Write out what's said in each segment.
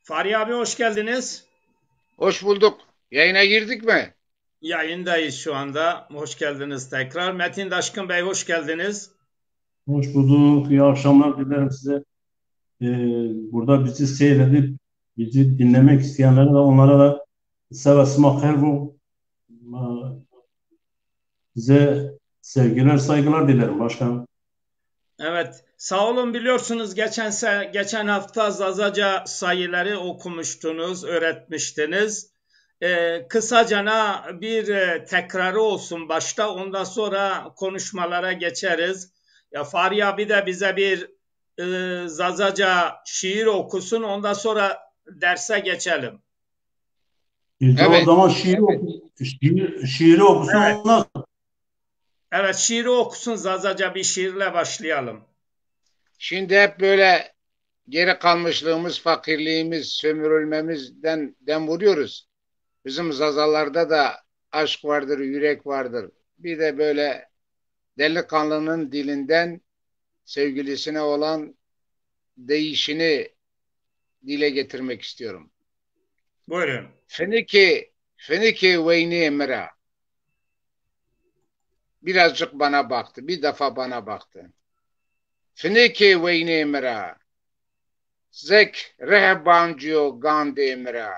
Fahri abi hoş geldiniz. Hoş bulduk. Yayına girdik mi? Yayındayız şu anda. Hoş geldiniz tekrar. Metin Daşkın Bey hoş geldiniz. Hoş bulduk. İyi akşamlar dilerim size. Burada bizi seyredip bizi dinlemek isteyenlere de onlara da seve sma bu. Size sevgiler, saygılar dilerim başkanım. Evet, sağ olun biliyorsunuz geçen hafta Zazaca sayıları okumuştunuz, öğretmiştiniz. Kısacana bir tekrarı olsun başta, ondan sonra konuşmalara geçeriz. Ya Fahri abi de bize bir Zazaca şiir okusun, ondan sonra derse geçelim. O Evet. zaman Evet. şiiri okusun Evet, ondan sonra. evet şiiri okusun Zazaca bir şiirle başlayalım. Şimdi hep böyle geri kalmışlığımız, fakirliğimiz, sömürülmemizden dem vuruyoruz. Bizim zazalarda da aşk vardır, yürek vardır. Bir de böyle delikanlının dilinden sevgilisine olan değişini dile getirmek istiyorum. Buyurun. Fenike, fenike veyni emra. Birazcık bana baktı. Bir defa bana baktı. Fenike veyni emra. Zek rehbancıyo gande mira.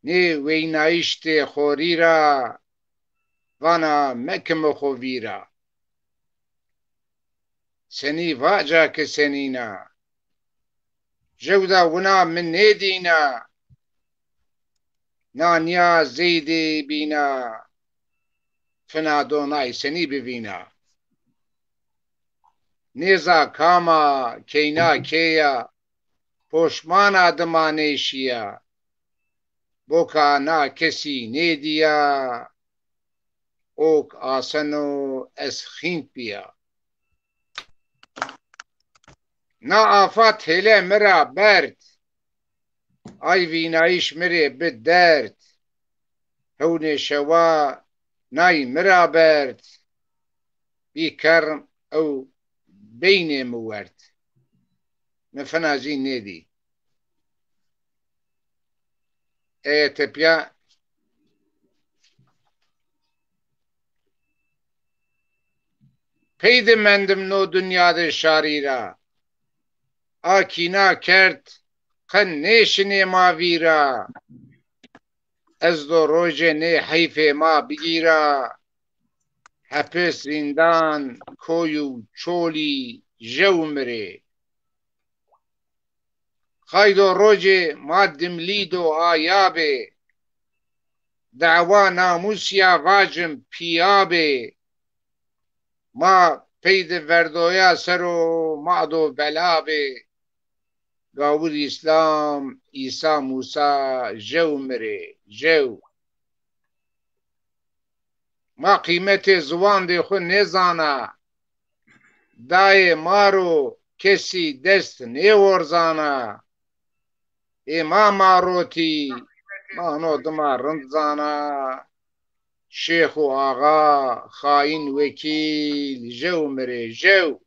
Ne veynayişte khorira vana mekem khovira. Seni vaca ke senina. Jevda vuna min nedina. Nanya zeydi bina. Fena donay seni bivina. Neza kama keyna keya. Poşmana dımaneşiya. Boka na kesi nediya. Ok asano eshin pia. Na afat hele mera bert. Ay vینایش مره به درد هونه شوا نای مرا برد بی کرم او بین موورد مفنازی نیدی تپیا پید مندم نو دنیاده شاریرا آکینا کرد قن نیشنی ما ویرا از دو روژه نه حیف ما بگیرا حپس زندان کویو چولی جو مره خایدو روژه ما دملیدو آیابه دعوا ناموسیا واجم پیابه ما پید وردویا سرو معدو بلابه گاور اسلام عیسی موسی جو مره جو ما قیمت زوان دی خو نزانا دای مارو کسی دست نیورزانا ما ماروتی مانو دما رمزانا شیخ و آقا خاین وکیل جو مره جو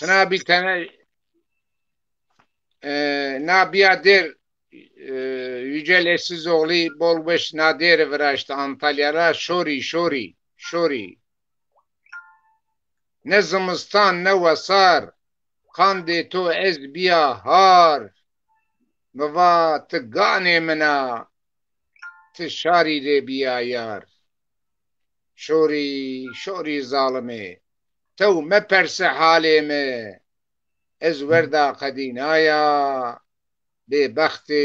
تنابی تنه نابیا در Yücel Eşsizoğlu Bolbeş Nadir viraştı Antalya'ra şori. Ne zimistan ne vesar kandê to ez biya har miva ti ganê mina ti şarî rê biya yar şorî zalimê tew meperse halê me ez werda qedînaya bêbextê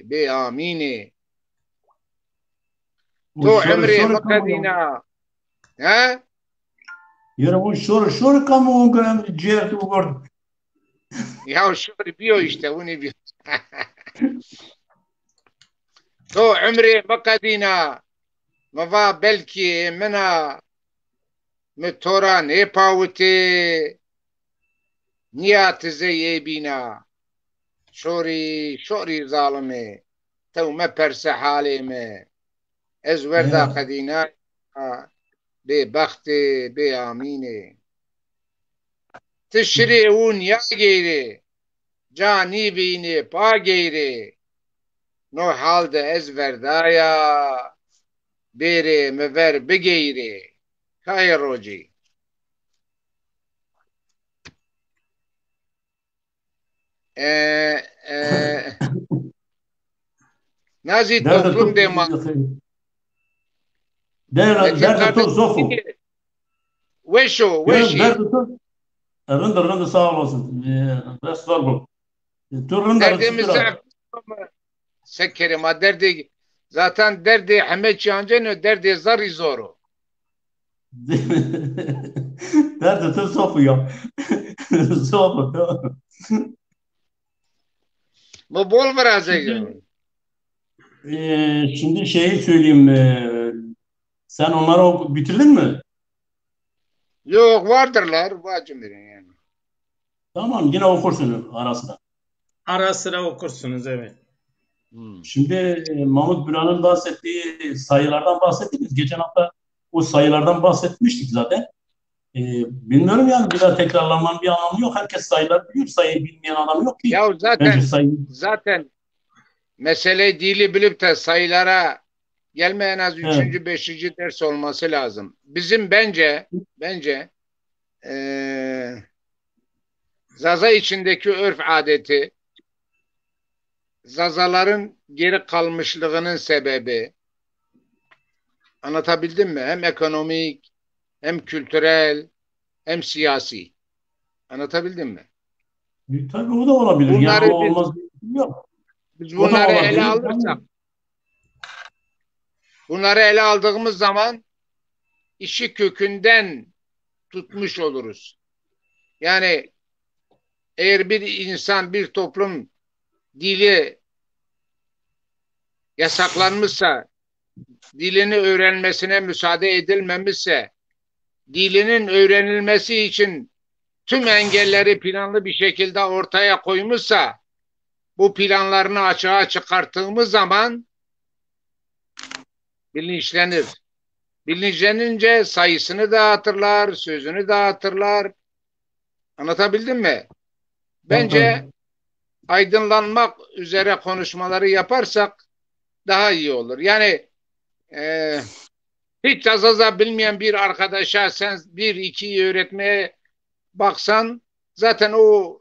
bêamînê to emrê miqedîna he Yine bu şoru kamu gören ciğer bu gördüm. ya şori biyo işte onu biyo to emrê miqedîna miva belkî mina mi tora nêpawitê niya ti zeyê bîna şorî zalimê tew meperse halê me ez werda qedînaya bêbextê bêamînê Tişri un ya geyri. Cani bini pa geyri. No halde ez verdaya. Beri mever begeyri. Hayır roci. Nazi Derde toplum tut, dema. Metin derde tut kardeş zofu. veşo Diyorum veşi. derde tut. Rındır sağ olasın. Bes var bu. Tur rındır Derdimizi tutura. sekerim ha derdi zaten derdi Ahmet Cihancı'nın derdi zari zoru. Derde tut zofu ya. Zofu. Bu bol Şimdi, verecek. şimdi şeyi söyleyeyim. Sen onları bitirdin mi? Yok vardırlar. Vacım yani. Tamam yine okursun arasında. Ara sıra okursunuz, evet. Şimdi Mahmut Bünal'ın bahsettiği sayılardan bahsettiniz. Geçen hafta o sayılardan bahsetmiştik zaten. Bilmiyorum yani bir daha tekrarlamanın bir anlamı yok. Herkes sayılar biliyor. Sayıyı bilmeyen adam yok ki. Ya Bence zaten sayı... zaten mesele dili bilip de sayılara gelme en az Evet. üçüncü, beşinci ders olması lazım. Bizim bence Zaza içindeki örf adeti, Zazaların geri kalmışlığının sebebi, anlatabildim mi? Hem ekonomik, hem kültürel, hem siyasi. Anlatabildim mi? Tabii o da olabilir. Yani o Bunları olmaz diye bir şey yok. biz O da bunları ele olabilir. alırsak, bunları ele aldığımız zaman işi kökünden tutmuş oluruz. Yani eğer bir insan, bir toplum dili yasaklanmışsa, dilini öğrenmesine müsaade edilmemişse, dilinin öğrenilmesi için tüm engelleri planlı bir şekilde ortaya koymuşsa, bu planlarını açığa çıkarttığımız zaman bilinçlenir. Bilinçlenince sayısını dağıtırlar, sözünü dağıtırlar. Anlatabildim mi? Tabii, tabii. Bence aydınlanmak üzere konuşmaları yaparsak daha iyi olur. Yani e, hiç azaza bilmeyen bir arkadaşa sen bir ikiyi öğretmeye baksan zaten o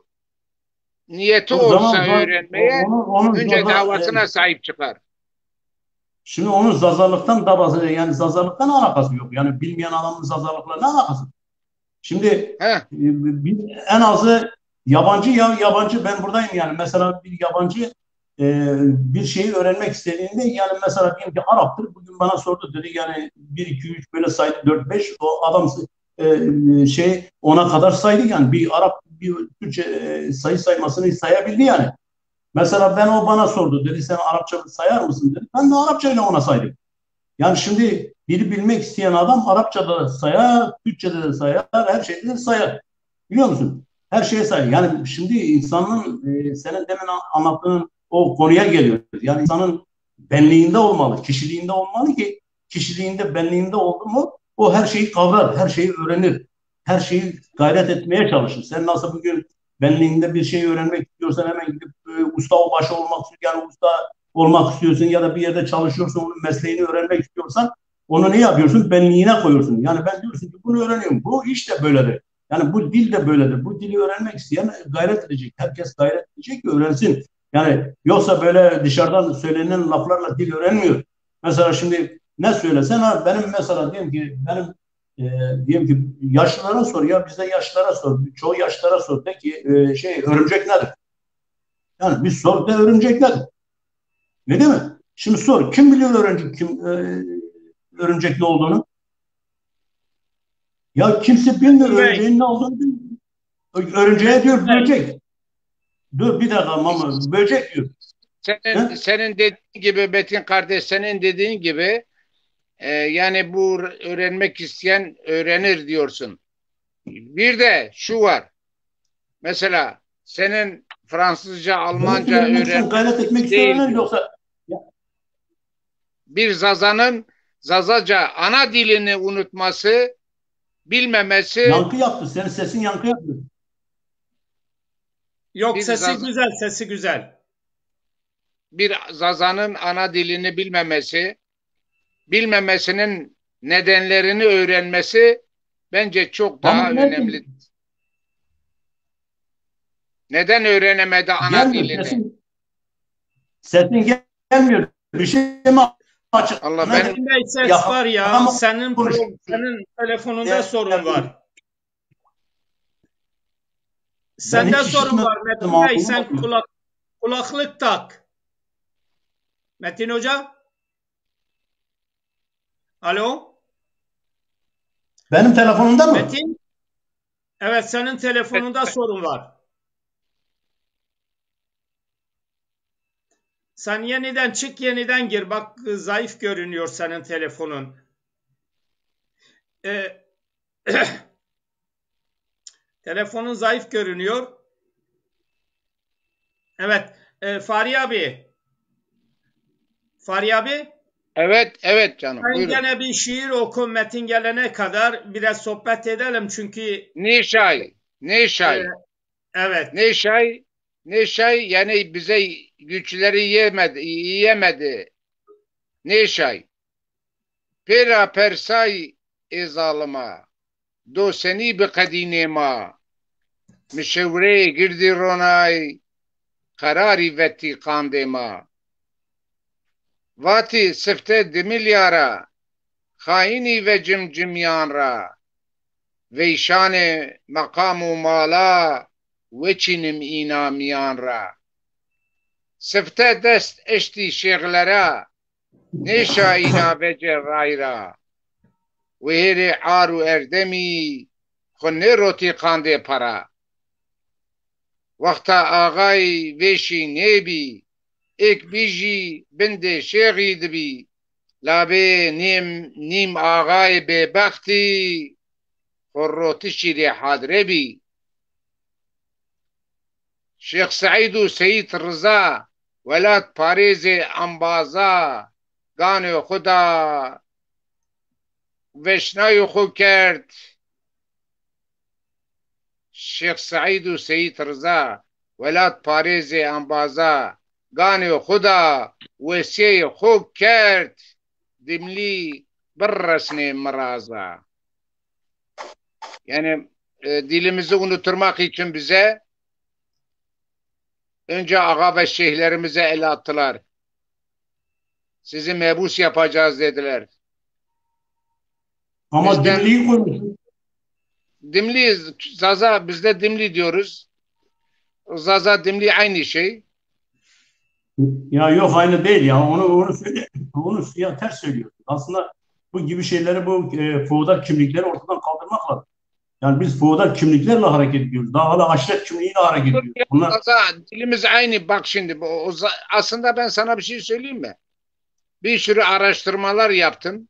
niyeti O zaman olsa öğrenmeye onun önce davasına sahip çıkar. şimdi onun zazalıktan da yani zazalıktan alakası yok. Yani bilmeyen adamın zazalıkla ne alakası? Şimdi Heh, en azı yabancı ya yabancı ben buradayım yani mesela bir yabancı bir şeyi öğrenmek istediğinde yani mesela diyelim ki Arap'tır bugün bana sordu dedi yani bir 2 3 böyle saydı 4 5 o adam ona kadar saydı yani bir Arap bir Türkçe sayı saymasını sayabildi yani. Mesela o bana sordu dedi sen Arapça sayar mısın dedi. Ben de Arapça ile ona saydım. Yani şimdi dili bilmek isteyen adam Arapçada da sayar, Türkçede de sayar, her şeyde de sayar. Biliyor musun? Her şeye sayar. Yani şimdi insanın senin demin anlattığın o konuya geliyor. Yani insanın benliğinde olmalı, kişiliğinde olmalı ki kişiliğinde, benliğinde oldu mu o her şeyi kavrar, her şeyi öğrenir. Her şeyi gayret etmeye çalışır. Sen nasıl bugün benliğinde bir şey öğrenmek istiyorsan hemen gidip usta o başı olmak istiyorsun. Yani usta olmak istiyorsun ya da bir yerde çalışıyorsun, onun mesleğini öğrenmek istiyorsan onu ne yapıyorsun? Benliğine koyuyorsun. Yani ben diyorsun ki bunu öğreniyorum. Bu iş de böyledir. Yani bu dil de böyledir. Bu dili öğrenmek isteyen gayret edecek. Herkes gayret edecek ki öğrensin. Yani yoksa böyle dışarıdan söylenen laflarla dil öğrenmiyor. Mesela şimdi ne söylesen ha benim mesela diyelim ki yaşlılara sor ya bize yaşlılara sor. Çoğu yaşlılara sor. De ki örümcek nedir? Yani bir sor da örümcek nedir? Ne değil mi? Şimdi sor. Kim biliyor örümcek ne olduğunu? Ya kimse bilmiyor Bey, örümceğin ne olduğunu bilmiyor. Örümceğe diyor böcek. Dur bir dakika mama böcek diyor. senin He? senin dediğin gibi Metin kardeş senin dediğin gibi yani bu öğrenmek isteyen öğrenir diyorsun. Bir de şu var. Mesela senin Fransızca, Demek ki Almanca öğrenmek isteyen, öğrenmen gayret etmek değil isteyenler bu. yoksa ya, Bir Zaza'nın Zazaca ana dilini unutması, bilmemesi yankı yaptı. Senin sesin yankı yaptı. Yok, Bir sesi Zaza, güzel, sesi güzel. bir Zaza'nın ana dilini bilmemesinin nedenlerini öğrenmesi bence çok daha Ama önemli. Metin Neden öğrenemedi ana gelmiyor. dilini? Sesin gelmiyor. Bir şey mi açık? Allah Ne benim Metin Bey, ses var ya. yakama Senin konuşuyor. senin telefonunda sorun var. Ben Sende hiç sorun işitmedim. var Metin Bey. Sen Anlamadım. kulaklık tak. Metin Hoca? Alo? Benim telefonumda mı? Metin? Evet, senin telefonunda sorun var. Sen yeniden çık, yeniden gir. Bak, zayıf görünüyor senin telefonun. Ee, telefonun zayıf görünüyor. Evet. Fahri abi. Fahri abi. Evet, evet canım. Ben Buyurun. gene bir şiir oku Metin gelene kadar biraz sohbet edelim çünkü Neşay, e, Neşay, evet. Neşay, Neşay yani bize güçleri yiyemedi. Neşay. Pera persay ezalıma. Do seni bi kadine ma. Mişevre girdi ronay. Karari vetti kandema. Vati sifte dimilyara. Haini ve cimcimyan ra. Veyşan makamu mala. Veçinim inamiyan ra. Sifte dest eşti şeğlere. Neşa ina vece rayra. Vehri aru erdemi. Khunne roti kande para. Vakta ağay veşi nebi. Ek biji binde şeği dibi. Labe nim ağay bebakti. Horroti şiri hadrebi. Şeyh Said و Seyit Rıza velat Parizi ambaza gani xuda veşnay xu kert. Şeyh Said و Seyit Rıza velat Parizi ambaza gani xuda vesiye xu kert dimli birresne maraza. Yani dilimizi unutturmak için bize önce ağa ve şeyhlerimize el attılar. Sizi mebus yapacağız dediler. Ama Bizden dimliği koymuşsun. dimli, Zaza bizde dimli diyoruz. Zaza dimli aynı şey. Ya yok aynı değil ya. Onu söyle. Onu ya ters söylüyor. Aslında bu gibi şeyleri bu feodal kimlikleri ortadan kaldırmak lazım. Yani biz feodal kimliklerle hareket ediyoruz. Daha hala aşiret kimliğiyle hareket ediyoruz. Bunlar Zaza dilimiz aynı. Bak şimdi aslında ben sana bir şey söyleyeyim mi? Bir sürü araştırmalar yaptım.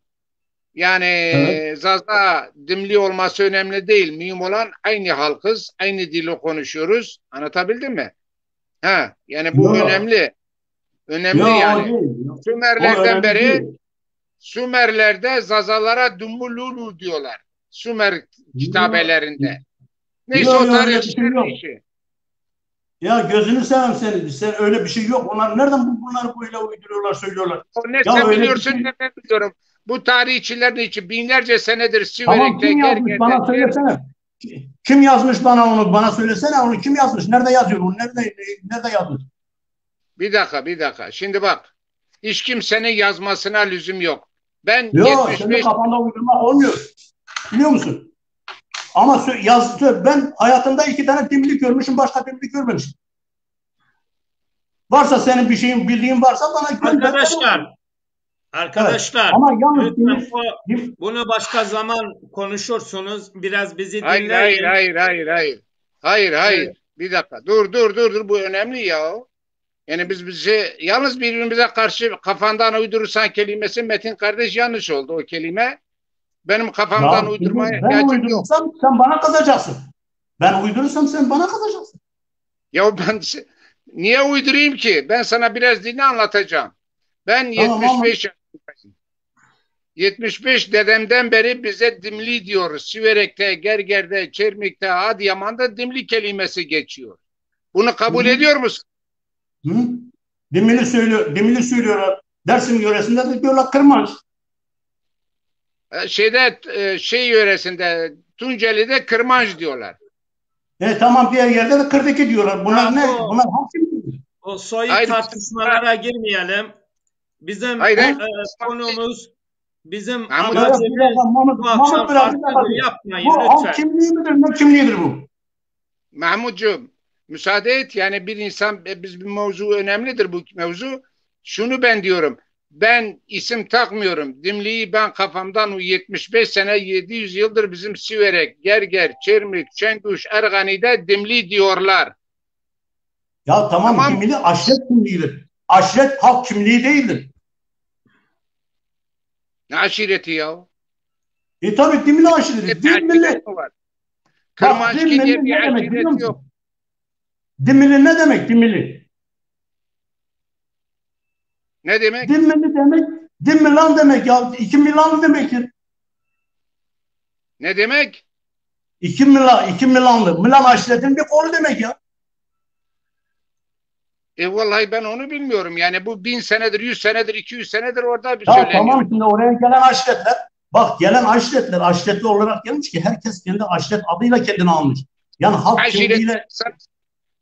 Yani evet. Zaza dimli olması önemli değil. Mühim olan aynı halkız, aynı dili konuşuyoruz. Anlatabildim mi? Ha, yani bu Yok. önemli. Önemli Yok o yani. değil. O Sümerlerden önemli beri değil. Sümerlerde Zazalara Dumbululu diyorlar. Sümer Yok. kitabelerinde. Neyse Yok o yok öyle bir şey tarihçilerin yok. işi. Ya gözünü seveyim seni. Sen öyle bir şey yok. Onlar nereden bunları böyle uyduruyorlar, söylüyorlar. O ne Ya sen öyle bir biliyorsun şey. ne ben biliyorum. Bu tarihçilerin işi binlerce senedir Tamam Siverek'te, kim yazmış Gerger'de, bana söylesene. Kim yazmış bana onu? Bana söylesene onu kim yazmış? Nerede yazıyor bunu? Nerede yazmış? bir dakika. Şimdi bak. Hiç kimsenin yazmasına lüzum yok. Ben Yok, senin 75 kafanda uydurmak olmuyor. Biliyor musun? Ama ben hayatımda 2 tane dimlik görmüşüm, başka dimlik görmemişim. Varsa senin bir şeyin bildiğin varsa bana gönder. Arkadaşlar, Evet. arkadaşlar, Ama yalnız lütfen bunu başka zaman konuşursunuz. Biraz bizi hayır dinleyin. hayır hayır hayır hayır. Hayır hayır. Bir dakika. Dur. Bu önemli ya. Yani bizi yalnız birbirimize karşı kafandan uydurursan kelimesi Metin kardeş yanlış oldu o kelime. Benim kafamdan Ya uydurmaya şimdi ben ihtiyacım yok. uydurursam sen bana kızacaksın. Ben uydurursam sen bana kızacaksın. Ya ben niye uydurayım ki? Ben sana biraz dini anlatacağım. Ben Tamam ama 75 yaşındayım. 75 dedemden beri bize dimli diyoruz. Siverek'te, Gerger'de, Çermik'te, Adıyaman'da dimli kelimesi geçiyor. Bunu kabul Hı. ediyor musun? Hı? Dimili söylüyorlar. Dersim yöresinde de diyorlar kırmanç. Şey yöresinde Tunceli'de kırmanç diyorlar. Tamam diğer yerde de 42 diyorlar. Ya Bunlar ne? bu Bunlar hangi? o soyut Hayır, tartışmalara girmeyelim. Bizim hayır, Ha? konumuz, bizim Mahmut, Ya, ya, bir dakika, amacımız bu Mahmut akşam biraz bir dakika. farklıdır. Bu Yapmayın halk lütfen. kimliği midir? Ne kimliğidir bu? Mahmutcuğum, müsaade et. Yani bir insan, biz bir mevzu önemlidir bu mevzu. Şunu ben diyorum. Ben isim takmıyorum. Dimliği ben kafamdan 75 sene 700 yıldır bizim Siverek, Gerger, Çermik, Çenguş, Ergani'de Dimli diyorlar. Ya tamam, Tamam mı? kimliği aşiret kimliğidir. Aşiret halk kimliği değildir. Ne aşireti ya? Tabii Dimili aşireti. Bir Dimili. aşiret mi var? Bak Kırmançki diye Dimili bir ne demek biliyor aşiret yok. musun? Dimili ne demek Dimili? Ne demek? Dimili demek, Dimmilan demek ya. 2 Milanlı demektir. Ne demek? 2 Milanlı. Milan aşiretin bir kolu demek ya. Vallahi ben onu bilmiyorum. Yani bu 1000 senedir, 100 senedir, 200 senedir orada bir Ya söyleniyor. tamam, şimdi oraya gelen aşiretler, bak gelen aşiretler aşiretli olarak gelmiş ki herkes kendi aşiret adıyla kendini almış. Yani halk Aşiret, kimliğiyle.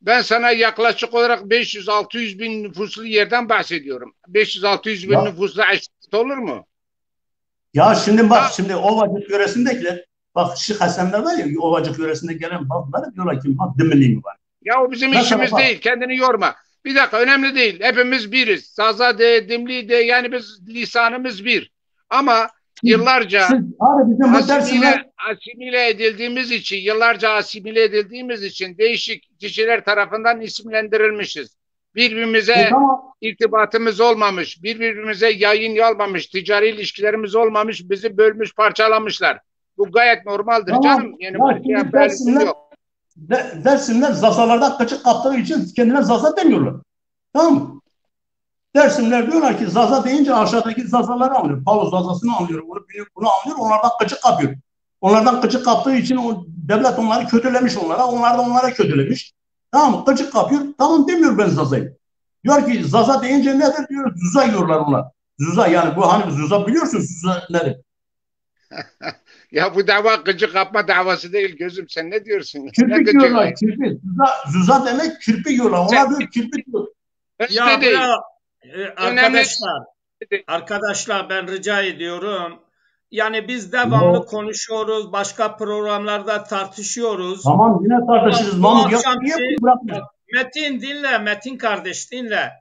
ben sana yaklaşık olarak 500-600 bin nüfuslu yerden bahsediyorum. 500-600 bin Ya, nüfuslu aşiret olur mu? ya şimdi bak, Ha, şimdi Ovacık yöresindekiler, bak Şık Hasanlar var ya, Ovacık yöresinde gelen bazıları diyorlar ki ha Dimili mi var? ya o bizim Mesela işimiz bak, değil. Kendini yorma. Bir dakika, önemli değil. Hepimiz biriz. Zaza de, Dimli de, yani biz lisanımız bir. Ama yıllarca siz abi bizim bu Dersimler. asimile edildiğimiz için, yıllarca asimile edildiğimiz için değişik kişiler tarafından isimlendirilmişiz. Birbirimize Tamam. irtibatımız olmamış, birbirimize yayın yapmamış, ticari ilişkilerimiz olmamış, bizi bölmüş, parçalamışlar. Bu gayet normaldir Tamam. canım. Yani bu Ya şey şimdi lüzum Dersimler, yok. Dersimler zazalardan kaçık kaptığı için kendine zaza demiyorlar. Tamam mı? Dersimler diyorlar ki Zaza deyince aşağıdaki Zazaları anlıyor. Pavlov Zazasını anlıyor. Bunu anlıyor. Onlardan gıcık kapıyor. Onlardan gıcık kaptığı için o devlet onları kötülemiş onlara. Onlar da onlara kötülemiş. Tamam mı? Gıcık kapıyor. Tamam demiyor ben Zaza'yı. Diyor ki Zaza deyince nedir diyor. Zuza yiyorlar onlar. Zuza, yani bu hani Zuza biliyorsun Zuza nedir? Ya bu dava gıcık kapma davası değil gözüm. Sen ne diyorsun? Ne Kirpik gıcığı ya? yiyorlar. Kirpik. Zuza demek kirpik yiyorlar. Sen Onlar diyor kirpik diyor. Ya önemli değil. bırak Önemli arkadaşlar. değil. Arkadaşlar ben rica ediyorum. Yani biz devamlı Yo, konuşuyoruz. Başka programlarda tartışıyoruz. tamam yine Ama tartışırız bu Mahmut. Ya niye akşamki bunu bırakmıyorsun? Metin dinle, Metin kardeş dinle.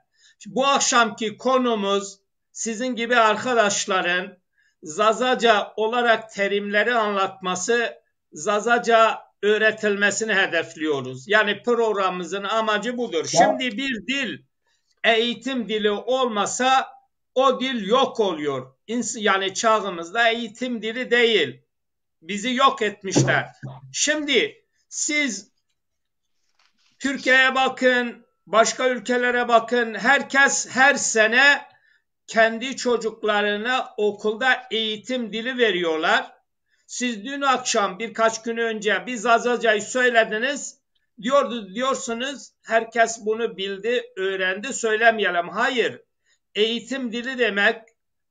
Bu akşamki konumuz sizin gibi arkadaşların Zazaca olarak terimleri anlatması, Zazaca öğretilmesini hedefliyoruz. Yani programımızın amacı budur. Ya, Şimdi bir dil, eğitim dili olmasa o dil yok oluyor. Yani çağımızda eğitim dili değil. Bizi yok etmişler. Şimdi siz Türkiye'ye bakın, başka ülkelere bakın. Herkes her sene kendi çocuklarına okulda eğitim dili veriyorlar. Siz dün akşam birkaç gün önce bir Zazaca'yı söylediniz. Diyorsunuz herkes bunu bildi, öğrendi, söylemeyelim. Hayır. Eğitim dili demek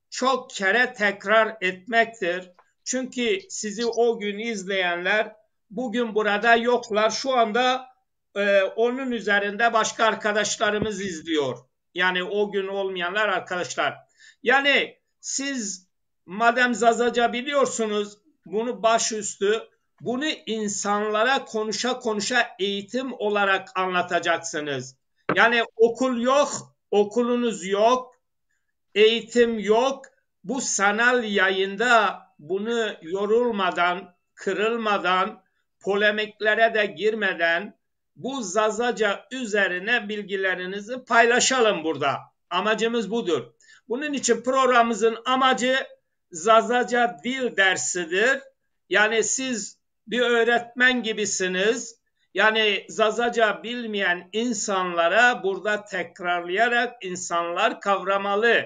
çok kere tekrar etmektir. Çünkü sizi o gün izleyenler bugün burada yoklar. Şu anda onun üzerinde başka arkadaşlarımız izliyor. Yani o gün olmayanlar arkadaşlar. Yani siz madem Zazaca biliyorsunuz bunu başüstü, bunu insanlara konuşa konuşa eğitim olarak anlatacaksınız. Yani okul yok, okulunuz yok, eğitim yok. Bu sanal yayında bunu yorulmadan, kırılmadan, polemiklere de girmeden bu Zazaca üzerine bilgilerinizi paylaşalım burada. Amacımız budur. Bunun için programımızın amacı Zazaca dil dersidir. Yani siz bir öğretmen gibisiniz. Yani Zazaca bilmeyen insanlara burada tekrarlayarak insanlar kavramalı.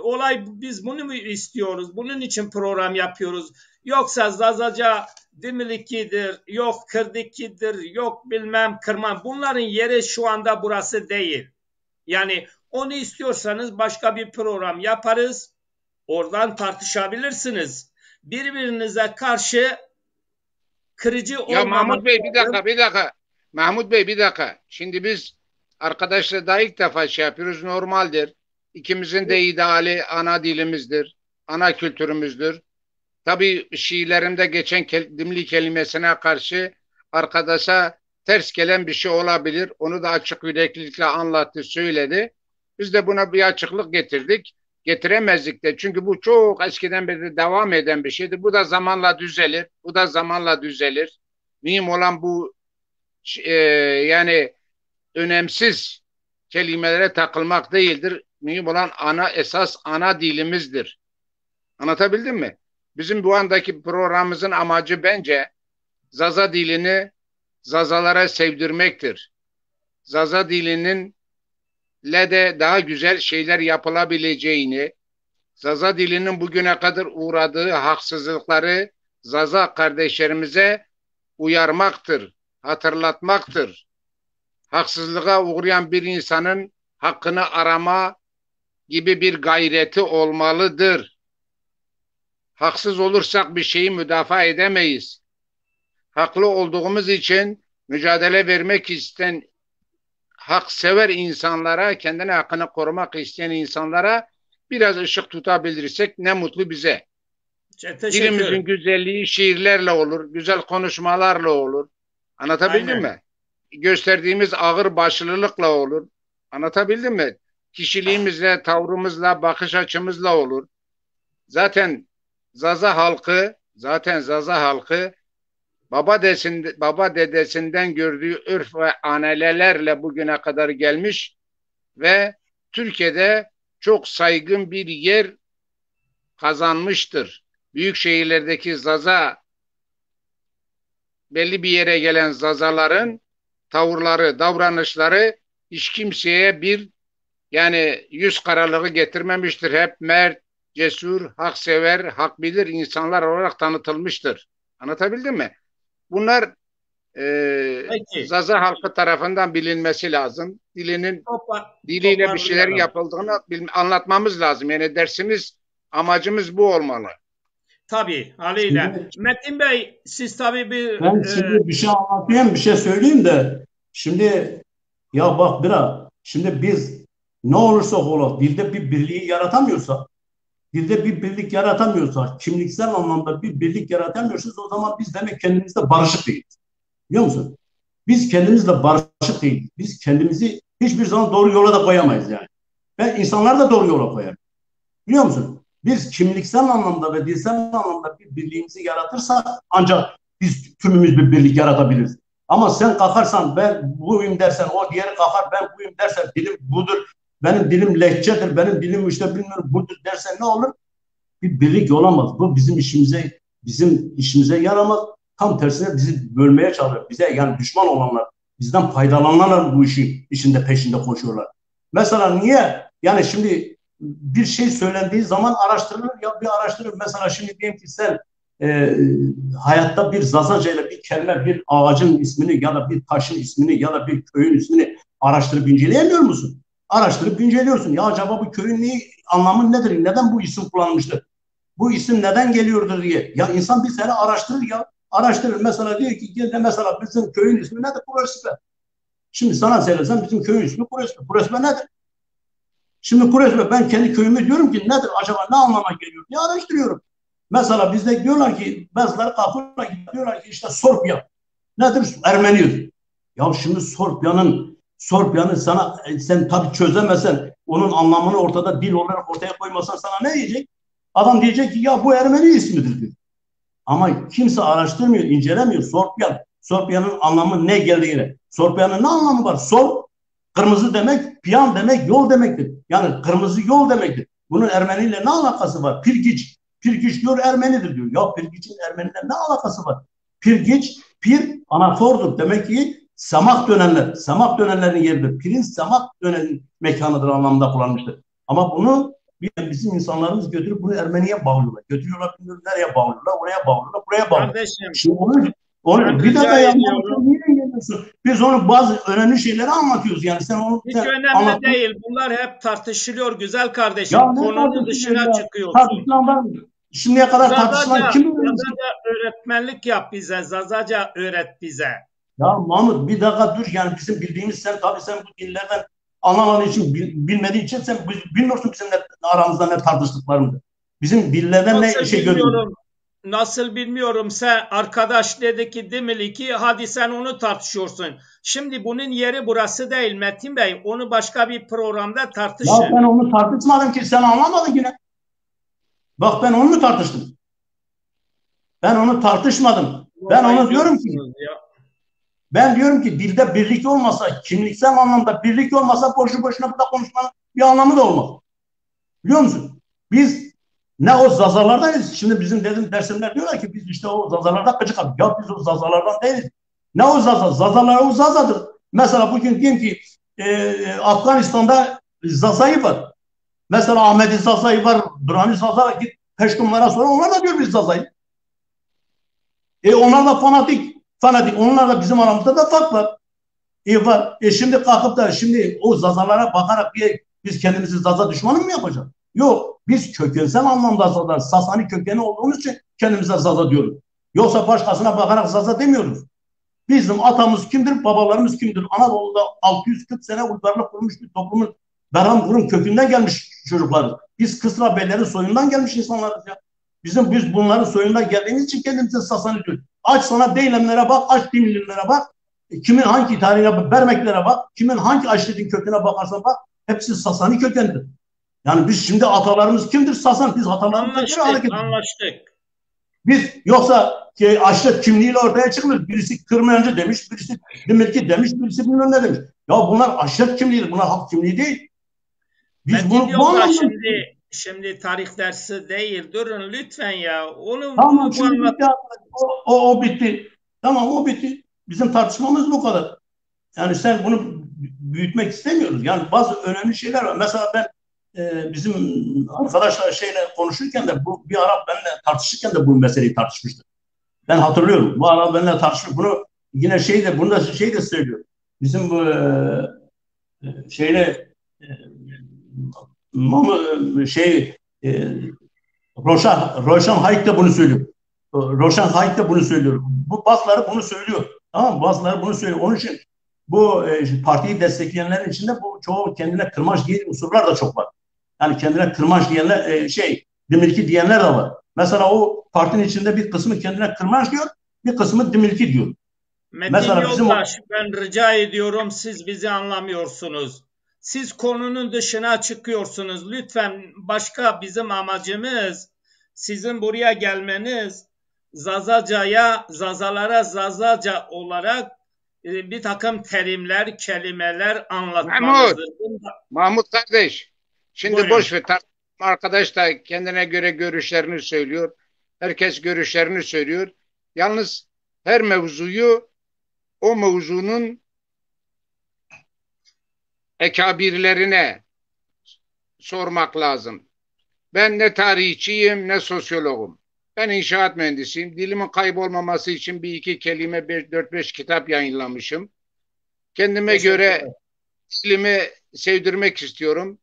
olay biz bunu mu istiyoruz? Bunun için program yapıyoruz. Yoksa Zazaca Dimiliki'dir, yok Kırdiki'dir, yok bilmem Kırman. Bunların yeri şu anda burası değil. Yani onu istiyorsanız başka bir program yaparız. Oradan tartışabilirsiniz. Birbirinize karşı kırıcı Ya olmamak Mahmut Bey lazım. bir dakika. Mahmut Bey bir dakika. Şimdi biz arkadaşlar daha ilk defa şey yapıyoruz. Normaldir. İkimizin de ideali ana dilimizdir. Ana kültürümüzdür. Tabii şiirlerimde geçen dimli kelimesine karşı arkadaşa ters gelen bir şey olabilir. Onu da açık yüreklilikle anlattı, söyledi. Biz de buna bir açıklık getirdik. Getiremezdik de. Çünkü bu çok eskiden beri devam eden bir şeydir. Bu da zamanla düzelir. Bu da zamanla düzelir. Mühim olan bu yani önemsiz kelimelere takılmak değildir. Mühim olan esas ana dilimizdir. Anlatabildim mi? Bizim bu andaki programımızın amacı bence Zaza dilini Zazalara sevdirmektir. Zaza dilinin de daha güzel şeyler yapılabileceğini, Zaza dilinin bugüne kadar uğradığı haksızlıkları Zaza kardeşlerimize uyarmaktır, hatırlatmaktır. Haksızlığa uğrayan bir insanın hakkını arama gibi bir gayreti olmalıdır. Haksız olursak bir şeyi müdafaa edemeyiz. Haklı olduğumuz için mücadele vermek isteyen, haksever insanlara, kendine hakkını korumak isteyen insanlara biraz ışık tutabilirsek ne mutlu bize. Dilimizin güzelliği şiirlerle olur, güzel konuşmalarla olur. Anlatabildim mi? Gösterdiğimiz ağır başlılıkla olur. Anlatabildim mi? Kişiliğimizle, tavrımızla, bakış açımızla olur. Zaten Zaza halkı baba dedesinden gördüğü örf ve ananelerle bugüne kadar gelmiş ve Türkiye'de çok saygın bir yer kazanmıştır. Büyük şehirlerdeki Zaza, belli bir yere gelen Zazaların tavırları, davranışları hiç kimseye yani yüz karalığı getirmemiştir. Hep mert, cesur, haksever, hak bilir insanlar olarak tanıtılmıştır. Anlatabildim mi? Bunlar Zaza halkı tarafından bilinmesi lazım. Diliyle bir şeyler yapıldığını anlatmamız lazım. Yani dersimiz, amacımız bu olmalı. Tabii, haliyle. Metin Bey, siz tabii Ben şimdi bir şey anlatayım, bir şey söyleyeyim de şimdi ya bak biraz şimdi biz ne olursa olalım dilde bir birliği yaratamıyorsak kimliksel anlamda bir birlik yaratamıyoruz, o zaman biz demek kendimizde barışık değiliz. Biliyor musun? Biz kendimizle barışık değiliz. Biz kendimizi hiçbir zaman doğru yola da koyamayız yani. Ve insanlar da doğru yola koyar. Biliyor musun? Biz kimliksel anlamda ve dilsel anlamda bir birliğimizi yaratırsak ancak biz tümümüz bir birlik yaratabiliriz. Ama sen kalkarsan ben buyum dersen, o diğeri kalkar ben buyum dersen, dilim budur, benim dilim lehçedir, benim dilim işte bilmiyorum budur dersen ne olur? Bir birlik olamaz. Bu bizim işimize yaramaz. Tam tersine bizi bölmeye çalışıyor. Bize yani düşman olanlar, bizden faydalananlar bu işin peşinde koşuyorlar. Mesela niye? Yani şimdi bir şey söylendiği zaman araştırılır ya bir araştırır. Mesela şimdi diyelim ki sen hayatta bir Zazaca ile bir kelime, bir ağacın ismini ya da bir taşın ismini ya da bir köyün ismini araştırıp inceleyemiyor musun? Araştırıp inceliyorsun. Ya acaba bu köyün anlamı nedir? Neden bu isim kullanılmıştır? Bu isim neden geliyordur diye. Ya insan bir sene araştırır ya. Araştırır. Mesela diyor ki gel de mesela bizim köyün ismi nedir? Kuresbe. Şimdi sana söylesem bizim köyün ismi Kuresbe. Kuresbe nedir? Şimdi Kuresbe ben kendi köyüme diyorum ki nedir? Acaba ne anlama geliyor? Ne araştırıyorum. Mesela bizde diyorlar ki bazıları kalkıyorlar diyorlar ki işte Sorpya. Nedir? Ermenidir. Ya şimdi Sorpyan'ı sana sen tabii çözemezsen onun anlamını ortada dil olarak ortaya koymasan sana ne diyecek? Adam diyecek ki ya bu Ermeni ismidir diyor. Ama kimse araştırmıyor, incelemiyor. Sorpyan'ın anlamı ne geldiğine. Sorpyan'ın ne anlamı var? Sor, kırmızı demek, piyan demek, yol demektir. Yani kırmızı yol demektir. Bunun Ermeniyle ne alakası var? Pirgiç diyor Ermenidir diyor. Ya Pirgiç'in Ermeniyle ne alakası var? Pir anafordur. Demek ki samak dönenlerin yeridir. Pirin samak dönen mekanıdır anlamında kullanmıştır. Ama bunu Bizim insanlarımız götürüp bunu Ermeni'ye bağlıyorlar. Götürüyorlar, bilmiyorum nereye bağlıyorlar, oraya bağlıyorlar, buraya bağlıyorlar. Kardeşim, Şimdi onu bir dakika ya, niye geliyorsun? Biz onu bazı önemli şeyleri anlatıyoruz yani. Hiç önemli değil. Bunlar hep tartışılıyor güzel kardeşim. Ya konunun dışına çıkıyorsun. Tartışılan var mı? Şimdiye kadar tartışılan kim öğrenmiş? Zazaca öğretmenlik yap bize. Zazaca öğret bize. Ya Mahmut bir dakika dur, yani bizim bildiğimiz, sen tabii sen bu dillerden anlamadığın için, bilmediğin için sen bilmiyorsun bizim aramızda ne tartıştıklarımızı. Bizim dillerden Nasıl ne şey görüyorsun? Nasıl bilmiyorum, sen arkadaş dedi ki demeli ki hadi sen onu tartışıyorsun. Şimdi bunun yeri burası değil Metin Bey, onu başka bir programda tartışın. Ya ben onu tartışmadım ki, sen anlamadın yine. Bak ben onu mu tartıştım? Ben onu tartışmadım. Ben onu diyorum ki ben diyorum ki dilde birlik olmasa, kimliksel anlamda birlik olmasa boşu boşuna burada konuşmanın bir anlamı da olmaz. Biliyor musun? Biz ne o zazalardayız. Şimdi bizim dersimler diyorlar ki biz işte o zazalarda gıcık aldık. Ya biz o zazalardan değiliz. Ne o zaza? Zazalar o zazadır. Mesela bugün diyeyim ki Afganistan'da Zaza'yı var. Mesela Ahmet'i Zaza'yı var. Durani Zaza var. Git Peştunlara sonra onlar da diyor biz Zaza'yı. Onlar da fanatik. Onlar da bizim aramızda da fark var. Var. Şimdi kalkıp da şimdi o Zazalara bakarak biz kendimizi Zaza düşmanı mı yapacağız? Yok. Biz kökensel anlamda Zaza, Sasani kökeni olduğumuz için kendimize Zaza diyoruz. Yoksa başkasına bakarak Zaza demiyoruz. Bizim atamız kimdir, babalarımız kimdir? Anadolu'da 640 sene uygarlık kurmuş bir toplumun Beram kökünden gelmiş çocuklarız. Biz Kısra Beylerin soyundan gelmiş insanlarız ya. Biz bunların soyundan geldiğimiz için kendimize Sasani diyoruz. Aç sana Deylemlere bak, aç Dimlilere bak. Kimin hangi tarihine, Bermeklere bak, kimin hangi Aşret'in köküne bakarsan bak, hepsi Sasani kökendir. Yani biz şimdi atalarımız kimdir? Sasan. Biz atalarımızla göre hareket ediyoruz. Anlaştık. Biz yoksa Aşret kimliğiyle ortaya çıkmıyor. Birisi Kırmancı demiş, birisi Demirki demiş, birisi bilmem ne demiş. Ya bunlar Aşret kimliğidir, bunlar halk kimliği değil. Biz bunu şimdi tarih dersi değil. Durun lütfen ya. Tamam, şimdi bitti. O bitti. Tamam, o bitti. Bizim tartışmamız bu kadar. Yani sen bunu büyütmek istemiyoruz. Yani bazı önemli şeyler var. Mesela ben bizim arkadaşlar konuşurken de bir ara benimle tartışırken de bu meseleyi tartışmıştık. Ben hatırlıyorum. Bu ara benimle tartışmış. Bunu yine bunu da söylüyor. Bizim bu Roşan Hayek de bunu söylüyor. Roşan Hayek de bunu söylüyor. Bu bazıları bunu söylüyor. Tamam mı? Bazıları bunu söylüyor. Onun için bu partiyi destekleyenlerin içinde bu çoğu kendine kırmaç diyen unsurlar da çok var. Yani kendine kırmaç diyenler Demirki diyenler de var. Mesela o partinin içinde bir kısmı kendine kırmaç diyor, bir kısmı Demirki diyor. Metin Yoldaş, ben rica ediyorum, siz bizi anlamıyorsunuz. Siz konunun dışına çıkıyorsunuz. Lütfen, başka bizim amacımız sizin buraya gelmeniz, Zazalara Zazaca olarak bir takım terimler, kelimeler anlatmanızdır. Mahmut kardeş, şimdi boş ver. Arkadaş da kendine göre görüşlerini söylüyor. Herkes görüşlerini söylüyor. Yalnız her mevzuyu o mevzunun ekabirlerine sormak lazım. Ben ne tarihçiyim ne sosyologum. Ben inşaat mühendisiyim. Dilimin kaybolmaması için bir iki kelime 4-5 kitap yayınlamışım. Kendime göre dilimi sevdirmek istiyorum.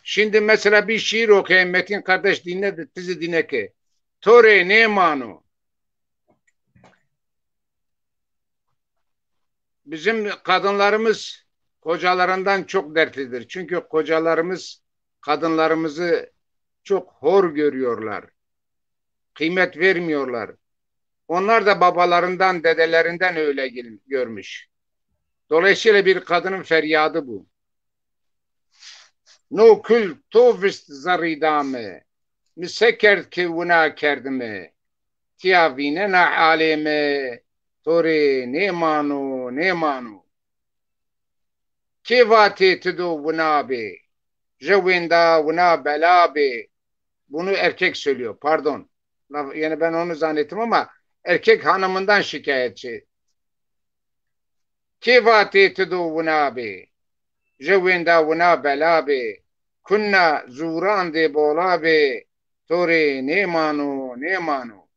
Şimdi mesela bir şiir okuyayım. Metin kardeş dinle, sizi dinle ki. Tore ne manu? Bizim kadınlarımız kocalarından çok dertlidir. Çünkü kocalarımız kadınlarımızı çok hor görüyorlar. Kıymet vermiyorlar. Onlar da babalarından, dedelerinden öyle görmüş. Dolayısıyla bir kadının feryadı bu. No kül tovist zaridame misekerd ki vuna kerdime tiyavine na aleme tore ne manu ki vati tudu vuna be jevenda vuna belabe. Bunu erkek söylüyor, pardon. Yani ben onu zannettim ama erkek hanımından şikayetçi. Ki vati tudu vuna be jevenda vuna belabe Kunna zuran de bolabe tore nemano.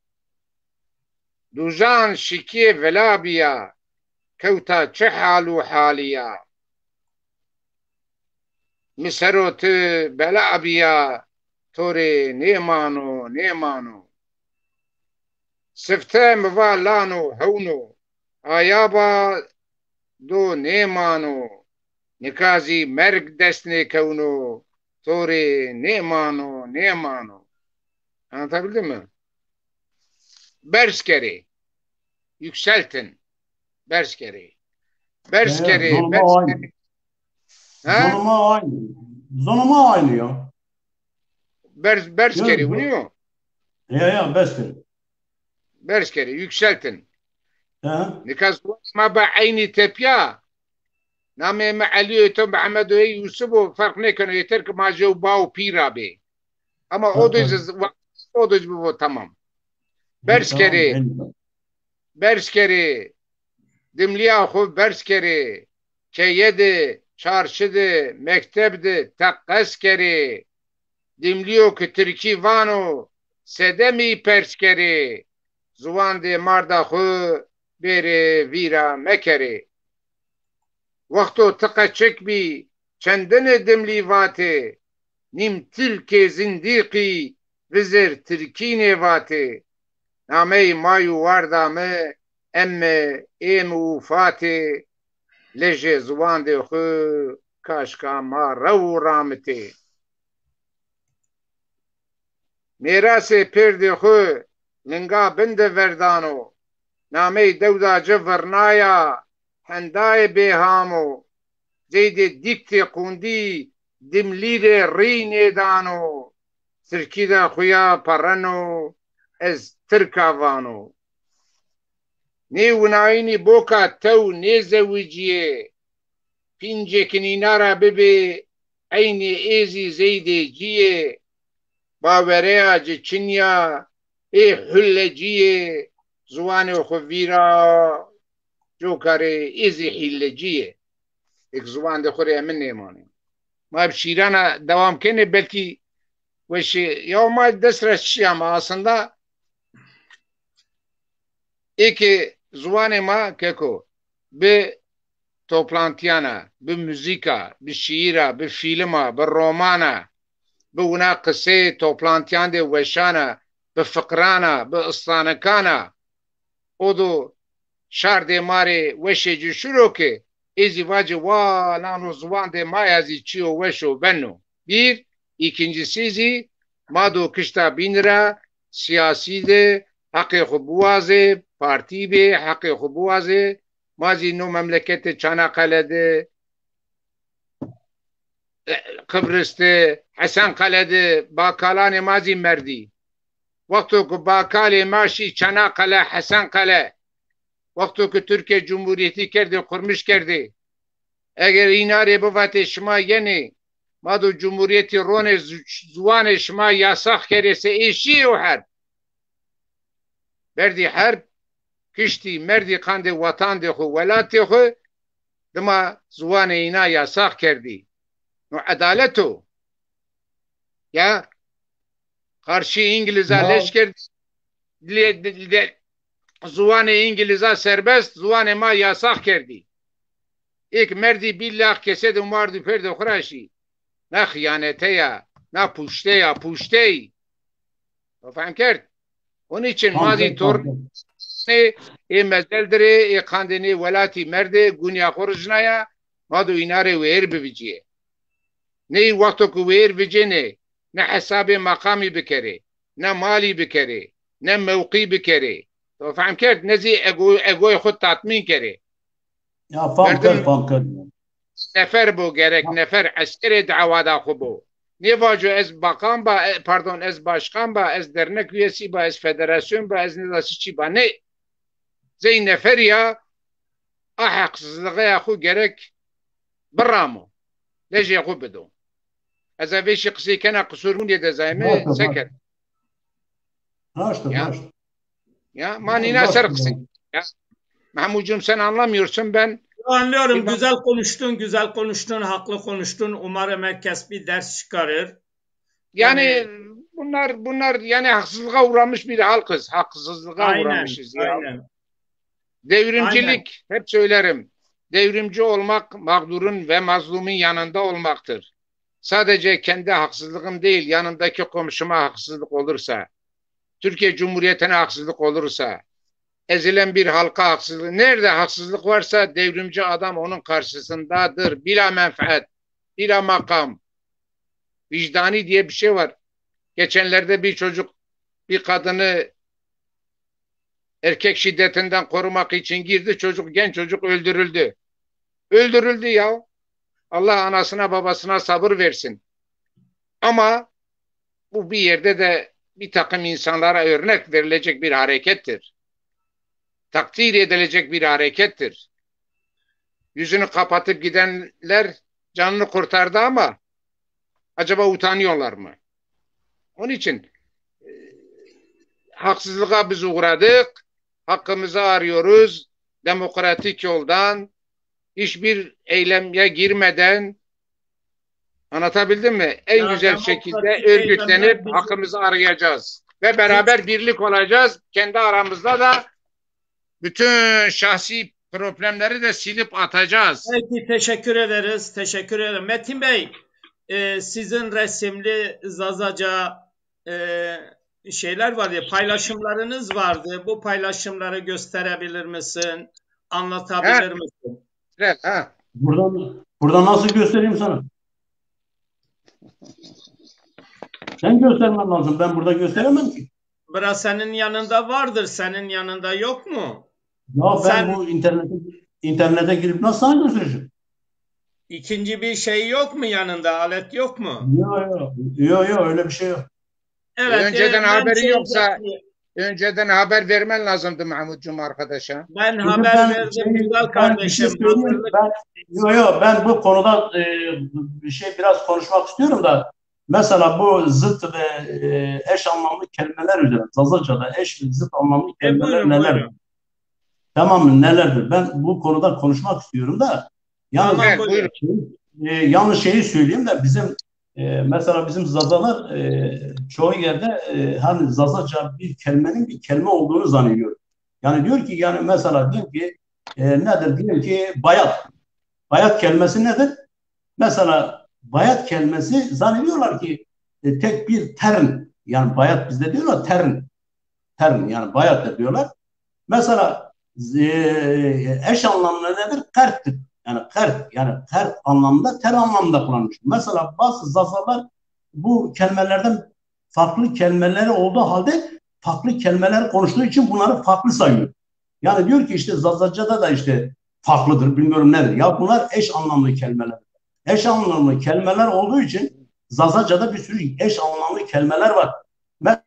Dujan şikiye velabiya kevta çe halu haliya. Miserot belabiya tore nemano. Sifte mvalano hevno ayaba do nemano. Nikazi merg desne kevno tore nemano. Anlatabildim mi? Berskeri. Yükseltin. Berskeri. Berskeri. Zonuma aynı. Zonuma aynı. Zonuma aynı ya. Berskeri biliyor. Ya berskeri. Berskeri. Yükseltin. Nikaz ma ba aynı tepya. Name me'aliyo to Muhammed ve Yusuf'u fark ne kanı yeter ki macev bav pira be. Ama o da bu tamam. Berskeri. Dimliya xu berskeri. Keyedi, çarşıdı, mektebdi, takkeskeri. Dimliyo ki Türki vano, sedemi perskeri. Zuvan de marda xu beri vira mekeri. Vakto tıka çekbi, çendene dimli vati. Nim tilke zindiki, vizir Türkine vati. Name mayu varda mı, emme emu fati. Leje zuvan de xu kaşka ma rav rameti. Mirase perde xu linga binde verdano. Name devda cevernaya hendaye behamo. Zeyde dikti kundi dimlire rine dano. Sirkida xuya parano ez Türkavano. Ne unayni boka tev ne zeviciye. Pincekin inara bebe aynı ezi zeydeciye. Baverea Çinya hülleciye. Zuvanı xuvira jokare ezi hilleciye. Ek zuvan de xure emin nemani. Ma şirana devam kene belki ve şey ya ma desra şey ama aslında iki zuvan ma keko be toplantiyana, be müzika, be şiira, be filma, be romana, be una qise toplantiyan de weşana, be fıkrana, be ıslanakana. Odo şar de mare weşeci şuro ki ezivacı va lano zuvan de mayazi çiyo weşo benno. Bir, ikincisi mado kışta binira siyasi de hakkı xubuazı, parti be hakkı xubuazı. Mazi no memleketi Çanakkale'de, Kıbrıs'ta, Hasankale'de, Bakalane mazi merdi. Vaktu ki Bakale maşi Çanakkale, Hasankale. Vaktu ki Türkiye Cumhuriyeti kerdi, kurmuş kerdi. Eğer inare bu vate şma yeni, madu Cumhuriyeti rone zuane şma yasak kerese eşi o harp. Berdi harp, kişti merdi kande vatan de xu velati xu dima zuwane ina yasak kerdi. No adaleto. Ya karşı İngiliz'e leş kerdi. Zuwane İngiliz'e serbest, zuwane ma yasak kerdi. İlk merdi billah kesed umardı perde xuraşi. Na hıyanete ya, na puşte ya, puşte. Faham kert? Onun için mazi tor mezeldere kandini velati merde gunya korujnaya madu inare ver biviciye. Ne vakto ku ver bicene ne hesabı makami bikere ne mali bikere ne mevki bikere. To faham kert nezi egoy khud tatmin kere. Ya faham kert. Nefer bu gerek nefer askeri davada xubu. Ne vacu ez bakan ba pardon ez başkan ba ez dernek üyesi ba ez federasyon ba ez nizasçı ba ne زي نفريا أحقص أخو جرك برامو ليش يقول بدو إذا في شيء قصي كان قصورون يد زايمة سكر يا ما نينا سرقسي يا محمود جمسن anlamıyorsun ben anlıyorum. Güzel konuştun, güzel konuştun, haklı konuştun. Umarım herkes bir ders çıkarır. Yani bunlar yani haksızlığa uğramış bir halkız. Haksızlığa Aynen, uğramışız ya. aynen, aynen. Devrimcilik, hep söylerim. Devrimci olmak mağdurun ve mazlumun yanında olmaktır. Sadece kendi haksızlığım değil, yanındaki komşuma haksızlık olursa, Türkiye Cumhuriyeti'ne haksızlık olursa, ezilen bir halka haksızlık, nerede haksızlık varsa devrimci adam onun karşısındadır. Bila menfaat, bila makam. Vicdani diye bir şey var. Geçenlerde bir çocuk bir kadını erkek şiddetinden korumak için girdi. Genç çocuk öldürüldü. Öldürüldü ya. Allah anasına babasına sabır versin. Ama bu bir yerde de bir takım insanlara örnek verilecek bir harekettir. Takdir edilecek bir harekettir. Yüzünü kapatıp gidenler canını kurtardı ama acaba utanıyorlar mı? Onun için haksızlığa biz uğradık. Hakkımızı arıyoruz. Demokratik yoldan hiçbir eylemye girmeden, anlatabildim mi? En Ya güzel şekilde demokratik eylemler örgütlenip bizim hakkımızı arayacağız. Ve beraber birlik olacağız. Kendi aramızda da bütün şahsi problemleri de silip atacağız. Peki, teşekkür ederiz. Teşekkür ederim. Metin Bey, sizin resimli Zazaca şeyler var ya, paylaşımlarınız vardı. Bu paylaşımları gösterebilir misin? Anlatabilir misin? Evet, ha. Buradan nasıl göstereyim sana? Sen göstermen lazım. Ben burada gösteremem ki. Biraz senin yanında vardır. Senin yanında yok mu? Ya ben Sen bu internete girip nasıl sana göstereceğim? ikinci bir şey yok mu yanında? Alet yok mu? Yok öyle bir şey yok. Evet. Önceden Ben haberin yoksa söyleyecektim. önceden haber vermen lazımdı Mahmutcuğum arkadaşa. Ben Şimdi haber verdim güzel ben bir şey kardeşim. söyleyeyim. Ben bu konuda bir şey biraz konuşmak istiyorum da mesela bu zıt ve eş anlamlı kelimeler üzerine Zazaca'da eş ve zıt anlamlı kelimeler neler? Buyurun. Tamam mı? Nelerdir? Ben bu konuda konuşmak istiyorum da yalnız Tamam, buyurun. yanlış şeyi söyleyeyim de bizim mesela bizim Zazalar çoğu yerde hani Zazaca bir kelimenin bir kelime olduğunu zannediyor. Yani diyor ki yani mesela diyor ki nedir? Diyor ki bayat. Bayat kelimesi nedir? Mesela bayat kelimesi zannediyorlar ki tek bir term. Yani bayat bizde diyorlar term. Term yani bayat diyorlar. Mesela eş anlamlı nedir? Kerttir. Yani kert, yani kert anlamda, ter anlamda kullanmış. Mesela bazı zazalar bu kelimelerden farklı kelimeleri olduğu halde farklı kelimeler konuştuğu için bunları farklı sayıyor. Yani diyor ki işte Zazaca'da da işte farklıdır, bilmiyorum nedir. Ya bunlar eş anlamlı kelimeler. Eş anlamlı kelimeler olduğu için Zazaca'da bir sürü eş anlamlı kelimeler var.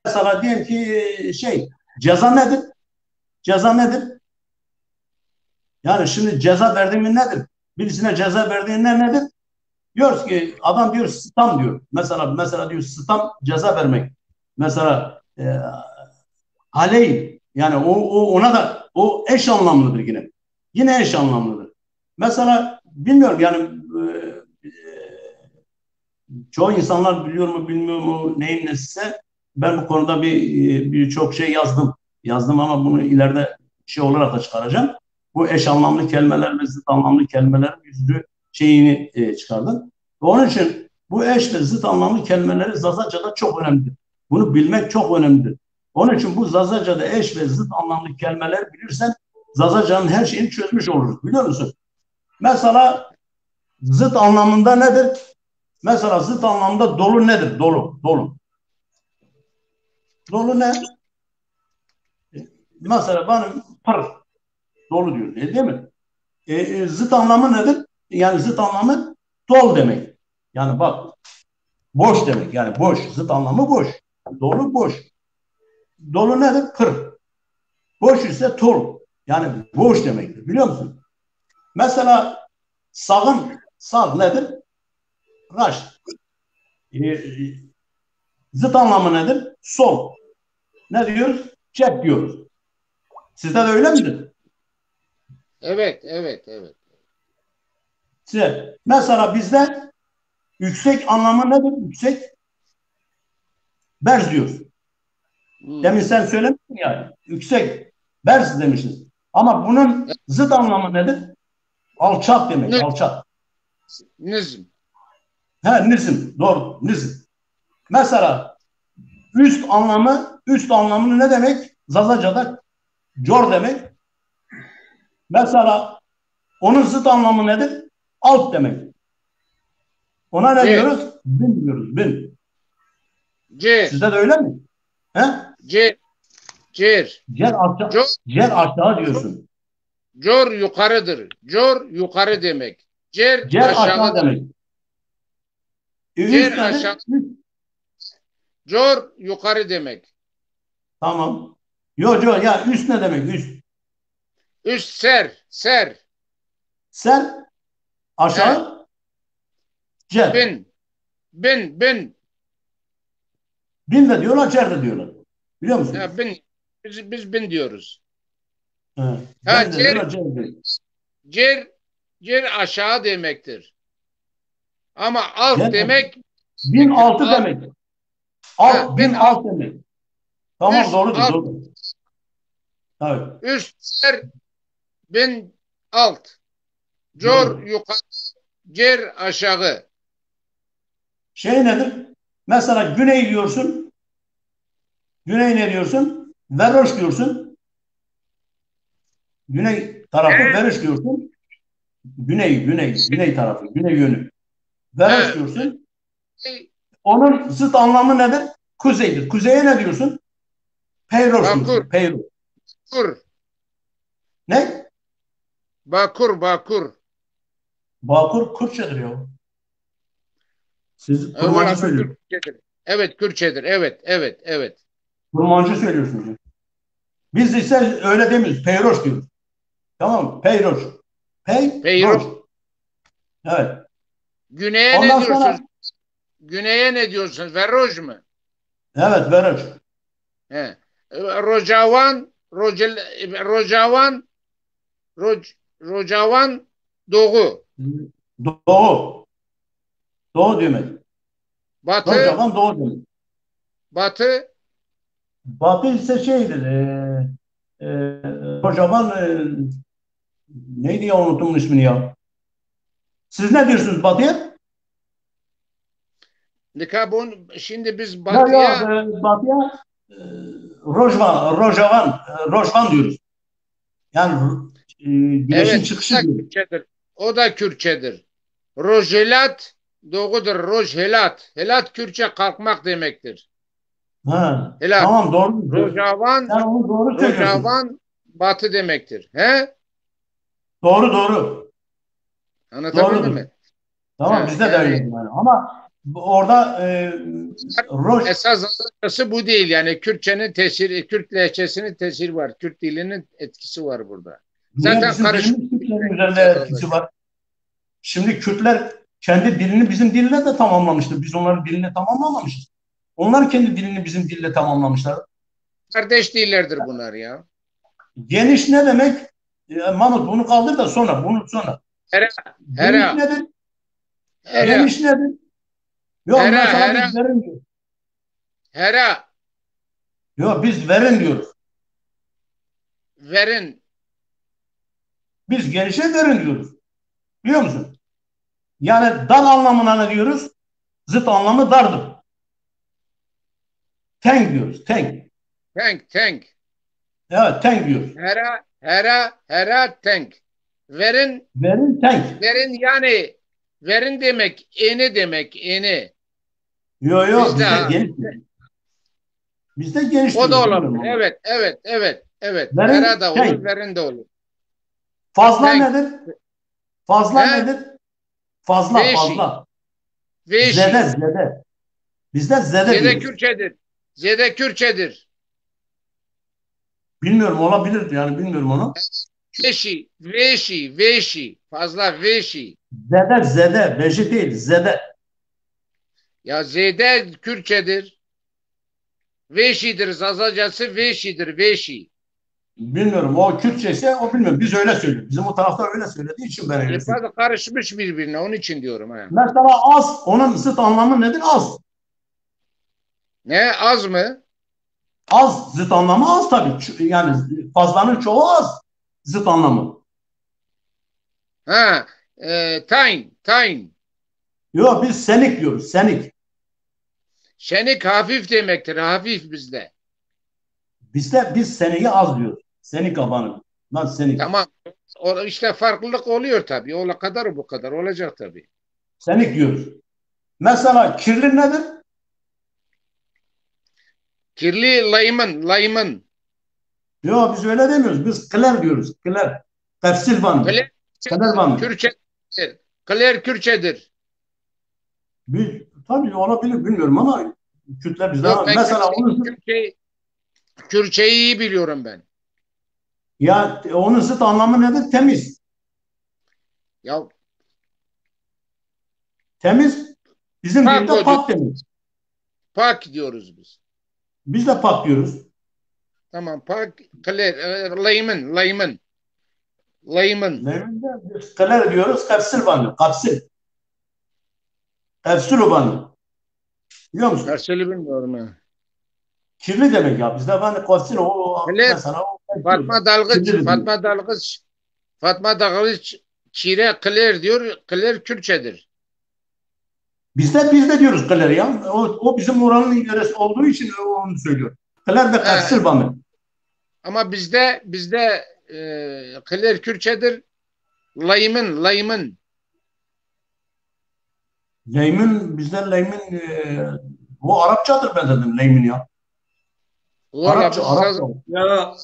Mesela diyelim ki ceza nedir? Ceza nedir? Yani şimdi ceza verdiğin nedir? Birisine ceza verdiğin nedir? Diyoruz ki adam diyor sıtam diyor. Mesela diyor sıtam ceza vermek. Mesela aley yani ona da o eş anlamlıdır yine. Yine eş anlamlıdır. Mesela bilmiyorum yani çoğu insanlar biliyor mu bilmiyor mu neyin nesiyse ben bu konuda birçok şey yazdım. Yazdım ama bunu ileride şey olarak da çıkaracağım. Bu eş anlamlı kelimeler ve zıt anlamlı kelimelerin yüzlü şeyini çıkardım. Onun için bu eş ve zıt anlamlı kelimeleri Zazaca'da çok önemlidir. Bunu bilmek çok önemlidir. Onun için bu Zazaca'da eş ve zıt anlamlı kelimeleri bilirsen Zazaca'nın her şeyini çözmüş oluruz. Biliyor musun? Mesela zıt anlamında nedir? Mesela zıt anlamda dolu nedir? Dolu. Dolu ne? Mesela benim pır dolu diyor. Değil mi? Zıt anlamı nedir? Yani zıt anlamı dol demek. Yani bak boş demek. Yani boş. Zıt anlamı boş. Dolu boş. Dolu nedir? Pır. Boş ise tol. Yani boş demektir. Biliyor musun? Mesela sağ nedir? Raş. Zıt anlamı nedir? Sol. Ne diyoruz? Cep diyoruz. Sizde de öyle midir? Evet. Size. Mesela bizde yüksek anlamı nedir? Yüksek berz diyoruz. Demin sen söylemiştin ya. Yüksek berz demişsiniz. Ama bunun zıt anlamı nedir? Alçak demek. Alçak. Nizm. He, nizm. Doğru. Nizm. Mesela üst anlamını ne demek? Zazaca'da cor demek. Mesela onun zıt anlamı nedir? Alt demek. Ona ne diyoruz? Bin diyoruz. Bin. Sizde de öyle mi? He? Cer. Cer aşağı diyorsun. Cor yukarıdır. Cor yukarı demek. Cer aşağı demek. Cer aşağı. Cor yukarı demek. Tamam. Yo ya üst ne demek? Üst. Üst ser. Ser aşağı. Cer. Bin. Bin de diyorlar, cer de diyorlar. Biliyor musun? Ya bin. Biz bin diyoruz. Cer aşağı demektir. Ama alt demek bin altı demek. Bin alt demek. Tamam, üst, doğrudur. Alt. Doğru. Evet. Üst ser, bin alt. Cor yukarı, cer aşağı. Şey nedir? Mesela güney diyorsun. Güney ne diyorsun? Veroş diyorsun. Güney tarafı Veroş diyorsun. Güney tarafı, güney yönü. Veroş diyorsun. Onun zıt anlamı nedir? Kuzeydir. Kuzeye ne diyorsun? Peyroş diyorsun. Peyroş. Bakur. Ne? Bakur. Bakur Kürtçedir ya. Siz Kurmancı söylüyorsunuz. Evet, Kürtçedir. Evet. Kurmancı söylüyorsunuz. Biz ise öyle demiyoruz. Peyroş diyoruz. Tamam mı? Peyroş. Peyroş. Evet. Güney'e ne diyorsunuz? Güney'e ne diyorsunuz? Veroj mu? Evet, Veroj. Rocavan Doğu. Doğu demek. Batı. Rocavan Doğu demek. Batı ise şeydir. Rocavan neydi ya, unuttum ismini ya. Siz ne diyorsunuz Batı'ya? Şimdi biz Batı'ya Batı'ya Rojvan diyoruz. Yani güneşin çıkışı diyoruz. O da Kürtçedir. Rojelat doğudur. Rojhelat. Helat Kürtçe kalkmak demektir. Helat. Tamam, doğru. Rojavan batı demektir. He? Doğru. Anlatabildim mi? Tamam, bizde de öyle yani. Ama orada esas anlatısı bu değil. Yani Kürtçenin tesiri, Kürt lehçesinin tesiri var. Kürt dilinin etkisi var burada. Zaten karışık. Kürtlerin üzerinde etkisi var. Şimdi Kürtler kendi dilini bizim dille de tamamlamıştır. Biz onların dilini tamamlamamışız. Onlar kendi dilini bizim dille tamamlamışlar. Kardeş dillerdir bunlar ya. Geniş ne demek? Mahmut, bunu kaldır da sonra. Geniş nedir? Geniş nedir? Yok, mesela biz verin diyoruz. Yok, biz verin diyoruz. Verin. Biz genişe verin diyoruz. Biliyor musun? Yani dar anlamına ne diyoruz? Zıt anlamı dardır. Tank diyoruz. Tank. Evet, tank diyoruz. Tank. Verin tank. Verin yani verin demek, eni demek, eni. Yok, bizde geniş. O da olabilir. Evet. Vera da olur, verin de olur. Fazla nedir? Nedir? Fazla. Zede. Bizde zede diyoruz. Zede Kürtçedir. Bilmiyorum, olabilir yani, bilmiyorum onu. Veşi. Fazla veşi. Zede. Veşi değil, zede. Ya zede Kürtçedir. Veşidir, Zazacası veşidir, veşi. Bilmiyorum. O Kürtçe ise o bilmiyorum. Biz öyle söylüyoruz. Bizim o tarafta öyle söylediği için ben öyle söylüyorum. İfade karışmış birbirine. Onun için diyorum. He. Mesela az, onun zıt anlamı nedir? Az. Ne? Az mı? Az, zıt anlamı az tabii. Yani fazlanın çoğu az. Zıt anlamı. Ha. Tayin. Tayin. Yok biz senik diyoruz. Senik. Şenik hafif demektir. Hafif bizde. Biz seniyi az diyoruz. Senik abanı. Lan senik. Tamam. O, işte farklılık oluyor tabii. O kadar bu kadar olacak tabii. Senik diyoruz. Mesela kirli nedir? Kirli layımın. Layımın. Yok biz öyle demiyoruz. Biz kler diyoruz. Kler. Tefsil banı. Kler Kler banı. Kürtçedir. Kler Kürtçedir. Tabii olabilir bilmiyorum ama Kürtler bizden. Yok ben Mesela onun Kürtçeyi iyi biliyorum ben. ya onun zıt anlamı nedir? Temiz. Ya Temiz. Bizim pak dilde o diyor. pak temiz. Pak diyoruz biz. Biz de pak diyoruz. Tamam pak. Kler. Layımın. Layımın. Layımın. Nevinde biz kler diyoruz. Kapsül banı. Kapsül. Kapsül banı. Biliyor musun? Terseli bilmiyorum ha. Kirli demek ya. Bizde ben de kapsül o Kler. mesela o Fatma Dalgıç. kirli diyor. Fatma Dalgıç. Fatma Dalgıç. Çire Kler diyor. Kler Kürtçedir. Biz de diyoruz kler ya. O bizim oranın yöresi olduğu için onu söylüyor. Kler de Ha, kapsül banı. ama bizde Kler Kürtçedir. Layımın. Layımın. Leymin bizde leymin bu Arapçadır ben dedim leymin ya. Valla biz Arapça. Ya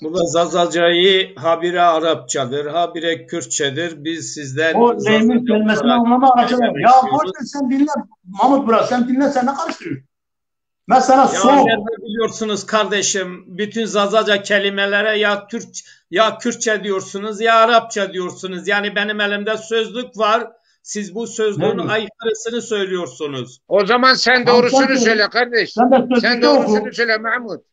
burada Zazacayı habire Arapçadır, habire Kürtçedir. Biz sizden O leymin Zazaca kelimesinin olarak anlamı Arapçadır. Ya boş istiyoruz. ver sen dinle. Mahmut Burak sen dinle sen ne karıştırıyorsun? Mesela Ya soğuk. nerede biliyorsunuz kardeşim, bütün Zazaca kelimelere ya ya Kürtçe diyorsunuz ya Arapça diyorsunuz. Yani benim elimde sözlük var. Siz bu sözlüğün Ne diyor? aykırısını söylüyorsunuz. O zaman sen Tamam, doğrusunu sen söyle kardeş. Sen de Sen sözlükte oku. doğrusunu söyle Mahmut.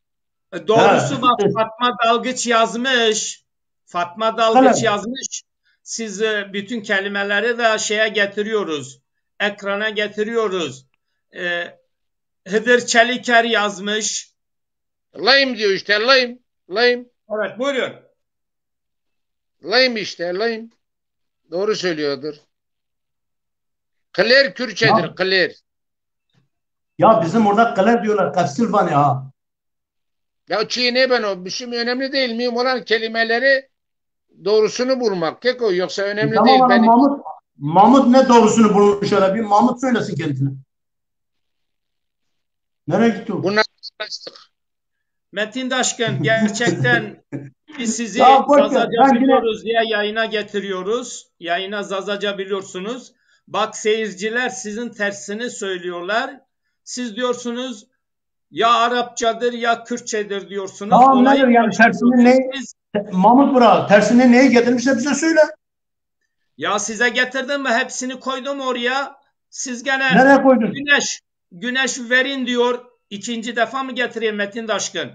Doğrusu bak He. Fatma Dalgıç yazmış. Fatma Dalgıç Kale. yazmış. Siz bütün kelimeleri de şeye getiriyoruz. Ekrana getiriyoruz. Hıdır Çeliker yazmış. Layım diyor işte layım. Layım. Evet buyurun. Layım işte layım. Doğru söylüyordur. Kler Kürtçedir. Ya, Kler. ya bizim orada kale diyorlar. Kastilvan ya. Ya çiğne ben o. Bir şey önemli değil. Mühim olan kelimeleri doğrusunu bulmak. Keko yoksa önemli Tamam değil. ama Benim Mahmut ne doğrusunu bulmuş öyle bir Mahmut söylesin kendine. Nereye gitti o? bunlar bastık. Metin Daşkın gerçekten biz sizi Ya boş ver. Zazaca Ben yine biliyoruz diye yayına getiriyoruz. Yayına Zazaca biliyorsunuz. Bak seyirciler sizin tersini söylüyorlar. Siz diyorsunuz ya Arapçadır ya Kürtçedir diyorsunuz. tamam Olayı nedir yani tersini karıştırıyorsunuz. ne Mahmut Burak tersini neyi getirmişse bize söyle. Ya size getirdim mi hepsini koydum oraya. Siz gene Nereye koydun? güneş verin diyor. İkinci defa mı getireyim Metin Daşkın?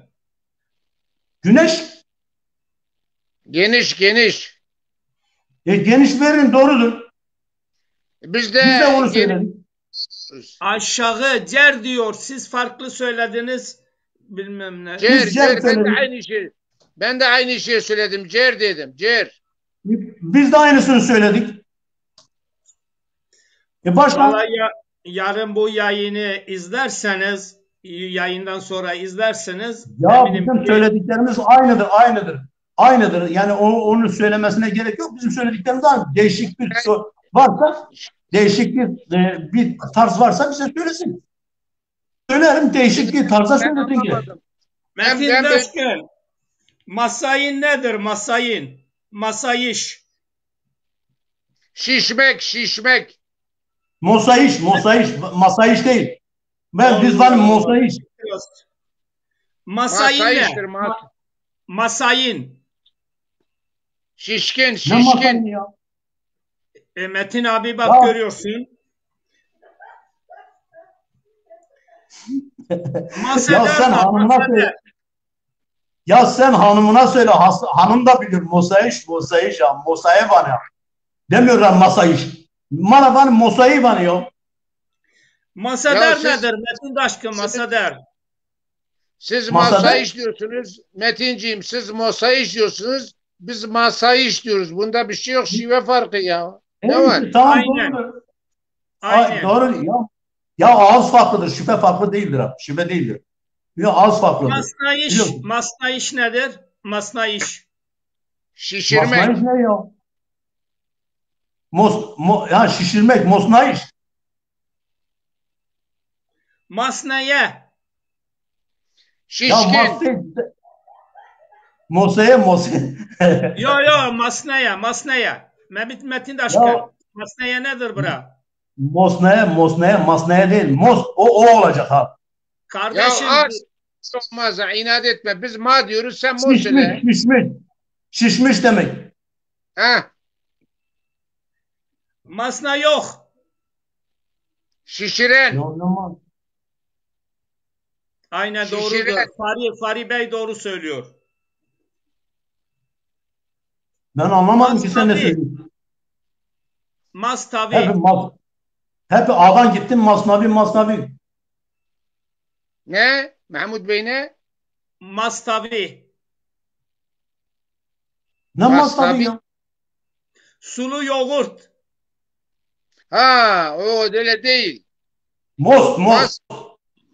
Güneş Geniş geniş. geniş verin doğrudur. Biz Biz de onu geniş. söyledik. Aşağı cer diyor. Siz farklı söylediniz. Bilmem ne. Cer Biz cer cer. Ben de söyledik. aynı şey. Ben de aynı şeyi söyledim. Cer dedim. Cer. Biz de aynısını söyledik. Başka? Vallahi yarın bu yayını izlerseniz, yayından sonra izlerseniz Ya eminim bizim ki söylediklerimiz aynıdır. Aynıdır. Yani onu söylemesine gerek yok. Bizim söylediklerimiz aynı. Değişik bir varsa, değişik bir tarz varsa bize söylesin. Söylerim değişik bir tarza Ben söylesin ki. anlamadım. Metin Daşkın, masayin nedir? Masayiş. Şişmek. Mosayiş masayiş değil. Biz var mosayiş. Masayin ne? Masayıştır. Masayin. Şişkin. Ne masayin ya? Metin abi bak görüyorsun. Ya sen hanımına söyle. Ya sen hanımına söyle. Hanım da bilir. Mosayiş ya. Mosayi bana. Demiyorlar masayiş. Bana bana mosayi bana ya. Masader siz- nedir Metin Daşkın, masader? Siz Masada- masa işliyorsunuz. Metinciğim siz masa işliyorsunuz. Biz masayı işliyoruz. Bunda bir şey yok. Şive farkı ya. Ne var? Tamam Aynen. doğrudur. Aynen. Doğru ya. Ya ağız farklıdır. Şüphe farklı değildir abi. Şüphe değildir. Ya ağız farklıdır. Masnayiş, Biliyorsun. masnayiş nedir? Masnayiş. Şişirmek. Mosnayiş ne ya? Ya şişirmek. Mosnayiş. Masneye. Ya Şişkin. Mosnayiş. Yo masneye, masneye. Metin Daşkın. Ya- Masneye nedir bura? Masnaya değil. O olacak ha. Ya Kardeşim az olmaz. İnat etme. Biz ma diyoruz. Sen mo söyle. Şişmiş demek. Ha? masna yok. Şişiren. Ya, olmaz. Aynen Şişiren. doğrudur. Fahri Bey doğru söylüyor. Ben anlamadım ki sen ne Mastavi. söylüyorsun. Mastavi. Hep A'dan gittim masnavi. Ne? Mahmut Bey ne? Mastavi. Ne masnavi ya? Sulu yoğurt. Ha, o öyle değil. Most.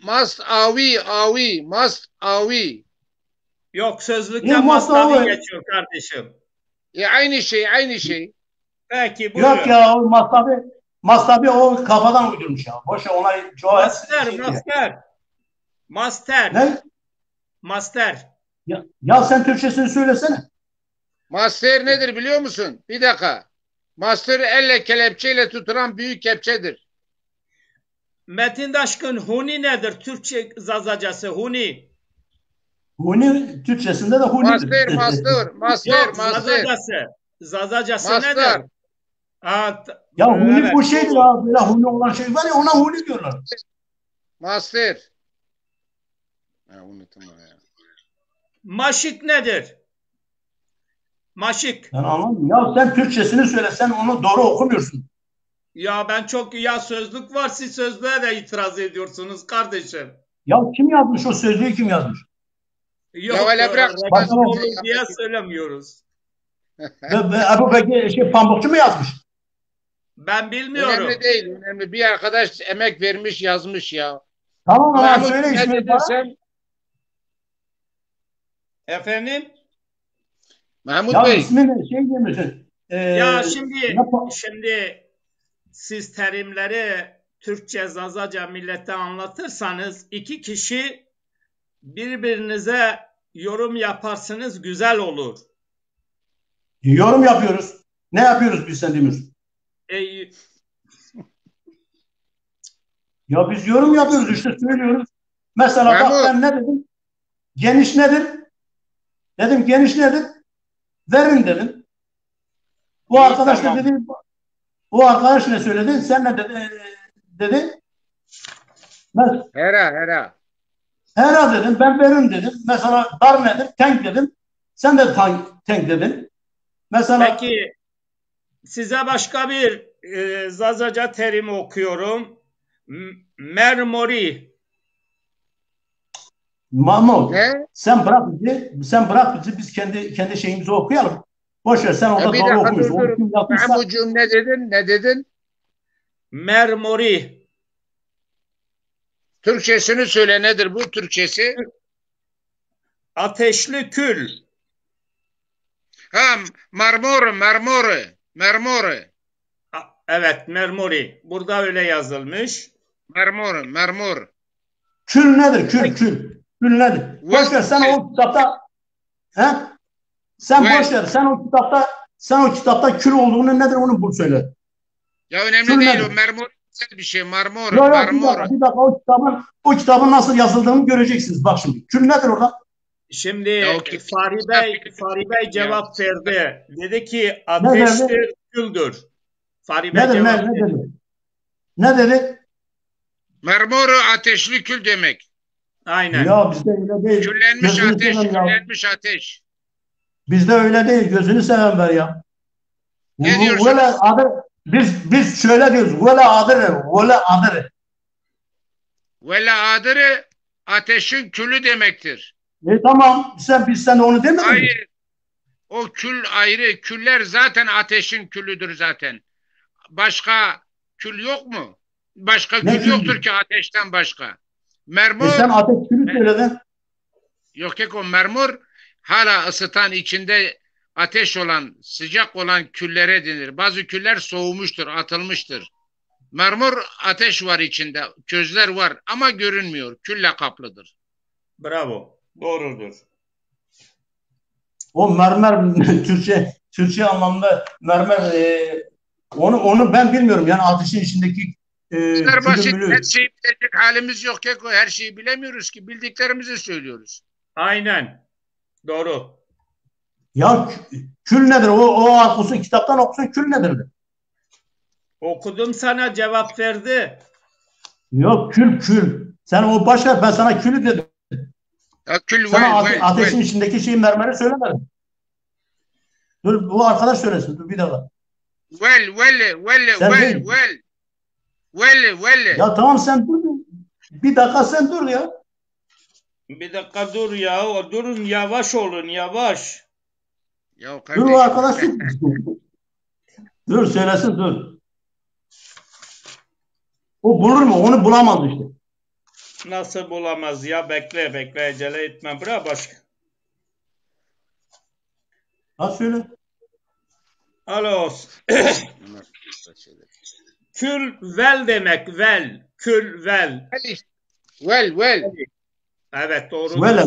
Must avi. Must avi. Yok sözlükte Ya, mastavi mastavi. geçiyor kardeşim. Aynı şey. Peki buyurun. Yok ya o masnavi o kafadan uydurmuş ya. Boşa ona cevap. Master. Ne? Master. Ya sen Türkçesini söylesene. Master nedir biliyor musun? Bir dakika. Master elle kelepçeyle tutulan büyük kepçedir. Metin Daşkın huni nedir? Türkçe zazacası huni. Huni Türkçesinde de hunidir. Yok zazacası Master. nedir? Ha, Ya huni evet, bu şeydir doğru. abi. Böyle huni olan şey var ya ona huni diyorlar. Master. Ha, unuttum ya. Maşık nedir? Maşık. Ben anlamadım. Ya sen Türkçesini söyle. Sen onu doğru okumuyorsun. Ya ben çok ya sözlük var, siz sözlüğe de itiraz ediyorsunuz kardeşim. Ya kim yazmış o sözlüğü kim yazmış? Yok, Ya öyle bırak. reklam olur diye söylemiyoruz. Ebu Bekir Pamukçu mu yazmış? Ben bilmiyorum. Önemli değil. Önemli. Bir arkadaş emek vermiş yazmış ya. Tamam ama Mahmut söyle ne ismini dedin bana. sen? Efendim? Mahmut Ya Bey. ismini şey demiyorsun. Ya şimdi siz terimleri Türkçe zazaca millete anlatırsanız iki kişi birbirinize yorum yaparsınız, güzel olur. Yorum yapıyoruz. Ne yapıyoruz biz sen demiyorsun. E, Ya biz yorum yapıyoruz işte söylüyoruz. Mesela Mahmut. bak ben ne dedim? Geniş nedir? Dedim geniş nedir? Verin dedim. Bu İyi, arkadaş tamam. ne dedi? Bu arkadaş ne söyledi? Sen ne dedi? Ben Hera. Hera dedim. Ben verin dedim. Mesela dar nedir? Tank dedim. Sen de tank dedin. Mesela Peki size başka bir zazaca terimi okuyorum. Mermori. Mahmut Ne? sen bırak bizi biz kendi şeyimizi okuyalım. Boş ver sen orada Bir doğru dakika okumuyorsun. Onu dur. kim yapmışsa Mahmutcuğum ne dedin? Mermori. Türkçesini söyle nedir bu Türkçesi? Ateşli kül. Ha, Marmore. Evet, mermori. Burada öyle yazılmış. Marmor. kül nedir? Kül nedir? Boş ver sen o kitapta boş ver sen o kitapta kül olduğunu nedir onu bul söyle. Ya önemli Kül değil nedir? o Marmor bir şey. Marmor. Bir dakika o kitabın nasıl yazıldığını göreceksiniz. Bak şimdi. Kül nedir orada? Şimdi Ya, Fahri Bey cevap verdi. Dedi ki Ne ateşli küldür. Fahri Bey Ne cevap dedi? verdi. Ne dedi? Marmor ateşli kül demek. Aynen. Ya bizde öyle değil. Küllenmiş Gözünü ateş, seveyim ya. küllenmiş ateş. Bizde öyle değil. Gözünü seveyim ver ya. Ne Böyle diyorsunuz? adı biz şöyle diyoruz. Böyle adı. Böyle adı. Vela adırı ateşin külü demektir. Tamam. Biz sen onu demedin mi? Hayır. O kül ayrı. Küller zaten ateşin külüdür zaten. Başka kül yok mu? Başka Ne kül yoktur küldü? ki ateşten başka. Sen Mermur, ateş külü söyledin. yok o mermur hala ısıtan içinde ateş olan, sıcak olan küllere denir. Bazı küller soğumuştur, atılmıştır. Mermur ateş var içinde, közler var ama görünmüyor. Külle kaplıdır. Bravo. Doğrudur. O mermer Türkçe anlamda mermer onu ben bilmiyorum. Yani ateşin içindeki Bizler basit, her külü şeyi bilecek halimiz yok Keko. Her şeyi bilemiyoruz ki. Bildiklerimizi söylüyoruz. Aynen. Doğru. ya kül nedir? O okusun kitaptan okusun kül nedir? Okudum sana cevap verdi. Yok kül. Sen o başka ben sana külü dedim. Ya kül Sana vel. ateşin içindeki şeyi mermeri söylemedim. Dur bu arkadaş söylesin. Dur bir dakika. Sen değil. Velle. Ya tamam sen dur. Bir dakika sen dur ya. Bir dakika dur ya. Durun yavaş olun yavaş. Ya Dur kardeşim. o arkadaş dur. Dur söylesin dur. O bulur mu? Onu bulamaz işte. Nasıl bulamaz ya? Bekle acele etme. Bırak başka. Ha söyle. Alo. Kül vel demek. Vel. Kül vel. Vel. Evet doğru. Vele.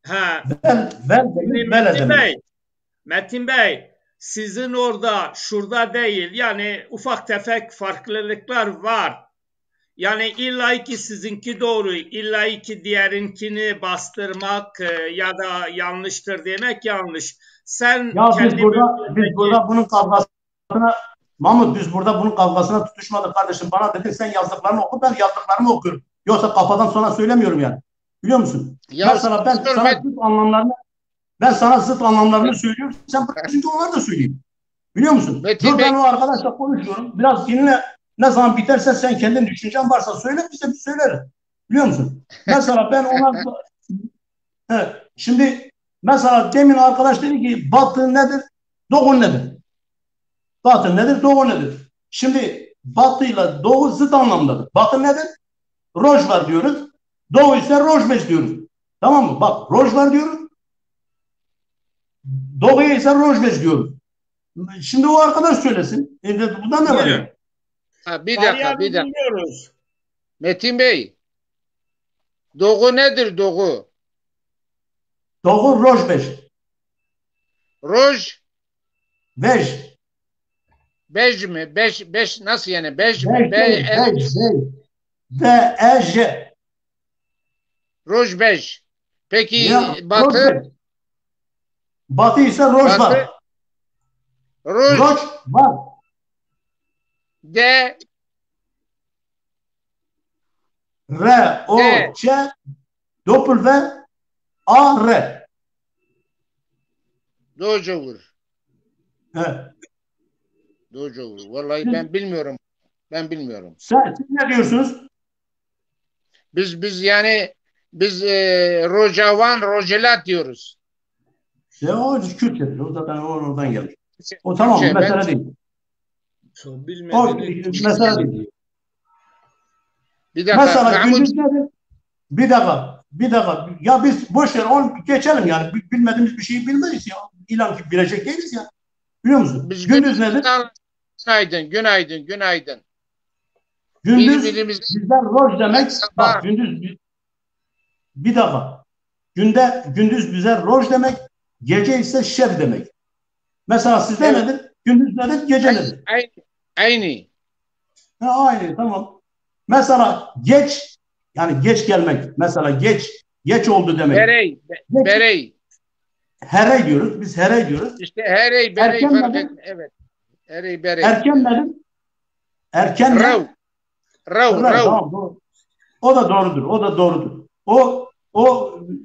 Ha. Vel demek. Vele demek. Metin Bey, sizin orada şurada değil. Yani ufak tefek farklılıklar var. Yani illa ki sizinki doğru, illa ki diğerinkini bastırmak ya da yanlıştır demek yanlış. Sen Ya kendi biz burada bunun kavgasına Mahmut biz burada bunun kavgasına tutuşmadık kardeşim. Bana dedin sen yazdıklarını oku ben yazdıklarımı okuyorum. Yoksa kafadan sonra söylemiyorum yani. Biliyor musun? Ya Mesela ben sana zıt anlamlarını söylüyorum. Sen bırakınca onları da söyleyeyim. Biliyor musun? Metin Dur Bey. ben o arkadaşla konuşuyorum. Biraz dinle. Ne zaman biterse sen kendin düşüncen varsa söyle bize bir söyleriz. Biliyor musun? Mesela ben ona evet. Şimdi mesela demin arkadaş dedi ki batı nedir? Doğu nedir? Batı nedir? Doğu nedir? Şimdi batıyla doğu zıt anlamdadır. Batı nedir? Roj var diyoruz. Doğu ise rojbeş diyoruz. Tamam mı? Bak roj var diyoruz. Doğuya ise rojbeş diyoruz. Şimdi o arkadaş söylesin. Bu da ne var ya? Ha, bir dakika. Dinliyoruz. Metin Bey. Doğu nedir doğu? Doğu rojbeş. Roj. Beş. Bej mi? Beş nasıl yani? Bej mi? Beş. B-E-J. Roj bej. Peki Ya, batı? rojbeş. Batı ise roj var. Roj. Roj var. D. R-O-Ç W-A-R. Dojovur. Evet. Dojovur. Vallahi ben bilmiyorum. Siz ne diyorsunuz? Biz yani Rojavan, Rojelat diyoruz. O Kürtçedir. O zaten oradan gelir. O tamam Kürtçe, mesele değil. O mesele değil. Bir dakika. Mesela Mahmut, gündüz nedir? Bir dakika. Ya biz boş ver onu geçelim yani. Bilmediğimiz bir şeyi bilmeyiz ya. İlan ki bilecek değiliz ya. Biliyor musun? biz Gündüz nedir? Günaydın. Gündüz Birbirimize bizden roj demek. sabah. Bak gündüz bir dakika. Gündüz bize roj demek. Gece ise şeb demek. Mesela sizde Evet. nedir? Gündüz nedir? Gece nedir? Aynı. Aynı tamam. Mesela geç yani geç gelmek. Mesela geç oldu demek. Berey. Herey diyoruz. Biz herey diyoruz. İşte berey Erken fark nedir? et. Evet. Berey. Erken nedir? Erken Rav. Tamam, doğru. O da doğrudur.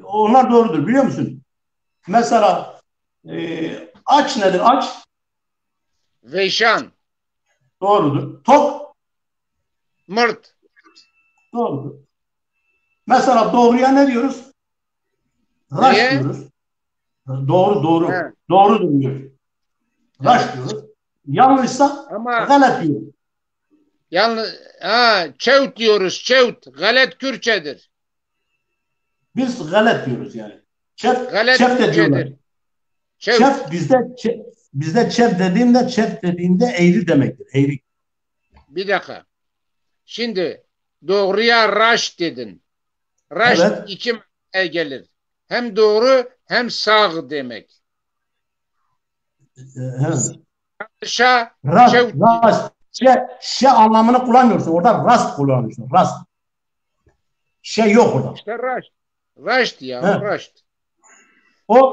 Onlar doğrudur biliyor musun? Mesela aç nedir? Aç Veyşan. doğrudur. Tok Mırt. doğrudur. Mesela doğruya ne diyoruz? Raş Neye? diyoruz. Doğru. He. Doğrudur diyoruz. Raş diyoruz. Yanlışsa Ama galet diyoruz. yalnız çevt diyoruz. Çevt. Galet Kürtçedir. Biz galet diyoruz yani. Galet Çef de diyorlar. Kürtçedir. Çevt. Çef bizde çef dediğimde eğri demektir. Eğri. Bir dakika. Şimdi doğruya raş dedin. Raş Evet. iki manaya gelir. Hem doğru hem sağ demek. Şa çevt. Rast. Anlamını kullanmıyorsun. Orada rast kullanıyorsun. Rast. Şey yok orada. İşte raş. Raşt ya. He. Raşt. O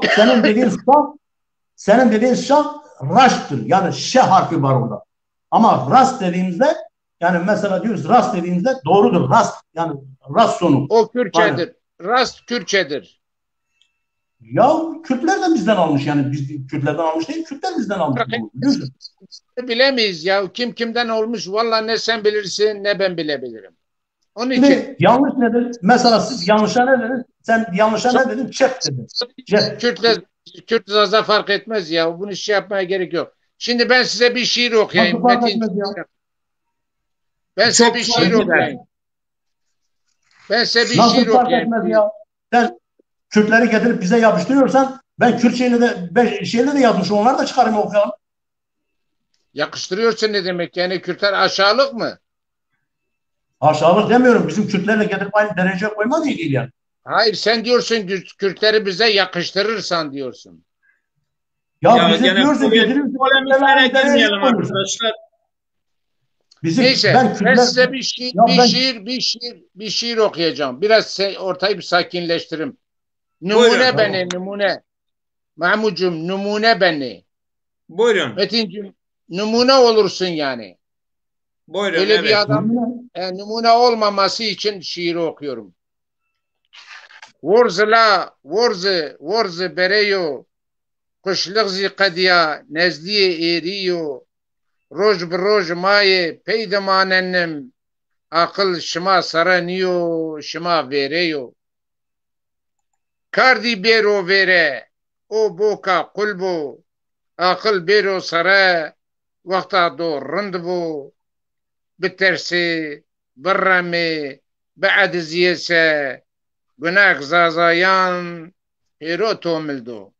senin dediğin şah raştır. Yani şe harfi var orada. Ama rast dediğimizde yani mesela diyoruz rast dediğimizde doğrudur. Rast yani rast sonu. O Kürtçedir. Yani, Rast Kürtçedir. ya Kürtler de bizden almış yani biz Kürtlerden almış değil. Kürtler bizden almış. Bilemeyiz ya. Kim kimden olmuş. Vallahi ne sen bilirsin ne ben bilebilirim. Onun Şimdi için yanlış nedir? Mesela siz yanlışa ne dediniz? Sen yanlışa ne dedin? Çep dedin. Kürt zaza fark etmez ya. Bunu şey yapmaya gerek yok. Şimdi ben size bir şiir okuyayım. Nasıl fark Metin. etmez ya? Ben size Çok bir fark şiir eder. okuyayım. Ben size bir Nasıl şiir fark okuyayım. etmez ya? Sen Kürtleri getirip bize yapıştırıyorsan ben Kürt şeyini de yazmışım. Onları da çıkarayım okuyalım. Yakıştırıyorsun ne demek? Yani Kürtler aşağılık mı? Aşağılık demiyorum. Bizim Kürtlerle getirip aynı dereceye koyma değil yani. Hayır sen diyorsun Kürtleri bize yakıştırırsan diyorsun. Ya bize gene diyorsun getiriyorsun. polemiklere girmeyelim arkadaşlar. Neyse ben size bir şiir okuyacağım. Biraz ortayı bir sakinleştirim. Numune beni numune. Mahmucum numune beni. Buyurun. Metincim numune olursun yani. Buyurun. Öyle evet. bir adam numune olmaması için şiiri okuyorum. Vorze bereyo kuşlığzi kadiya nezdiye eriyo roj bir roj maye peydemanennim akıl şıma saraniyo şıma vereyo kardi bero vere o boka kulbo akıl bero sara vakta do rındbo bitersi برمي بعد زيسة بناك زازايان هيروتو ملدو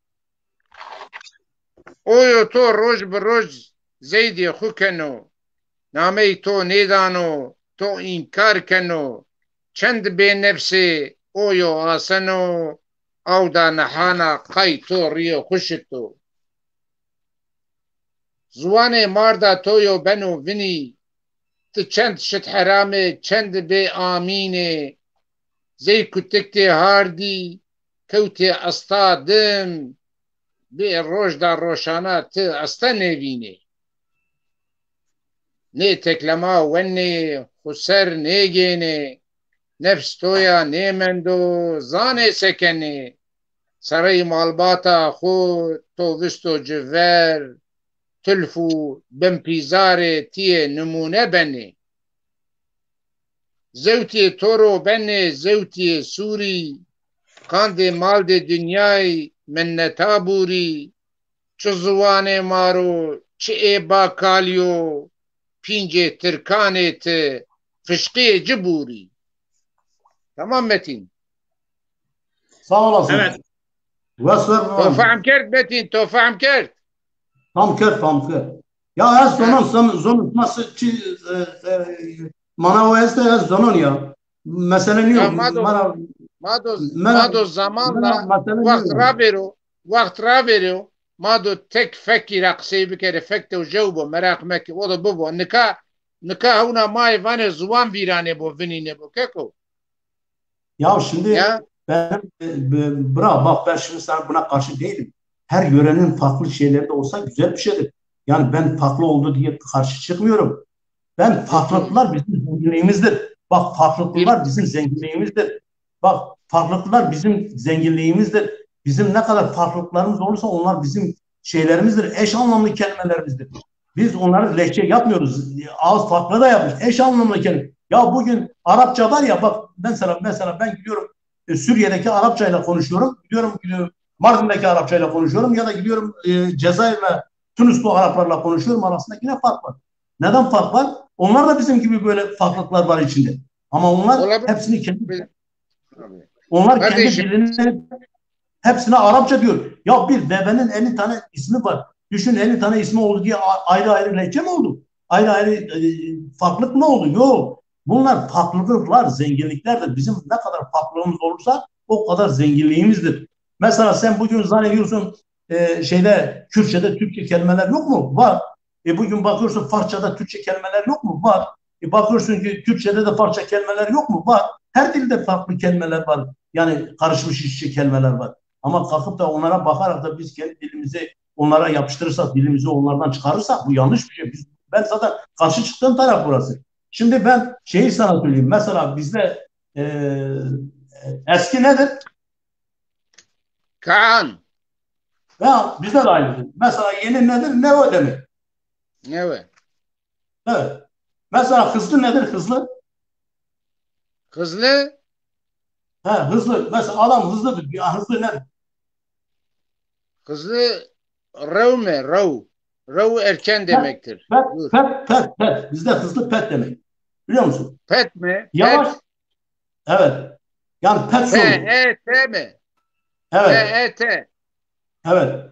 اويو تو روج بروج زيدي خوكنو نامي تو نيدانو تو انكار كنو چند بي نفسي اويو آسنو او دا نحانا قاي تو ريو خوشتو زواني ماردا تويو بنو فيني چند شت حرامه چند به آمینه زی کتکتی هاردی کوتی استادم به روش دا روشانا ته استا نوینه نه تکلما ونه خسر نگینه نفس تویا نیمندو زانه سکنه سرای مالباتا خود تو وستو جور تلفو بمپیزاره تیه نمونه بنه زوتی تورو بنه زوتی سوری کاند مال ده دنیای من نتابوری چو زوانه مارو چه ای با کالیو پینجه ترکانه ته fışkı ciburi. Tamam Metin. Sağ olasın. Evet. Tofam kert Metin, tofam kert. Tam kert. Ya ez zonon nasıl mana o ez de ez zonon ya. Mesele ne yok. Mado zamanla vakt rabero mado tek fekir akseyi bir kere fekte o jevbo merak meki o da bu nikah una may vane zuvan virane bu vinine bu keko. Ya şimdi ben bak ben şimdi sana buna karşı değilim. Her yörenin farklı şeyleri de olsa güzel bir şeydir. Yani ben farklı oldu diye karşı çıkmıyorum. Farklılıklar bizim zenginliğimizdir. Bak farklılıklar bizim zenginliğimizdir. Bak farklılıklar bizim zenginliğimizdir. Bizim ne kadar farklılıklarımız olursa onlar bizim şeylerimizdir. Eş anlamlı kelimelerimizdir. Biz onları lehçe yapmıyoruz. Ağız farklı da yapmış. Eş anlamlı kelime. Ya bugün Arapça var ya, bak mesela ben gidiyorum Suriye'deki Arapçayla konuşuyorum. Gidiyorum Mardin'deki Arapçayla konuşuyorum ya da gidiyorum Cezayir ve Tunuslu Araplarla konuşuyorum. Arasında yine fark var. Neden fark var? Onlar da bizim gibi böyle farklılıklar var içinde. Ama onlar Olabilir. hepsini onlar kendi Kardeşim, dilini hepsine Arapça diyor. Ya bir devenin 50 tane ismi var. Düşün, 50 tane ismi oldu diye ayrı ayrı lehçe mi oldu? Ayrı ayrı farklılık mı oldu? Yok. Bunlar farklılıklar, zenginliklerdir. Bizim ne kadar farklılığımız olursa o kadar zenginliğimizdir. Mesela sen bugün zannediyorsun Kürtçe'de Türkçe kelimeler yok mu? Var. Bugün bakıyorsun Farsça'da Türkçe kelimeler yok mu? Var. Bakıyorsun ki Türkçe'de de Farsça kelimeler yok mu? Var. Her dilde farklı kelimeler var. Yani karışmış işçi kelimeler var. Ama kalkıp da onlara bakarak da biz kendi dilimizi onlara yapıştırırsak, dilimizi onlardan çıkarırsak bu yanlış bir şey. Ben zaten karşı çıktığım taraf burası. Şimdi ben şeyi sana söyleyeyim. Mesela bizde eski nedir? Kaan. Ya bizde de aynıdır. Mesela yeni nedir? Ne o demek? Evet. Evet. Mesela hızlı nedir? Hızlı. Hızlı. Hızlı. Mesela adam hızlıdır. Ya hızlı nedir? Hızlı. Rav mı? Rav. Rav erken demektir. Pet. Bizde hızlı pet demek. Biliyor musun? Pet mi? Yavaş. Pet. Evet. Yani pet sonu. P-E-T mi? Evet. P-E-T. Evet.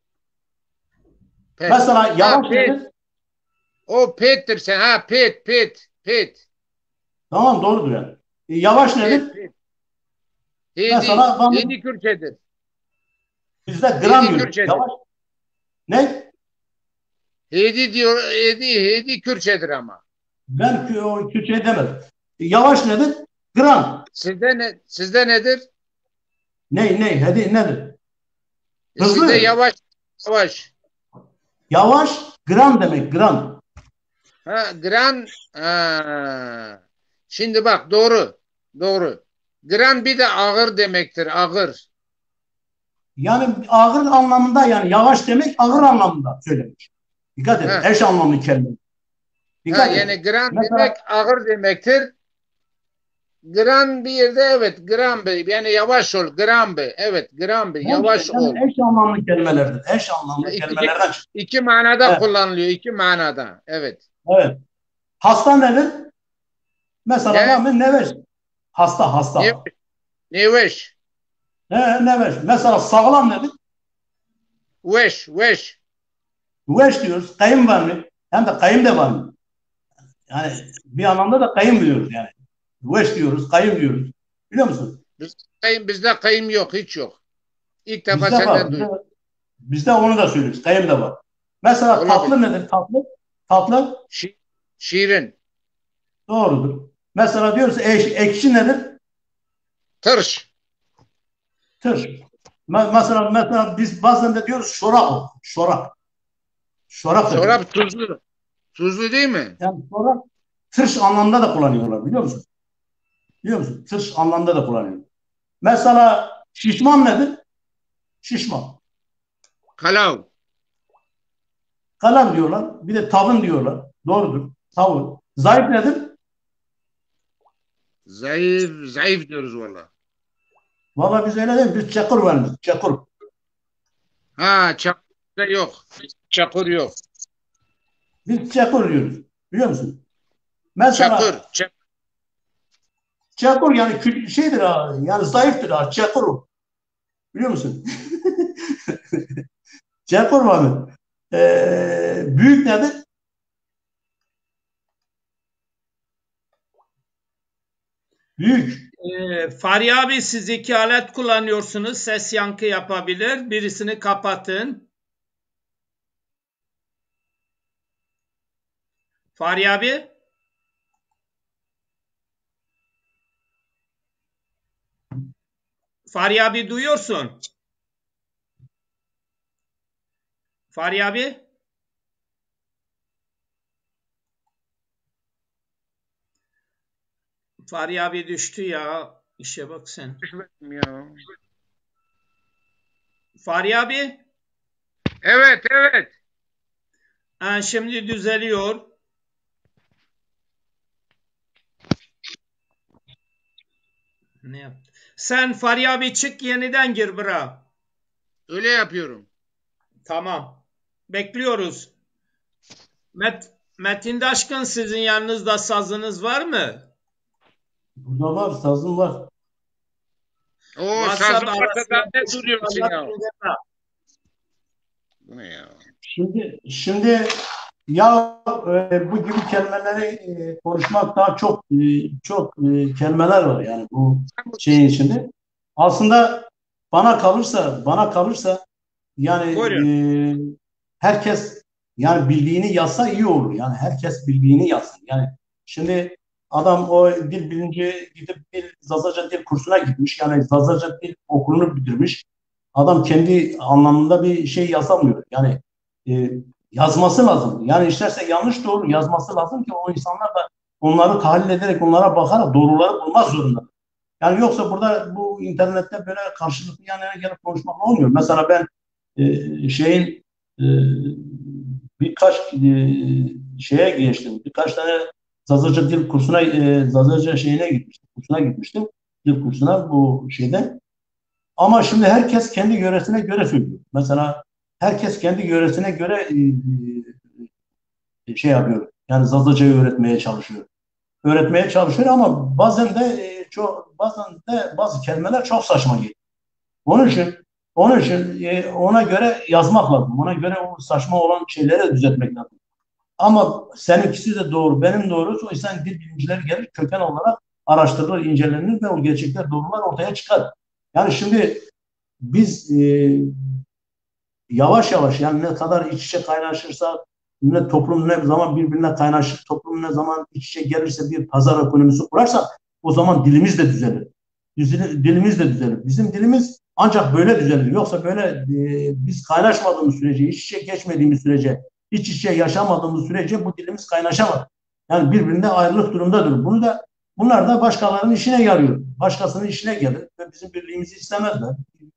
Pet. Mesela yavaş Pet. nedir? O pettir sen. Pet. Tamam, doğrudur yani. Yavaş nedir? Pet. Mesela Hedi Kürtçedir. bizde gram Hedi diyoruz. Kürtçedir. Yavaş. Ne? Hedi diyor. Hedi Kürtçedir ama. Ben o Türkçe demedim. Yavaş nedir? Gram. Sizde nedir? Ne? Hadi nedir? Sizde Hızlı. yavaş. Yavaş. Yavaş gram demek, gram. Ha, gran. Ha. Şimdi bak doğru. Gran bir de ağır demektir. Ağır. Yani ağır anlamında, yani yavaş demek ağır anlamında söylemiş. Dikkat et. Ha. Eş anlamlı kelime. Ha, Dikkat yani et. gran demek Mesela ağır demektir. Gran bir yerde evet gran bir yani yavaş ol gran bir evet gran bir yavaş ol. yani eş anlamlı kelimelerdir. Eş anlamlı İki, kelimelerden çıkıyor. iki manada Evet. kullanılıyor iki manada evet. Evet. Hasta nedir? Mesela var Ne? mı? Neveş. Ne? Hasta. Neveş. Neveş. Mesela sağlam nedir? Veş. Veş diyoruz. Kayın var mı? Hem de kayın da var mı? Yani bir anlamda da kayın biliyoruz yani. Veş diyoruz, kayın diyoruz. Biliyor musun? Bizde kayım yok hiç yok. İlk defa Bizde var. senden Bizde, duydum. bizde onu da söylüyoruz. Kayın da var. Mesela tatlı Olabilir. nedir? Tatlı Şirin. doğrudur. Mesela diyoruz ekşi nedir? Tırş. Tır. Mesela biz bazen de diyoruz şorak. Şorak da diyoruz. Çorap tuzlu. Tuzlu değil mi? Yani şorak tırş anlamda da kullanıyorlar, biliyor musun? Biliyor musun? Tırş anlamda da kullanıyorlar. Mesela şişman nedir? Şişman. Kalav. Kalem diyorlar. Bir de tavın diyorlar. Doğrudur. Tavın. Zayıf nedir? Zayıf diyoruz valla. Valla biz öyle değil. Biz çakır varız. Çakır. Ha çakur yok. Çakur yok. Biz çakır diyoruz. Biliyor musun? Çakır. Mesela çakır yani şeydir ha. Yani zayıftır ha. Çakır o. Biliyor musun? Çakır var. Büyük nedir? Büyük. Fahri abi, siz iki alet kullanıyorsunuz. Ses yankı yapabilir. Birisini kapatın. Fahri abi. Fahri abi duyuyorsun. Fahri abi. Fahri abi düştü ya. İşe bak sen. Düşmedim ya. Fahri abi. Evet, evet. Ha, şimdi düzeliyor. Ne yaptı? Sen Fahri abi çık yeniden gir bra. Öyle yapıyorum. Tamam. Bekliyoruz. Metin Daşkın sizin yanınızda sazınız var mı? Burada var, sazım var. O Varsa sazın da varsa arasına daha ne koşun duruyorsun ya? anlatın. Bu ne ya? Şimdi ya bu gibi kelimeleri konuşmak daha çok kelimeler var yani bu şeyin içinde. Aslında bana kalırsa yani Buyurun. herkes yani bildiğini yazsa iyi olur. Yani herkes bildiğini yazsın. Yani şimdi adam o dil bilinci gidip Zazaca dil kursuna gitmiş. Yani Zazaca dil okulunu bitirmiş. Adam kendi anlamında bir şey yazamıyor. Yani e, yazması lazım. Yani isterse yanlış doğru yazması lazım ki o insanlar da onları tahlil ederek onlara bakarak doğruları bulmak zorunda. Yani yoksa burada bu internette böyle karşılıklı yan yana gelip konuşmak olmuyor. Mesela ben şeyin e, birkaç şeye geçtim. Birkaç tane Zazaca dil kursuna, Zazaca şeyine gitmiştim. Kursuna gitmiştim. Dil kursuna bu şeyde. Ama şimdi herkes kendi yöresine göre söylüyor. Mesela herkes kendi yöresine göre şey yapıyor. Yani Zazaca'yı öğretmeye çalışıyor ama bazen de bazı kelimeler çok saçma geliyor. Onun için ona göre yazmak lazım. Ona göre o saçma olan şeyleri düzeltmek lazım. Ama seninkisi de doğru, benim doğru. O yüzden dil bilimcileri gelir, köken olarak araştırılır, incelenir ve o gerçekler, doğrular ortaya çıkar. Yani şimdi biz yavaş yavaş yani ne kadar iç içe kaynaşırsa ne toplum ne zaman birbirine kaynaşır, toplum ne zaman iç içe gelirse bir pazar ekonomisi kurarsa o zaman dilimiz de düzelir. Dilimiz de düzelir. Bizim dilimiz ancak böyle düzelir. Yoksa böyle biz kaynaşmadığımız sürece, iç içe geçmediğimiz sürece, iç içe yaşamadığımız sürece bu dilimiz kaynaşamaz. Yani birbirine ayrılık durumdadır. Bunlar da başkalarının işine yarıyor. Başkasının işine gelir ve bizim birliğimizi istemezler.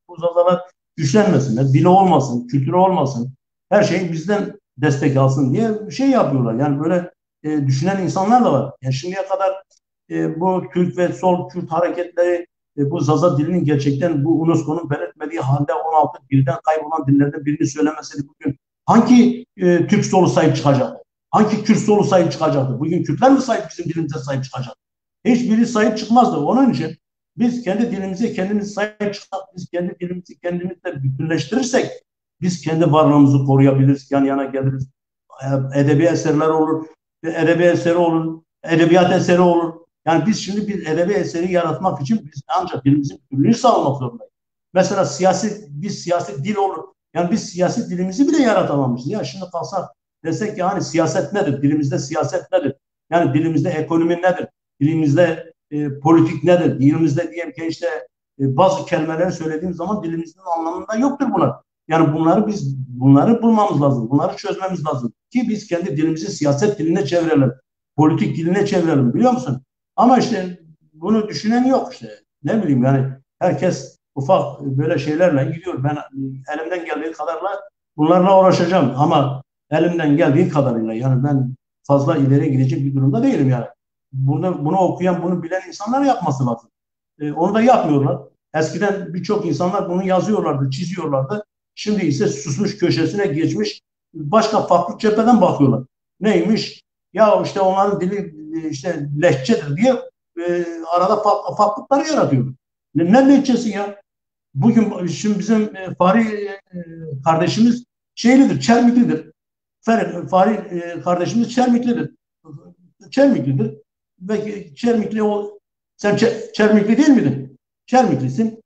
Bu zamanlar güçlenmesinler, dili olmasın, kültürü olmasın, her şey bizden destek alsın diye bir şey yapıyorlar. Yani böyle düşünen insanlar da var. Yani şimdiye kadar bu Türk ve sol Kürt hareketleri bu Zaza dilinin gerçekten bu UNESCO'nun belirtmediği halde 16 dilden kaybolan dillerden birini söylemeseydi bugün hangi Türk solu sahip çıkacaktı? Hangi Kürt solu sahip çıkacaktı? Bugün Kürtler mi sahip bizim dilimize sahip çıkacak? Hiçbiri sahip çıkmazdı. Onun için biz kendi dilimize kendimiz sahip çıksak, biz kendi dilimizi kendimizle bütünleştirirsek biz kendi varlığımızı koruyabiliriz, yan yana geliriz. Edebi eserler olur, edebi eseri olur, edebiyat eseri olur. Yani biz şimdi bir edebi eseri yaratmak için biz ancak dilimizin bütünlüğünü sağlamak zorundayız. Mesela siyasi dil olur. Yani biz siyasi dilimizi bile yaratamamışız. Ya şimdi kalsak desek ki hani siyaset nedir? Dilimizde siyaset nedir? Yani dilimizde ekonomi nedir? Dilimizde politik nedir? Dilimizde diyelim ki işte bazı kelimeleri söylediğim zaman dilimizin anlamında yoktur bunlar. Yani bunları bulmamız lazım. Bunları çözmemiz lazım. Ki biz kendi dilimizi siyaset diline çevirelim. Politik diline çevirelim biliyor musun? Ama işte bunu düşünen yok işte. Ne bileyim yani herkes ufak böyle şeylerle gidiyor. Ben elimden geldiği kadarla bunlarla uğraşacağım. Ama elimden geldiği kadarıyla yani ben fazla ileri gidecek bir durumda değilim yani. Bunu okuyan, bunu bilen insanlar yapması lazım. Onu da yapmıyorlar. Eskiden birçok insanlar bunu yazıyorlardı, çiziyorlardı. Şimdi ise susmuş köşesine geçmiş, başka farklı cepheden bakıyorlar. Neymiş? Ya işte onların dili işte lehçedir diye arada farklılıkları yaratıyor. Ne lehçesi ya? Bugün şimdi bizim Fahri kardeşimiz şeylidir, Çermiklidir. Fahri kardeşimiz Çermiklidir. Ve Çermikli o sen Çermikli değil miydin? Çermiklisin.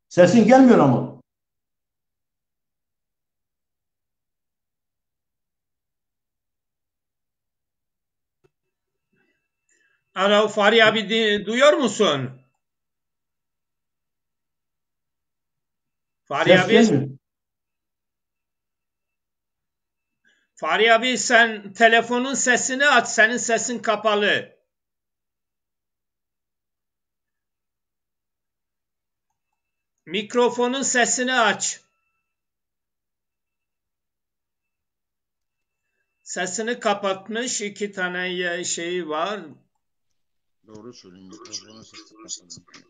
Sesin gelmiyor ama. Alo Fahri abi duyuyor musun? Fahri Ses abi, gelmiyor. Fahri abi sen telefonun sesini aç. Senin sesin kapalı. Mikrofonun sesini aç. Sesini kapatmış. 2 tane şeyi var. Doğru söylüyorsun. Mikrofonun sesi kapalı.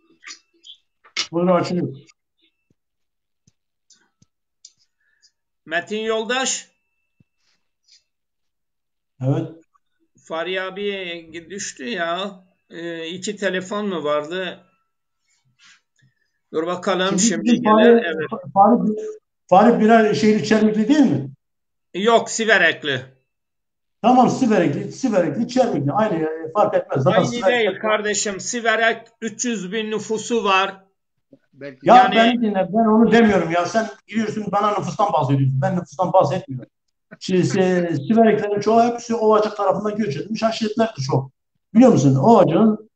Buyurun açılıyor. Metin Yoldaş. Evet. Fahri abi düştü ya. 2 telefon mu vardı? Dur bakalım şimdi gelir. Evet. Fahri birer şehir Çermikli değil mi? Yok, Siverekli. Tamam, Siverekli, Çermikli. Aynı, fark etmez. Zaten Aynı değil kardeşim. Siverek 300 bin nüfusu var. Belki ya Yani beni dinle, ben onu demiyorum ya. Sen giriyorsun bana nüfustan bahsediyorsun. Ben nüfustan bahsetmiyorum. Şimdi Sivereklerin çoğu hepsi Ovacık tarafından göç etmiş. Haşiretlerdir çok. Biliyor musun? Ovacık'ın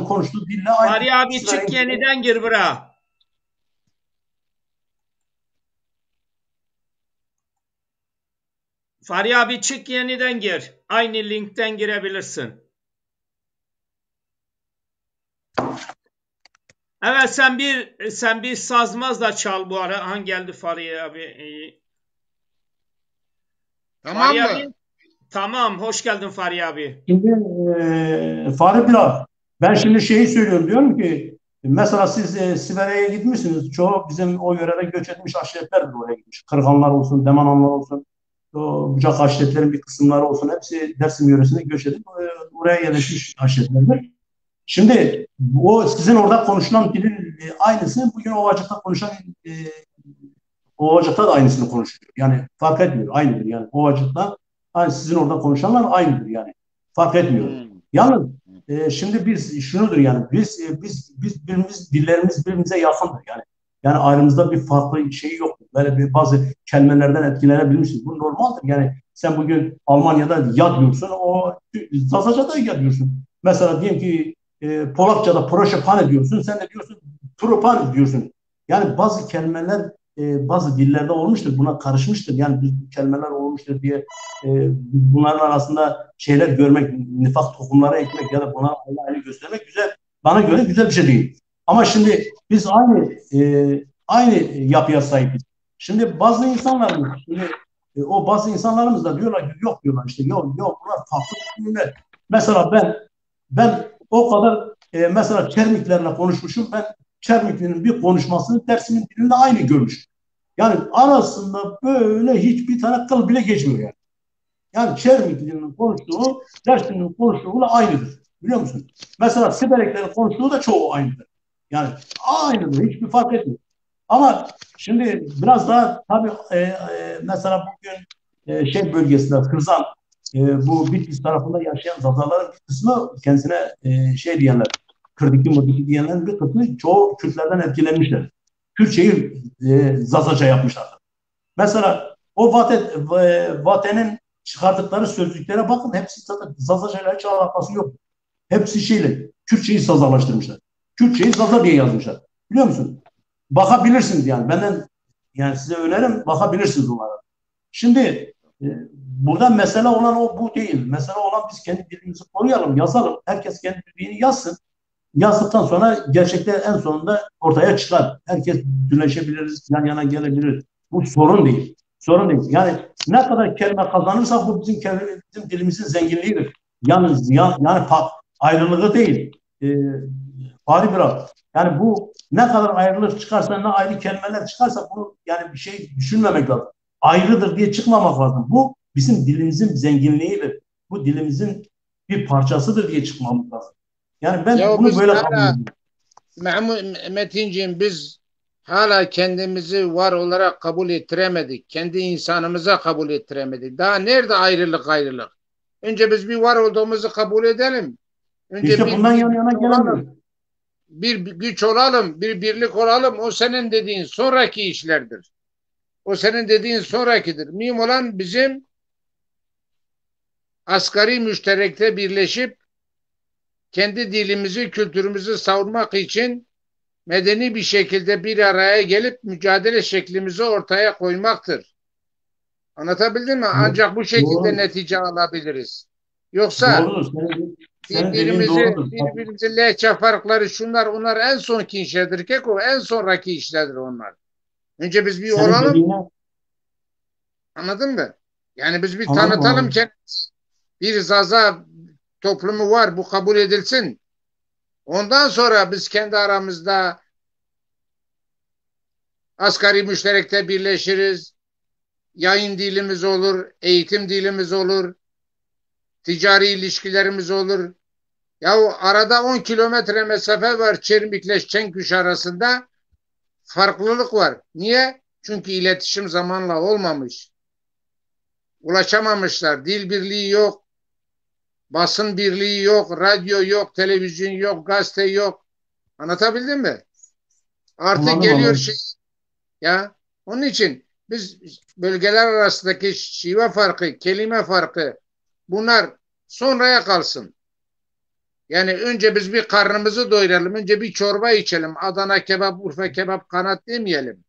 konuştuğu dille aynı. Fahri abi çık yeniden gir bura. Fahri abi çık yeniden gir. Aynı linkten girebilirsin. Evet, sen bir sazmaz da çal bu ara. Han geldi Fahri abi. tamam Fahri mı? abi. Tamam, hoş geldin Fahri abi. Şimdi Fahri Bilal, ben şimdi şeyi söylüyorum, diyorum ki mesela siz Siverek'e gitmişsiniz. Çoğu bizim o yörede göç etmiş aşiretlerdir oraya gitmiş. Kırganlar olsun, Demananlar olsun, o Bucak aşiretlerin bir kısımları olsun. Hepsi Dersim yöresine göç edip oraya yerleşmiş aşiretlerdir. Şimdi o sizin orada konuşulan dilin aynısını bugün Ovacık'ta konuşan Ovacık'ta da aynısını konuşuyor. Yani fark etmiyor. Aynıdır yani. Ovacık'ta sizin orada konuşanlar aynıdır yani. Fark etmiyor. Yalnız şimdi biz şunudur yani biz dillerimiz birbirimize yakındır yani. Yani aramızda bir farklı şey yok. Böyle bir bazı kelimelerden etkilenebilmişiz. Bu normaldir. Yani sen bugün Almanya'da ya diyorsun, o Zazaca'da ya diyorsun. Mesela diyelim ki Polakça'da proşepane diyorsun, sen de diyorsun tropan diyorsun. Yani bazı kelimeler bazı dillerde olmuştur, buna karışmıştır. Yani bu kelimeler olmuştur diye bunların arasında şeyler görmek, nifak tohumları ekmek ya da buna ayrı göstermek güzel. Bana göre güzel bir şey değil. Ama şimdi biz aynı yapıya sahibiz. Şimdi bazı insanlarımız, o bazı insanlarımız da diyorlar ki yok diyorlar işte yok bunlar farklı cümleler. Mesela ben o kadar mesela Çermiklerle konuşmuşum. Ben Çermikli'nin bir konuşmasını Dersim'in dilinde aynı görmüş. Yani arasında böyle hiçbir tane kıl bile geçmiyor yani. Yani Çermikli'nin konuştuğu Dersim'in konuştuğuyla aynıdır. Biliyor musun? Mesela Sivereklerin konuştuğu da çoğu aynıdır. Yani aynıdır. Hiçbir fark etmiyor. Ama şimdi biraz daha tabii mesela bugün şey bölgesinde Kırzan, bu Bitlis tarafında yaşayan Zazaların bir kısmı kendisine şey diyenler, Kırdiki Mırdiki diyenlerin bir kısmı çoğu Kürtlerden etkilenmişler. Kürtçeyi Zazaca yapmışlar. Mesela o Vate'nin çıkardıkları sözlüklere bakın, hepsi zaten Zazaca'yla hiç alakası yok. Hepsi şeyle, Kürtçeyi Zazalaştırmışlar. Kürtçeyi Zaza diye yazmışlar. Biliyor musun? Bakabilirsiniz yani. Benden yani size önerim, bakabilirsiniz onlara. Şimdi burada mesele olan bu değil. Mesele olan biz kendi dilimizi koruyalım, yazalım. Herkes kendi dilini yazsın. Yazdıktan sonra gerçekler en sonunda ortaya çıkar. Herkes birleşebiliriz, yan yana gelebilir. Bu sorun değil. Sorun değil. Yani ne kadar kelime kazanırsak bu bizim dilimizin zenginliğidir. Yani ayrılığı değil. Fahri biraz. Yani bu ne kadar ayrılık çıkarsa, ne ayrı kelimeler çıkarsa bunu yani bir şey düşünmemek lazım. Ayrıdır diye çıkmamak lazım. Bu bizim dilimizin zenginliğidir. Bu dilimizin bir parçasıdır diye çıkmamız lazım. Yani ben Ya bunu biz böyle kabul hala ediyorum. Metinciğim, biz hala kendimizi var olarak kabul ettiremedik. Kendi insanımıza kabul ettiremedik. Daha nerede ayrılık? Önce biz bir var olduğumuzu kabul edelim. Önce İşte bundan yan yana gelemiyoruz. bir güç olalım, bir birlik olalım. O senin dediğin sonraki işlerdir. O senin dediğin sonrakidir. Mühim olan bizim asgari müşterekte birleşip kendi dilimizi, kültürümüzü savunmak için medeni bir şekilde bir araya gelip mücadele şeklimizi ortaya koymaktır. Anlatabildim mi? Ancak bu şekilde Doğru. netice alabiliriz. Yoksa Doğrudur. senin dediğin doğrudur. Birbirimizin lehçe farkları şunlar onlar en sonki işlerdir Keko. En sonraki işlerdir onlar. Önce biz bir Senin olalım. dediğine Anladın mı? Yani biz bir anladım, tanıtalım anladım. ki bir Zaza toplumu var. Bu kabul edilsin. Ondan sonra biz kendi aramızda asgari müşterekte birleşiriz. Yayın dilimiz olur, eğitim dilimiz olur, ticari ilişkilerimiz olur. Ya arada 10 kilometre mesafe var Çermik'le Çenküş arasında. Farklılık var. Niye? Çünkü iletişim zamanla olmamış. Ulaşamamışlar. Dil birliği yok. Basın birliği yok. Radyo yok. Televizyon yok. Gazete yok. Anlatabildim mi? Artık Anladım, geliyor anladım. şey. Ya onun için biz bölgeler arasındaki şive farkı, kelime farkı bunlar sonraya kalsın. Yani önce biz bir karnımızı doyuralım. Önce bir çorba içelim. Adana kebap, Urfa kebap, kanat demeyelim.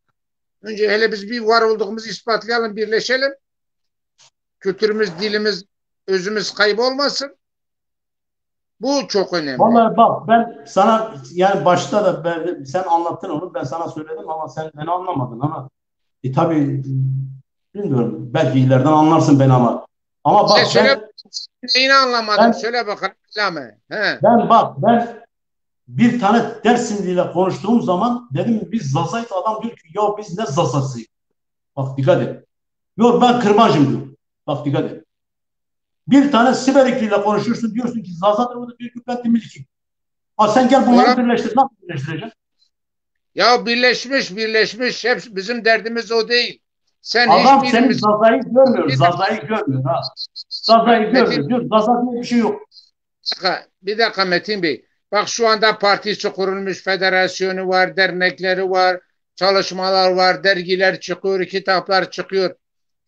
Önce hele biz bir var olduğumuzu ispatlayalım, birleşelim. Kültürümüz, dilimiz, özümüz kaybolmasın. Bu çok önemli. Vallahi bak ben sana yani başta da sen anlattın onu ben sana söyledim ama sen beni anlamadın ama tabii bilmiyorum belki ileriden anlarsın beni ama Sen bak söyle neyini anlamadım. Söyle bakalım. He. ben bir tane Dersimli'yle konuştuğum zaman dedim biz Zazayt adam diyor ki ya biz ne Zazasıyız. Bak dikkat et. Yok ben Kırmancım diyor. Bak dikkat et. Bir tane Siberikli'yle konuşuyorsun diyorsun ki Zazadır o da diyor ki ben Dimiliki. Ha sen gel bunları birleştir. Nasıl birleştireceksin? Ya birleşmiş. Hep bizim derdimiz o değil. Sen Adam senin hiçbirimiz Zaza'yı görmüyor. Zaza'yı görmüyor. Ha. Zaza'yı görmüyor. Diyor Zaza diye bir şey yok. Bir dakika Metin Bey. Bak şu anda partisi kurulmuş, federasyonu var, dernekleri var, çalışmalar var, dergiler çıkıyor, kitaplar çıkıyor.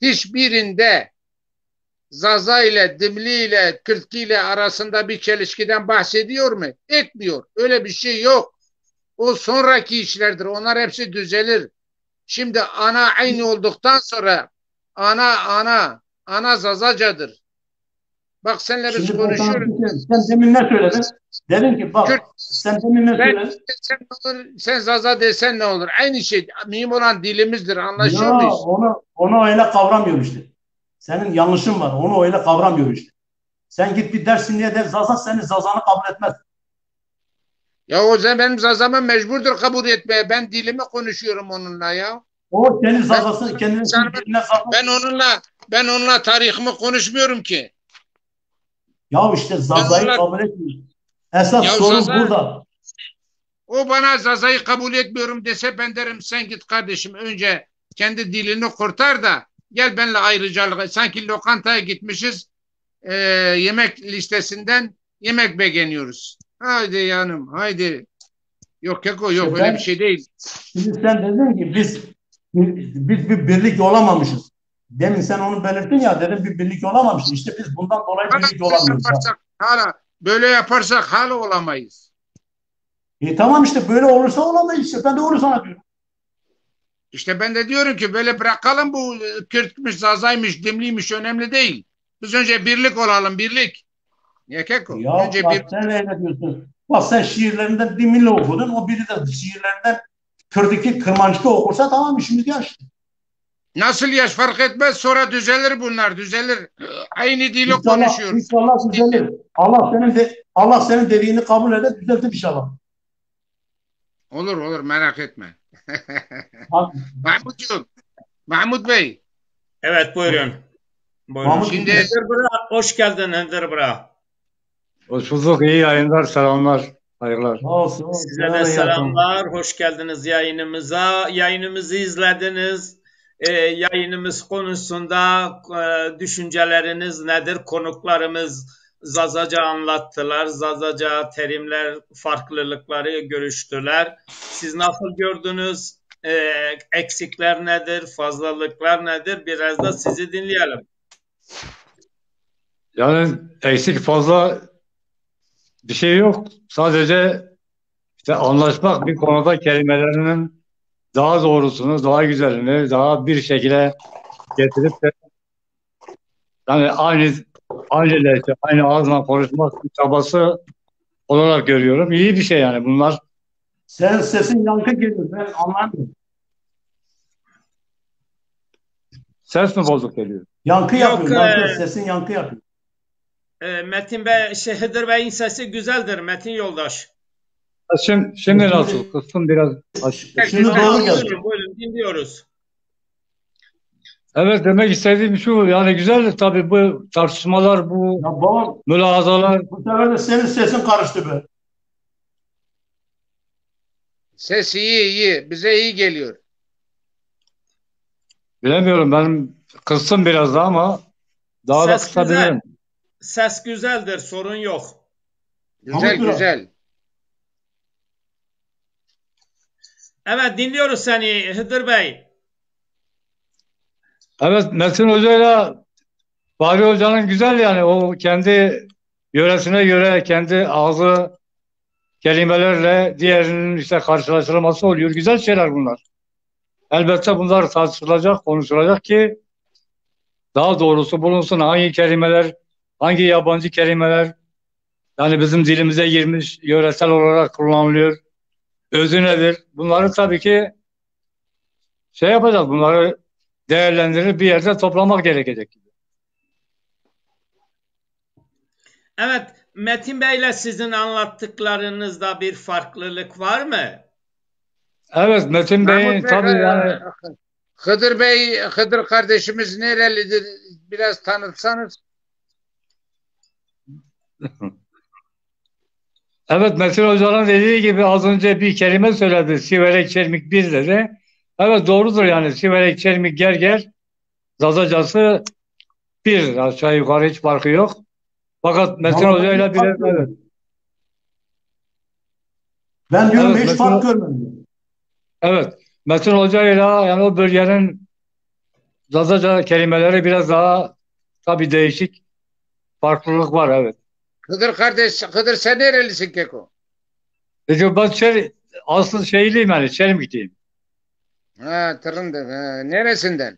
Hiçbirinde Zaza ile, Dimli ile, Kürtki ile arasında bir çelişkiden bahsediyor mu? Etmiyor. Öyle bir şey yok. O sonraki işlerdir. Onlar hepsi düzelir. Şimdi ana aynı olduktan sonra ana Zazacadır. Bak seninle biz Şimdi ben sana bir konuşuyoruz. şey söyleyeyim. Sen demin ne söyledin? Dedin ki bak Kürt, sen demin ne söyledin? sen, olur, sen Zaza desen ne olur? Aynı şey. Mühim olan dilimizdir. Anlaşıyor Ya muyuz? onu öyle kavramıyor işte. Senin yanlışın var. Onu öyle kavramıyor işte. Sen git bir dersin diye de Zaza senin Zazanı kabul etmez. Ya o zaman benim Zaza'mı mecburdur kabul etmeye. Ben dilimi konuşuyorum onunla ya. O senin Ben, Zazası kendine diline Zaza. ben onunla tarihimi konuşmuyorum ki. Ya işte Zaza'yı kabul etmiyor. Esas sorun Zaza, burada. o bana Zaza'yı kabul etmiyorum dese ben derim sen git kardeşim önce kendi dilini kurtar da gel benimle ayrıcalık. Sanki lokantaya gitmişiz yemek listesinden yemek beğeniyoruz. Haydi yanım haydi. Yok Keko yok İşte öyle bir şey değil. şimdi sen dedin ki biz bir birlik olamamışız. Demin sen onu belirttin ya dedim bir birlik olamamışız. İşte biz bundan dolayı birlik olamıyoruz. Böyle yaparsak hala olamayız. Tamam işte böyle olursa olamayız işte. Ben doğru sana diyorum. İşte ben de diyorum ki böyle bırakalım bu Kürtmüş, Zazaymış, Dimliymiş önemli değil. Biz önce birlik olalım, birlik. Niye Keko? Ya Önce bak sen öyle diyorsun. Bak sen şiirlerinden Dimilli okudun. O biri de şiirlerinden Kırdıki, Kırmancık'ı okursa tamam işimiz yaşlı. Nasıl yaş fark etmez sonra düzelir bunlar düzelir. Aynı dili konuşuyoruz. İnşallah düzelir. Allah senin dediğini kabul eder düzeltir inşallah. Olur merak etme. Mahmut Bey. Evet buyurun. Şimdi hoş geldin Ender Bra. Hoş bulduk. İyi yayınlar. Selamlar. Hayırlar. Size de selamlar. Hoş geldiniz yayınımıza. Yayınımızı izlediniz. Yayınımız konusunda düşünceleriniz nedir? Konuklarımız Zazaca anlattılar. Zazaca terimler, farklılıkları görüştüler. Siz nasıl gördünüz? Eksikler nedir? Fazlalıklar nedir? Biraz da sizi dinleyelim. Yani eksik fazla bir şey yok. Sadece işte anlaşmak bir konuda kelimelerinin daha doğrusunu, daha güzelini, daha bir şekilde getirip de yani aynı aynı lehçe, aynı ağızla konuşmak çabası olarak görüyorum. İyi bir şey yani bunlar. Senin sesin yankı geliyor. Ben anlamıyorum. Ses mi bozuk geliyor? Yankı Yok, yapıyor. Yankı. Sesin yankı yapıyor. Metin Bey, Hıdır Bey'in sesi güzeldir Metin yoldaş. Şimdi nasıl? Kısım biraz açık. Şimdi doğru geldi. Buyurun dinliyoruz. Evet, demek istediğim şu, yani güzel tabii bu tartışmalar, bu Ya babam, mülahazalar. bu sefer de senin sesin karıştı be. Ses iyi. Bize iyi geliyor. Bilemiyorum, benim kıstım biraz da ama daha da Ses kısabilirim. Ses güzeldir, sorun yok. Güzel Tamam, güzel. Evet, dinliyoruz seni Hıdır Bey. Evet, Metin Hoca'yla Fahri Hoca'nın güzel, yani o kendi yöresine göre kendi ağzı kelimelerle diğerinin işte karşılaştırılması oluyor. Güzel şeyler bunlar. Elbette bunlar tartışılacak, konuşulacak ki daha doğrusu bulunsun, hangi kelimeler, hangi yabancı kelimeler yani bizim dilimize girmiş, yöresel olarak kullanılıyor. Özü nedir? Bunları tabii ki şey yapacağız, bunları değerlendirip bir yerde toplamak gerekecek. Evet, Metin Bey'le sizin anlattıklarınızda bir farklılık var mı? Evet, Metin Bey'in Mahmut Bey, tabii yani Hıdır Bey, Hıdır kardeşimiz nerelidir? Biraz tanıtsanız. evet, Metin Hoca'nın dediği gibi az önce bir kelime söyledi. Siverek çelmik bir dedi. Evet, doğrudur, yani Siverek çelmik gerger Zazacası bir, aşağı yukarı hiç farkı yok. Fakat Metin Vallahi Hoca ben hiç ile fark biraz, evet. görmedim. Ben diyorum Evet, hiç fark görmedim. evet, Metin Hoca ile yani o bölgenin Zazaca kelimeleri biraz daha tabii değişik, farklılık var, evet. Hıdır kardeş, Hıdır sen nerelisin Keko? Peki ben asıl şeyliyim, yani Çelmikliyim. Ha, Tırındır. Ha, neresinden?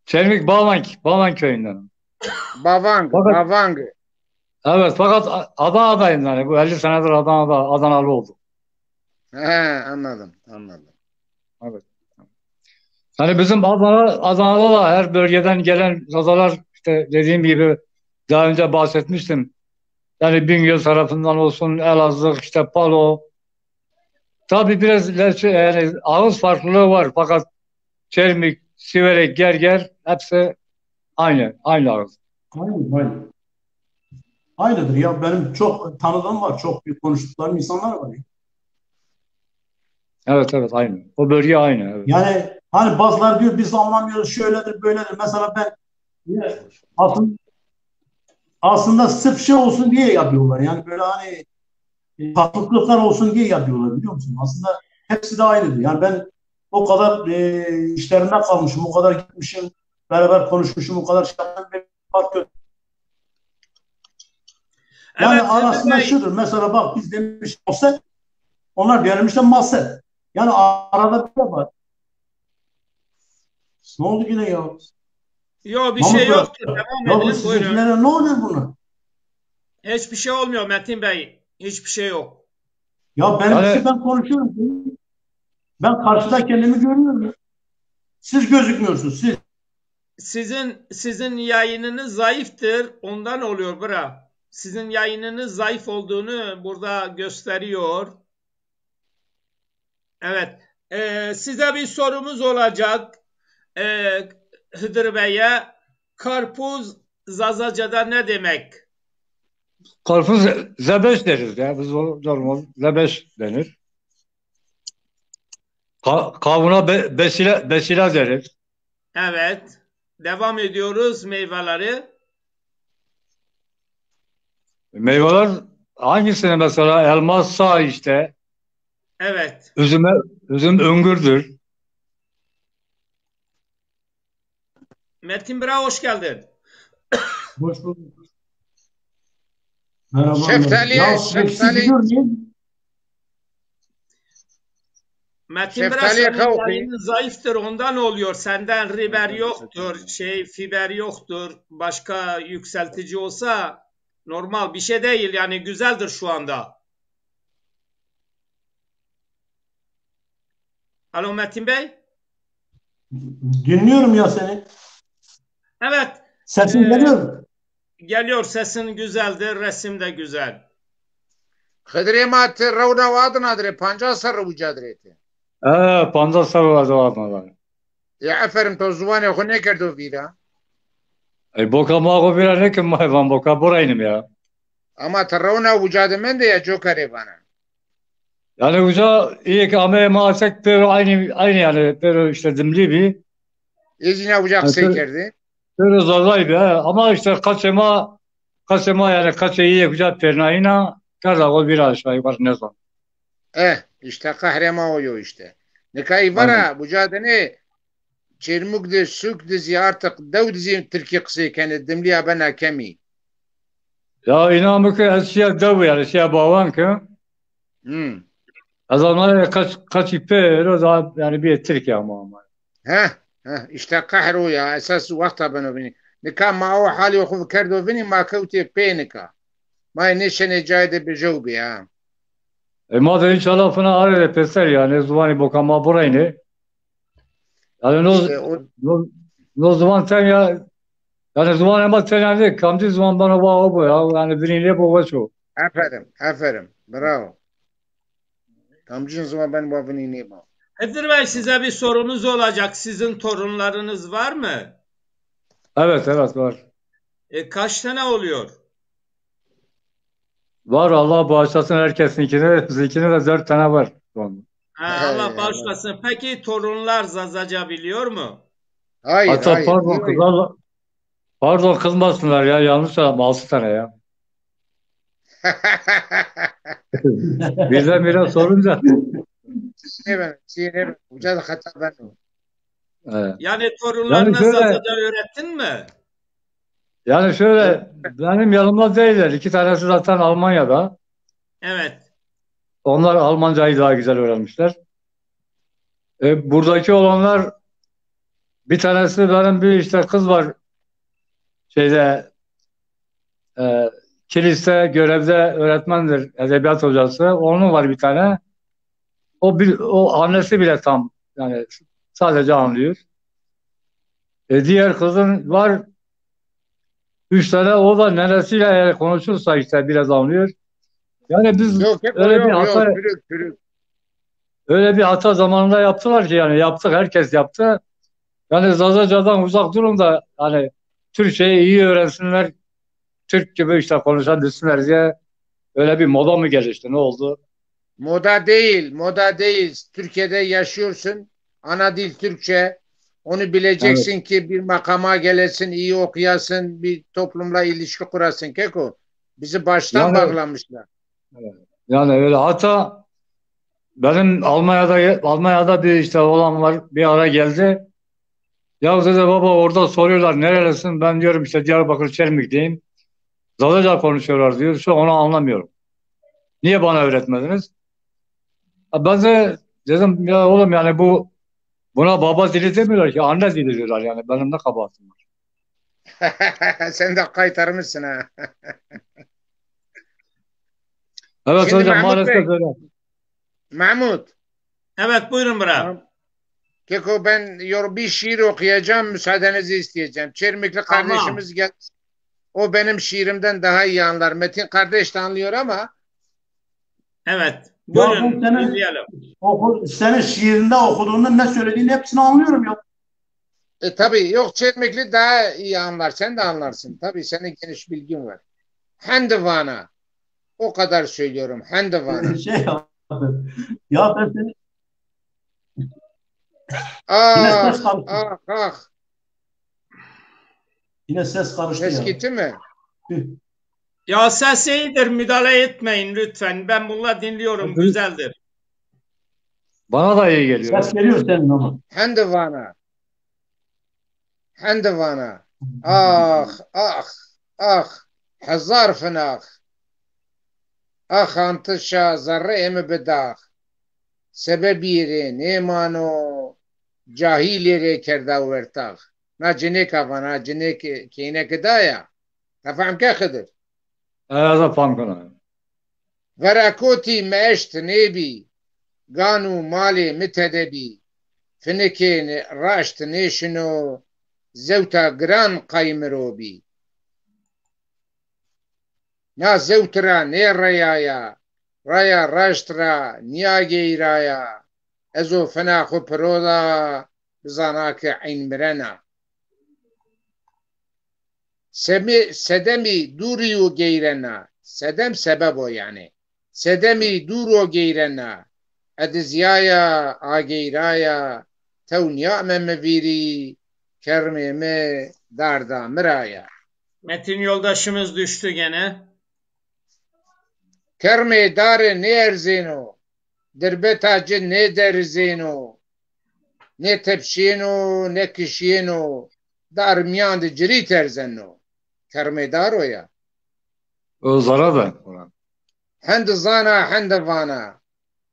Çelmik Bağlan köyünden. Bavang, Fakat Bavang. evet, fakat Adana'dayım, yani bu 50 senedir Adanalı oldum. Ha, anladım. Evet. Hani bizim Adana'da da her bölgeden gelen zazalar, işte dediğim gibi daha önce bahsetmiştim. Yani Bingöl tarafından olsun, Elazığ, işte Palo. Tabii biraz yani ağız farklılığı var, fakat Çelmik, Siverek, Gerger hepsi aynı ağız. Aynen. Aynıdır ya. Benim çok tanıdığım var. Çok bir konuştuklarım insanlar var ya. Evet, aynı. O bölge aynı, evet. Yani hani bazıları diyor biz anlamıyoruz, şöyledir böyledir. Mesela ben aslında, aslında sırf şey olsun diye yapıyorlar. Yani böyle hani farklılıklar olsun diye yapıyorlar, biliyor musun? Aslında hepsi de aynıdır. Yani ben o kadar işlerinden kalmışım, o kadar gitmişim, beraber konuşmuşum, o kadar şey yaptım. Fark yok. Yani Evet Hıdır arasında Bey, şudur. Mesela bak biz demiş offset, onlar demişler mahset. Yani arada bir şey var. Ne oldu yine ya? yok bir şey Mahmut bırak. yoktur. Devam Ya bu edin, buyurun. sizinkilere ne oluyor buna? Hiçbir şey olmuyor Metin Bey. Hiçbir şey yok. Ya benimkisi, Yani ben konuşuyorum. Ben karşıda kendimi görüyorum. Siz gözükmüyorsunuz. Siz. Sizin yayınınız zayıftır. Ondan oluyor bura. Sizin yayınınız zayıf olduğunu burada gösteriyor. Evet. Size bir sorumuz olacak. Hıdır Bey'e. Karpuz Zazaca'da ne demek? karpuz zebeş deriz ya. Biz o normal zebeş denir. Kavuna besila deriz. Evet. Devam ediyoruz meyveleri. Meyveler hangisini mesela? Elmas işte. Evet. Üzüm öngürdür. Metin Bira hoş geldin. Hoş bulduk. Merhaba. Ya Şeftali, hepsi şeftali. gidiyor niye? Metin biraz Şeftaliye senin kavuklu. yayının zayıftır, ondan oluyor. Senden riber yoktur, fiber yoktur. Başka yükseltici olsa normal bir şey değil. Yani güzeldir şu anda. Alo Metin Bey? Dinliyorum ya seni. Evet. Sesin geliyor. Geliyor, sesin güzeldir, resim de güzel. خدري ما ترونا وادنا دري پنجا سر وجا دريتي. Panza sarılar var. يا عفرم تو زواني خو نكردو فيدا. Boka mago bir ne ki hayvan boka burayım ya. اما ترونا وجاد من دي يا جوكري بانا. Yani uca iyi ki ama maaşek pero aynı yani pero işte dimli bir. يجينا وجا Yani قسي كردي. pero zazay bir ama işte kaçema yani kaç iyi yapacak pernayına kadar o bir aşağı yukarı ne zaman. اه işte قهرما ويو işte. نكاي Aynen. برا وجادني çirmuk de sük dizi artık dev dizi Türkiye kısı kendi dimliya bana kemi. Ya inanmı ki eşya dev yani eşya bağlan ki. Hmm. Adamlar kaç pero da yani bir Türkiye ama. ها ها işte kahru ya esas vakta bana beni. Nika ma o hali oku kerdo beni ma kavti penika. Ma nişene cayde bejobi ya. Madem inşallah fena arada peser yani zuvani boka ma burayını. Yani İşte o no zaman sen ya yani zaman ama sen yani kamcı zaman bana bağlı bu ya yani birinle bu şu. aferin bravo. Kamcın zaman ben bu beni ne bu. Hıdır Bey, size bir sorumuz olacak. Sizin torunlarınız var mı? Evet var. Kaç tane oluyor? Var Allah bağışlasın herkesinkine bizimkine de 4 tane var şu anda. Allah bağışlasın. Peki torunlar Zazaca biliyor mu? Hayır Hatta hayır. pardon kızlar pardon kızmasınlar ya yanlış söyledim 6 tane ya. Birden sorunca. Evet, ucada hata ben o. Evet. Yani torunlarına Zazaca öğrettin mi? Yani şöyle benim yanımda değiller. 2 tanesi zaten Almanya'da. Evet. Onlar Almancayı daha güzel öğrenmişler. Buradaki olanlar bir tanesi benim bir işte kız var şeyde kiliste görevde öğretmendir, edebiyat hocası. Onun var bir tane. O annesi bile tam yani sadece anlıyor. Diğer kızın var 3 tane o da neresiyle eğer konuşursa işte biraz anlıyor. Yani biz Yok öyle bir hata çürük. öyle bir hata zamanında yaptılar ki yani yaptık herkes yaptı. Yani Zazaca'dan uzak durun da hani Türkçeyi iyi öğrensinler. Türk gibi işte konuşabilsinler diye öyle bir moda mı gelişti? Ne oldu? Moda değil. Türkiye'de yaşıyorsun. Ana dil Türkçe. Onu Evet. bileceksin ki bir makama gelesin, iyi okuyasın, bir toplumla ilişki kurasın. Keko, bizi baştan Yani bağlamışlar. yani öyle hatta benim Almanya'da bir işte olan var bir ara geldi. Ya dedi baba orada soruyorlar nerelisin? Ben diyorum işte Diyarbakır Çermik'teyim. Zazaca konuşuyorlar diyor. Şu onu anlamıyorum. Niye bana öğretmediniz? Ben de dedim ya oğlum yani buna baba dili demiyorlar ki anne dili diyorlar yani benim ne kabahatim var. Sen de kaytarmışsın ha. Evet Şimdi hocam Mahmut Bey, maalesef öyle. Mahmut. Evet, buyurun bura. Keko ben bir şiir okuyacağım, müsaadenizi isteyeceğim. Çermikli Tamam. kardeşimiz gel. O benim şiirimden daha iyi anlar. Metin kardeş de anlıyor ama Evet. Ya Buyurun ben dinleyelim. senin şiirinde okuduğunun ne söylediğini hepsini anlıyorum ya. tabii yok Çermikli daha iyi anlar. Sen de anlarsın. Tabii senin geniş bilgin var. Hendivana. O kadar söylüyorum. Hendivana. Ya ben seni yine Ah, ses karıştı. ah. Yine ses karıştı ya. Ses gitti mi? Ya ses iyidir, müdahale etmeyin lütfen. Ben bunları dinliyorum, güzeldir. Bana da iyi geliyor. Ses geliyor senin ama. Hendivana. Ah. Hazar fınah. Ah antışa zarre emi bedah. sebebire nemano cahilere kerda vertag. Na cinek avana cinek kine kedaya. Tafam ke Hıdır. هذا فهم کنه. Verakoti meşt nebi. Ganu mali mütedebi. Finekin raşt neşino zevta gran kaymirobi. Na zevtra ne rayaya. Raya raştra niyageyiraya. Ezo fena xu peroda bizanake ayn mirena. Sedemi duriyu geyrena. Sedem sebep o yani. Sedemi duru geyrena. Edizyaya ageyraya. Tevniya memeviri. Kermeme darda miraya. Metin yoldaşımız düştü gene. Kerme dare ne erzeno. Dirbeta cin ne derzeno. Ne tepşino ne kişiyeno. Darmiyan de ciri terzeno. Kermedar o ya. O zara da. Hend zana hend vana.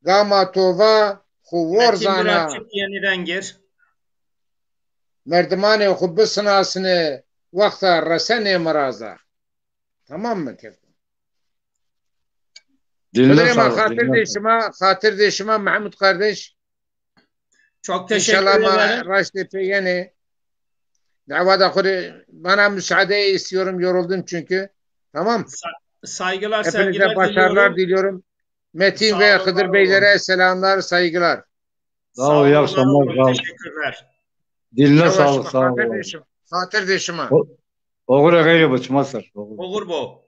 Gama tova xuvor Metin zana. biraz çık yeniden gir. Merdimane xubbi sınasını vakta resene maraza. Tamam mı Keftin? Diline Kıdırıma sağlık. hatır deşime Mahmut kardeş. Çok teşekkür İnşallah ederim. ma raşte peyeni. Davada kuru bana müsaade istiyorum, yoruldum çünkü. Tamam. Saygılar, Hepinize sevgiler başarılar diliyorum. diliyorum. Metin Sağ ve olun, Hıdır var Beylere olun. selamlar, saygılar. Sağ ol, iyi akşamlar. var olun. Sağ ol. Teşekkürler. Diline Yavaş sağlık. Sağ hatır ol. deşim. Hatır deşime. Oğul gayri bu çımazsır. Olur bu.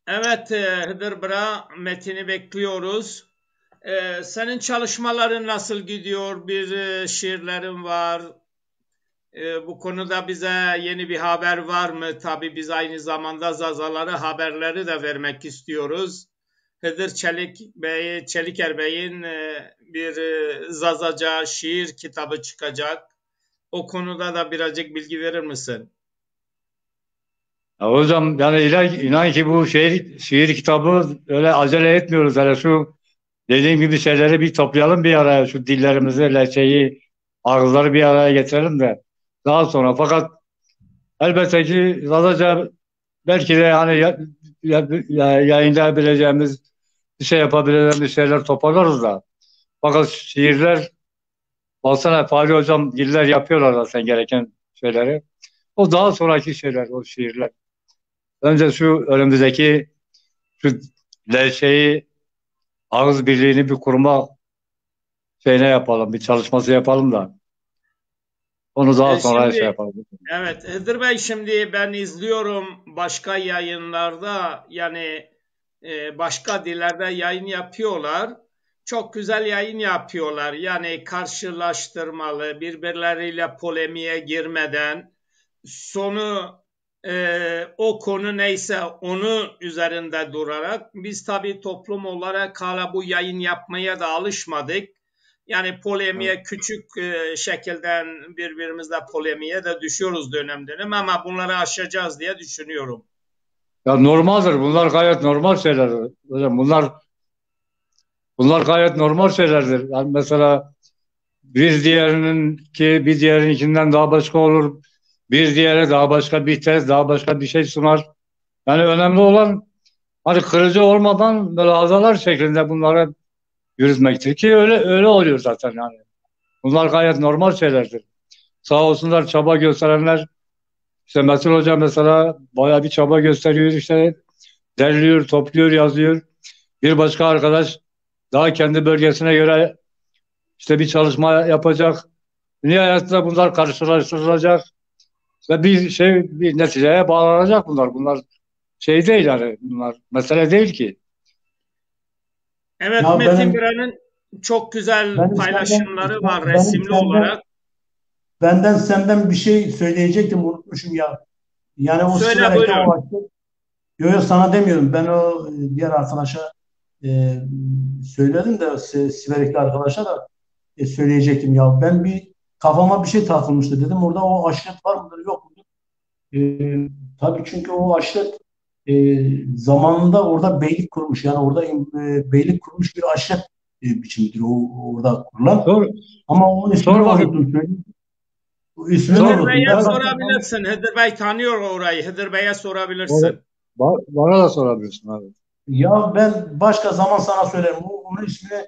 Evet Hıdır Bra, Metin'i bekliyoruz. Senin çalışmaların nasıl gidiyor? Bir şiirlerin var. Bu konuda bize yeni bir haber var mı? Tabii biz aynı zamanda Zazaları haberleri de vermek istiyoruz. Hıdır Çeliker Bey'in bir Zazaca şiir kitabı çıkacak. O konuda da birazcık bilgi verir misin? Ya hocam yani inan ki bu şiir kitabı öyle acele etmiyoruz. Hele şu dediğim gibi şeyleri bir toplayalım bir araya. Şu dillerimizi, lehçeyi, ağızları bir araya getirelim de daha sonra. Fakat elbette ki Zazaca belki de hani yayınlayabileceğimiz bir şey yapabileceğimiz şeyler toparlarız da. Fakat şiirler baksana Fahri Hocam giller yapıyorlar zaten gereken şeyleri. O daha sonraki şeyler, o şiirler. Önce şu önümüzdeki şu lehçeyi, ağız birliğini bir kurma şeyine yapalım, bir çalışması yapalım da. Onu daha sonra Şimdi, şey yapalım. Evet Hıdır Bey, şimdi ben izliyorum başka yayınlarda, yani başka dillerde yayın yapıyorlar. Çok güzel yayın yapıyorlar. Yani karşılaştırmalı, birbirleriyle polemiğe girmeden, sonu o konu neyse onu üzerinde durarak, biz tabii toplum olarak hala bu yayın yapmaya da alışmadık. Yani polemiğe küçük şekilden birbirimizle polemiğe de düşüyoruz dönem dönem, ama bunları aşacağız diye düşünüyorum. Ya normaldir. Bunlar gayet normal şeylerdir. Hocam bunlar gayet normal şeylerdir. Yani mesela bir diğerininkinden daha başka olur. Bir diğeri daha başka bir tez, daha başka bir şey sunar. Yani önemli olan hani kırıcı olmadan mülahazalar şeklinde bunları yürütmektir ki öyle oluyor zaten yani. Bunlar gayet normal şeylerdir. Sağ olsunlar çaba gösterenler. İşte Metin Hoca mesela bayağı bir çaba gösteriyor, işte derliyor, topluyor, yazıyor. Bir başka arkadaş daha kendi bölgesine göre işte bir çalışma yapacak. Nihayetinde bunlar karşılaştırılacak ve bir neticeye bağlanacak bunlar. Bunlar şey değil yani, bunlar mesele değil ki. Evet, Ya Metin Bira'nın çok güzel paylaşımları var resimli olarak. Benden senden bir şey söyleyecektim, unutmuşum ya. Yani o Söyle, Siverek'te buyurun. o açtı. Yok sana demiyorum. Ben o diğer arkadaşa söyledim de Siverek'li arkadaşa da söyleyecektim ya. Ben kafama bir şey takılmıştı dedim. Orada o aşiret var mıdır yok mudur? Tabii çünkü o aşiret zamanında orada beylik kurmuş. Yani orada beylik kurmuş bir aşiret biçimidir orada kurulan. Ama onun ismini Sor bakayım. unuttum. O ismini Sor. unuttum. Bey'e Ben sorabilirsin. Hıdır Bey tanıyor orayı. Hıdır Bey'e sorabilirsin. Bana da sorabilirsin abi. ya ben başka zaman sana söylerim. Onun ismini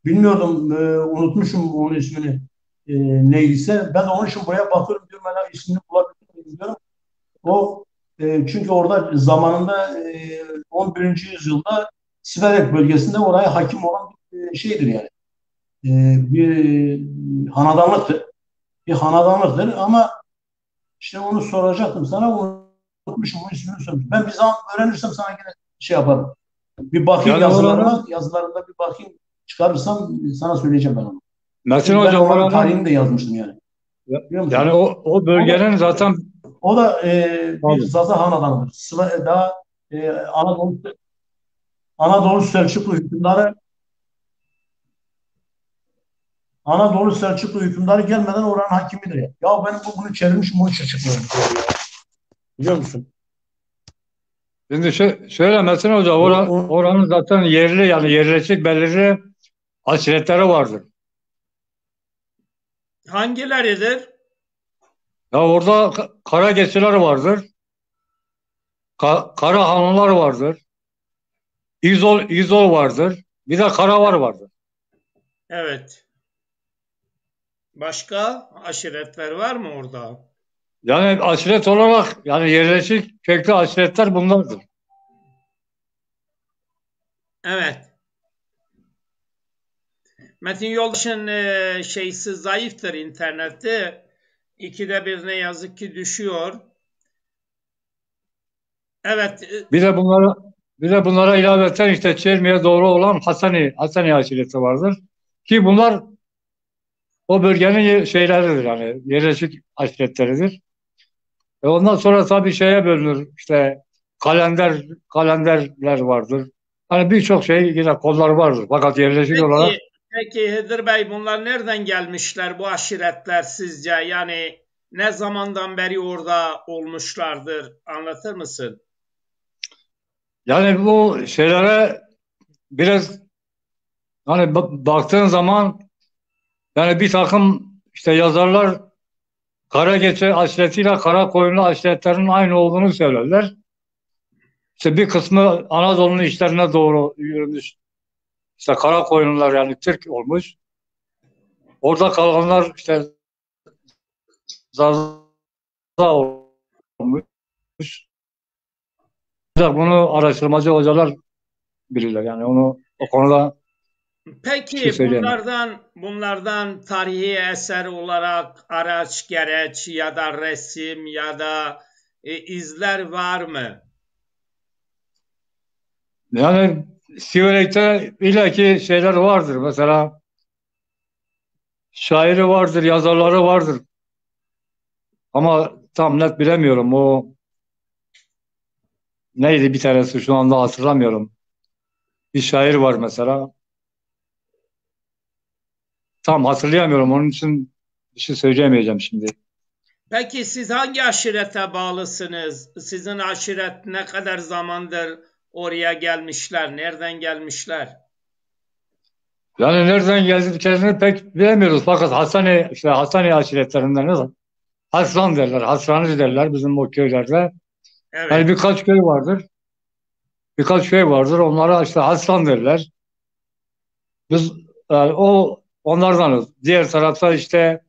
bilmiyordum. Unutmuşum onun ismini. Neyse. Ben de onun için buraya bakıyorum diyorum. Ben ismini bulabilirim diyorum. O çünkü orada zamanında 11. yüzyılda Siverek bölgesinde oraya hakim olan bir şeydir yani. Bir hanadanlıktır. Bir hanadanlıktır ama işte onu soracaktım sana, unutmuşum, onun ismini söylemişim. Ben bir zaman öğrenirsem sana yine şey yaparım. Bir bakayım Yani yazılarında bir bakayım, çıkarırsam sana söyleyeceğim ben onu. Metin Çünkü ben Hoca oranın tarihini de yazmıştım yani. Biliyor musun? yani o bölgenin zaten O da bir Tabii. Zaza Hanadanı'dır. Daha Anadolu Selçuklu hükümdarı Anadolu Selçuklu hükümdarı gelmeden oranın hakimidir ya. Ya ben bunu çevirmişim, onu şaşırtmıyorum. Biliyor musun? Şimdi şöyle Metin Hoca oranın zaten yerli yani yerleşik belirli aşiretleri vardır. Hangileridir? Ya orada kara geçiler vardır. Kara hanlar vardır. İzol vardır. Bir de karavar vardır. Evet. Başka aşiretler var mı orada? Yani aşiret olarak yani yerleşik köklü aşiretler bunlardır. Evet. Metin Yoldaş'ın şeysi zayıftır internette. İkide bir ne yazık ki düşüyor. Evet. Bir de bunlara ilaveten işte Çelmi'ye doğru olan Hasani aşireti vardır. Ki bunlar o bölgenin şeyleridir yani yerleşik aşiretleridir. Ondan sonra tabii şeye bölünür işte kalenderler vardır. Hani birçok şey yine kollar vardır. Fakat yerleşik olarak Peki Hıdır Bey bunlar nereden gelmişler bu aşiretler sizce? Yani ne zamandan beri orada olmuşlardır? Anlatır mısın? yani bu şeylere biraz hani baktığın zaman yani bir takım işte yazarlar Karageçe aşiretiyle Karakoyunlu aşiretlerinin aynı olduğunu söylerler. İşte bir kısmı Anadolu'nun işlerine doğru yürümüş. İşte Karakoyunlular yani Türk olmuş. Orada kalanlar işte Zaza olmuş. Bunu araştırmacı hocalar bilirler. Yani onu o konuda bir şey Peki söyleyemem. bunlardan tarihi eser olarak araç, gereç ya da resim ya da izler var mı? Yani Siverek'te illaki şeyler vardır. Mesela şairi vardır, yazarları vardır. Ama tam net bilemiyorum. O neydi bir tanesi şu anda hatırlamıyorum. Bir şair var mesela. Tam hatırlayamıyorum. Onun için bir şey söyleyemeyeceğim şimdi. Peki siz hangi aşirete bağlısınız? Sizin aşiret ne kadar zamandır oraya gelmişler? Nereden gelmişler? Yani nereden geldiklerini pek bilemiyoruz. Fakat Hasani aşiretlerinden Hasran derler. Hasranı derler bizim o köylerde. Evet. Yani birkaç köy vardır. Birkaç köy vardır. Onlara işte Hasran derler. Biz yani onlardanız. Diğer tarafta işte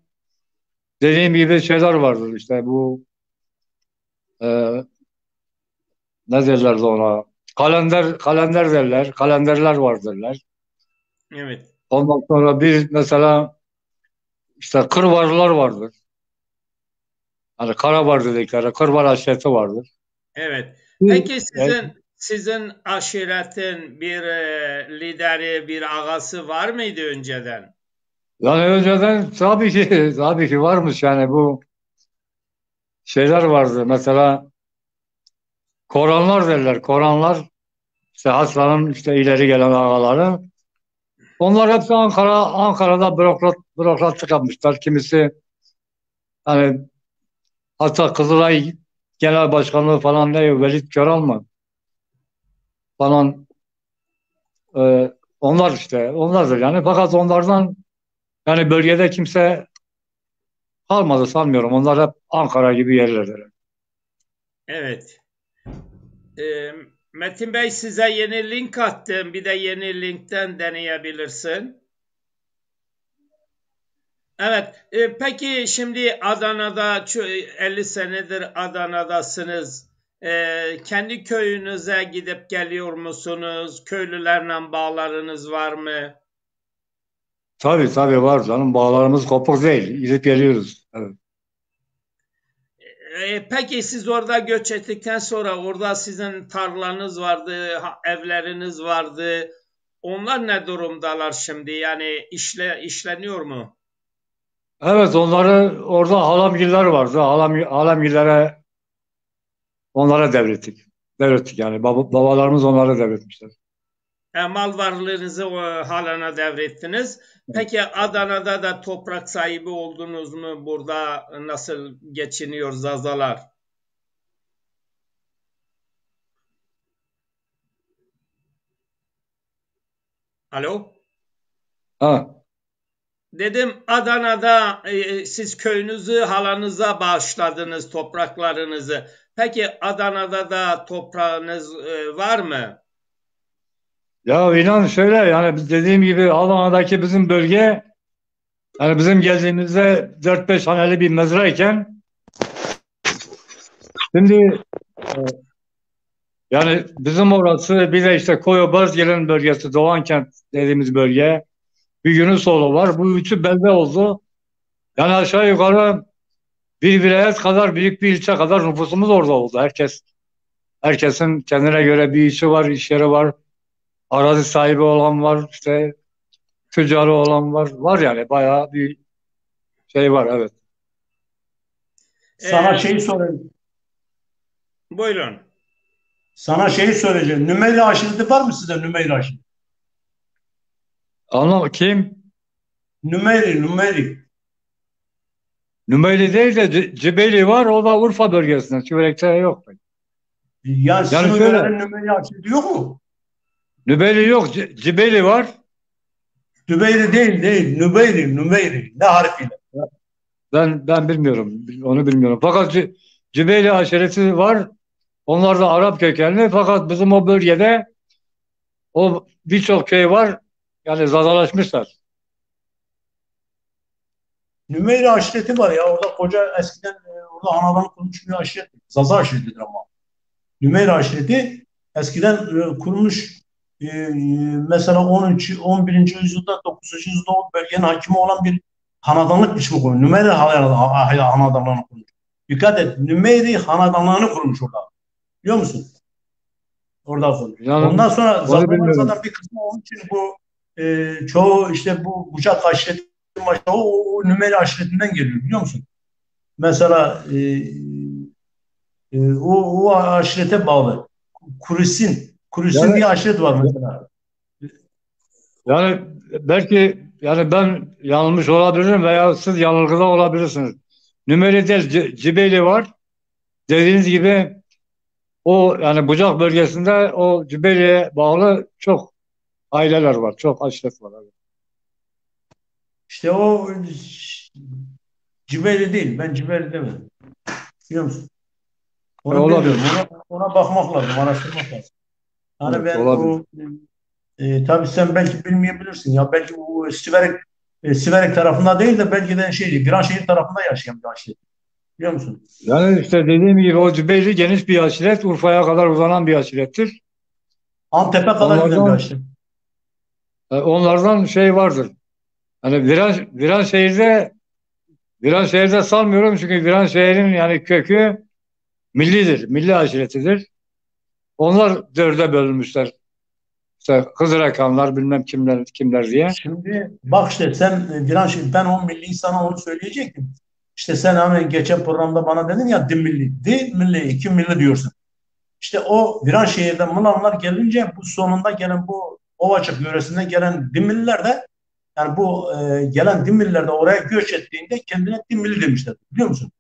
dediğim gibi şeyler vardır. İşte bu e, ne derlerdi ona? Kalender derler. Kalenderler var derler. Evet. Ondan sonra bir mesela işte kırvarlar vardır. Hani Karavar dedikleri kırvar aşireti vardır. Evet. Peki Yani, sizin aşiretin bir lideri, bir ağası var mıydı önceden? yani önceden tabii ki varmış yani bu şeyler vardı. Mesela Koranlar derler. Koranlar işte Hasan'ın işte ileri gelen ağaları. Onlar hepsi Ankara'da bürokratlık yapmışlar. Kimisi hani hatta Kızılay Genel Başkanlığı falan ne Velid Köral mı? falan onlar işte onlardır yani. Fakat onlardan yani bölgede kimse kalmadı sanmıyorum. Onlar hep Ankara gibi yerlerdir. Evet. Metin Bey, size yeni link attım. Bir de yeni linkten deneyebilirsin. Evet. Peki şimdi Adana'da 50 senedir Adana'dasınız. Kendi köyünüze gidip geliyor musunuz? Köylülerle bağlarınız var mı? Tabii var canım. Bağlarımız kopuk değil. Gidip geliyoruz. Evet. Peki siz orada göç ettikten sonra orada sizin tarlanız vardı, evleriniz vardı. Onlar ne durumdalar şimdi? Yani işleniyor mu? Evet, onları orada halamgiller vardı. Halamgillere onlara devrettik. Devrettik yani. Babalarımız onlara devretmişler. Mal varlığınızı o halana devrettiniz. Peki Adana'da da toprak sahibi oldunuz mu? Burada nasıl geçiniyor Zazalar? Alo? Ha. Dedim Adana'da siz köyünüzü halanıza bağışladınız, topraklarınızı. Peki Adana'da da toprağınız var mı? Ya inan şöyle yani dediğim gibi Adana'daki bizim bölge yani bizim geldiğimizde 4-5 haneli bir mezrayken şimdi yani bizim orası bir de işte Koyobazgil'in bölgesi Doğankent dediğimiz bölge bir Yunusoğlu var. Bu üçü belde oldu. Yani aşağı yukarı bir vilayet kadar büyük bir ilçe kadar nüfusumuz orada oldu. Herkesin kendine göre bir işi var, iş yeri var. Arazi sahibi olan var, işte tüccarı olan var. Var yani bayağı bir şey var, evet. Sana E, şeyi sorayım. Buyurun. Sana şeyi söyleyeceğim. Nümeyri aşireti var mı sizde Nümeyri aşireti? Anlam kim? Nümeyri. Nümeyli değil de Cibeli var. O da Urfa bölgesinde. Çiverek'te yok. Yani sizin Yani o şöyle yörenin Nümeyri aşireti yok mu? Nübeyli yok. Cibeli var. Nümeyri değil. Nümeyri. Ne harfiyle? Ben bilmiyorum. Onu bilmiyorum. Fakat Cibeli aşireti var. Onlar da Arap kökenli. Fakat bizim o bölgede o birçok köy var. Yani zazalaşmışlar. Nümeyri aşireti var ya. Orada koca eskiden orada anadan kurmuş bir aşiret. Zaza aşiretidir ama. Nümeyri aşireti eskiden kurmuş mesela 13. 11. yüzyılda 9. yüzyılda o bölgenin hakimi olan bir hanedanlık biçimi kurmuş. Nümeyri hanedanlığını kurmuş. Dikkat et. Nümeyri hanedanlığını kurmuş orada. Biliyor musun? Orada kurmuş. Yani Ondan sonra onu Zazalar bilmiyorum. zaten bir kısmı onun için bu çoğu işte bu Bucak aşireti o Nümeyri aşiretinden geliyor biliyor musun? Mesela o aşirete bağlı. Kurisin Yani diye aşiret var mesela. yani belki yani ben yanılmış olabilirim veya siz yanılgıda olabilirsiniz. Nümeli değil, Cibeli var. Dediğiniz gibi o yani Bucak bölgesinde o Cibeli'ye bağlı çok aileler var. Çok aşiret var. İşte o Cibeli değil. Ben Cibeli demedim. Biliyor musun? Onu bilmiyorum. Olabilir. Ona bakmak lazım. Araştırmak lazım. Hani Evet, ben olabilir. o tabii sen belki bilmeyebilirsin. Ya belki o Siverek tarafında değil de belki de Viranşehir tarafında yaşayan bir aşiret. Biliyor musun? Yani işte dediğim gibi o Cibeli geniş bir aşiret. Urfa'ya kadar uzanan bir aşirettir. Antep'e kadar giden bir Onlardan aşiret. onlardan şey vardır. Hani Viranşehir'de sanmıyorum çünkü Viranşehir'in yani kökü millidir. Milli aşiretidir. Onlar dörde bölünmüşler. İşte Hızırakanlar bilmem kimler diye. Şimdi bak işte sen ben o milli sana onu söyleyecektim. İşte sen hani geçen programda bana dedin ya milli, iki milli diyorsun. İşte o Viranşehir'den Mılanlar gelince bu sonunda gelen bu Ovacık yöresinden gelen Dimilliler de yani bu gelen Dimilliler de oraya göç ettiğinde kendine Dimilli demişler. Biliyor musun?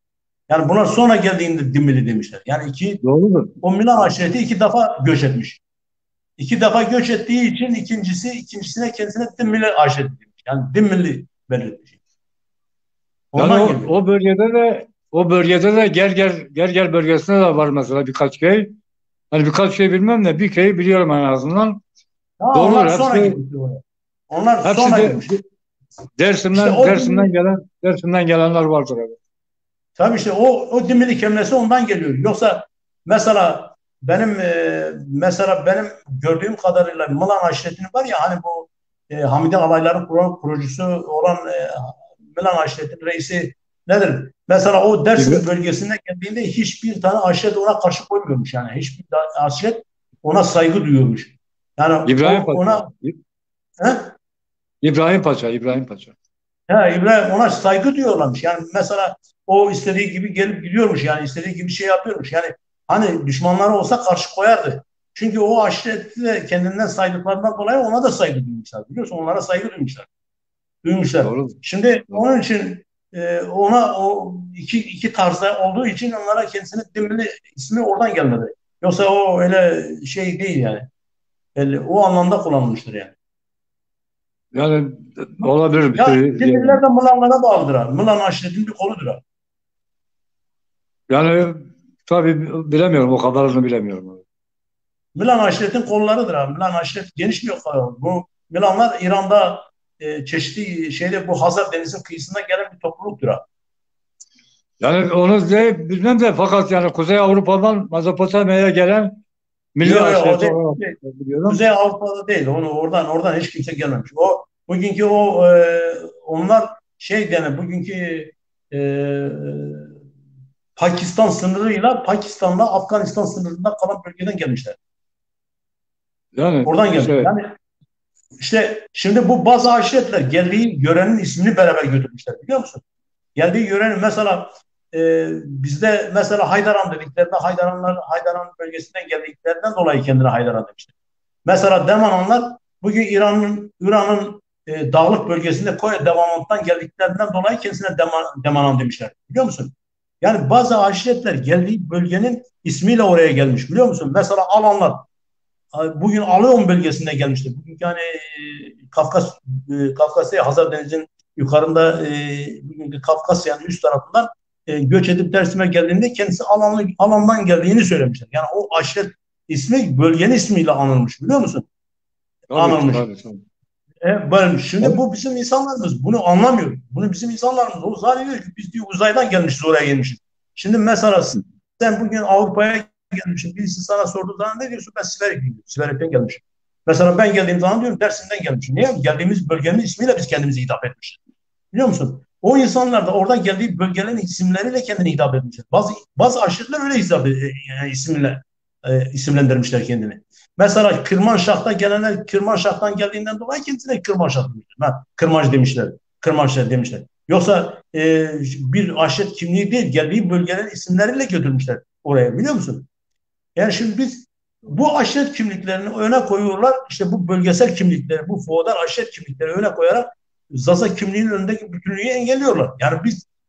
Yani buna sonra geldiğinde Dimilli demişler. Yani Doğrudur. o Milan aşireti iki defa göç etmiş. İki defa göç ettiği için ikincisine kendisine Dimmili aşık edilmiş. Yani Dimmili belirtmiş. Yani Ondan geliyor. o bölgede de Gerger bölgesinde de var mesela birkaç köy. Hani birkaç köy bilmem de bir köyü biliyorum en azından. Ha, Doğrudur. onlar sonra gitmiş oraya. Onlar Hepsi sonra de gitmiş. İşte o Dersim'den gelenler vardır abi. tabii işte o Dimmili kelimesi ondan geliyor. Yoksa mesela benim gördüğüm kadarıyla Mılan aşiretini var ya hani bu Hamide Alayları kurucusu olan Mılan aşiretinin reisi nedir? Mesela o Dersim bölgesine geldiğinde hiçbir tane aşiret ona karşı koymuyormuş yani. Hiçbir aşiret ona saygı duyuyormuş. Yani İbrahim ona Paşa. he? İbrahim Paşa. He, İbrahim ona saygı duyuyorlarmış. Yani mesela o istediği gibi gelip gidiyormuş. Yani istediği gibi şey yapıyormuş. Yani hani düşmanları olsa karşı koyardı. Çünkü o aşireti de kendinden saydıklarından dolayı ona da saygı duymuşlar. Biliyorsun onlara saygı duymuşlar. Doğru. Şimdi Doğru. onun için ona o iki tarzda olduğu için onlara kendisine Dimmili ismi oradan gelmedi. Yoksa o öyle şey değil yani. O anlamda kullanılmıştır yani. Yani olabilir bir Ya sürü. Dimmililer de Mılanlara bağlıdır abi. Mılan aşiretinin bir koludur abi. Yani tabii bilemiyorum. O kadarını bilemiyorum abi. Milan aşiretin kollarıdır abi. Milan aşiret geniş bir bu Milanlar İran'da çeşitli şeyde bu Hazar Denizi'nin kıyısından gelen bir topluluktur abi. Yani onu bilmem de fakat yani Kuzey Avrupa'dan Mezopotamya'ya gelen milli Yok o aşiret değil. olarak biliyorum. Kuzey Avrupa'da değil. Onu oradan hiç kimse gelmemiş. O bugünkü onlar şey denen bugünkü e, Pakistan sınırıyla Pakistan'la Afganistan sınırında kalan bölgeden gelmişler. Yani Oradan gelmiş. işte Yani işte şimdi bu bazı aşiretler geldiği yörenin ismini beraber götürmüşler biliyor musun? Geldiği yörenin mesela bizde mesela Haydaran dediklerinde Haydaran bölgesinden geldiklerinden dolayı kendine Haydaran demişler. Mesela Demananlar bugün İran'ın dağlık bölgesinde Koya Demanan'dan geldiklerinden dolayı kendisine Demanan demişler. Biliyor musun? Yani bazı aşiretler geldiği bölgenin ismiyle oraya gelmiş biliyor musun? Mesela Alanlar bugün Alon bölgesinde gelmişti. Bugün yani Kafkasya Hazar Denizi'nin yukarında bugünkü Kafkasya'nın üst tarafından göç edip Dersim'e geldiğinde kendisi Alan'dan geldiğini söylemişler. Yani o aşiret ismi bölgenin ismiyle anılmış biliyor musun? Anılmış. tabii. Şimdi bu bizim insanlarımız bunu anlamıyor. Bunu bizim insanlarımız o zannediyor ki biz diyor uzaydan gelmişiz oraya gelmişiz. Şimdi mesela sen bugün Avrupa'ya gelmişsin. Birisi sana sorduğu zaman ne diyorsun? Ben Siverek'ten gelmişim. Mesela ben geldiğim zaman diyorum Dersim'den gelmişim. Niye? Geldiğimiz bölgenin ismiyle biz kendimizi hitap etmişiz. Biliyor musun? O insanlar da oradan geldiği bölgelerin isimleriyle kendini hitap etmişler. Bazı aşiretler öyle isimle isimlendirmişler kendini. Mesela Kırmanşah'ta gelenler Kırmanşah'tan geldiğinden dolayı kendisine Kırmanşah demişler. Kırmancı demişler. Kırmanşah demişler. Yoksa bir aşiret kimliği değil, geldiği bölgelerin isimleriyle götürmüşler oraya biliyor musun? Yani şimdi biz bu aşiret kimliklerini öne koyuyorlar. İşte bu bölgesel kimlikleri, bu feodal aşiret kimlikleri öne koyarak Zaza kimliğinin önündeki bütünlüğü engelliyorlar. Yani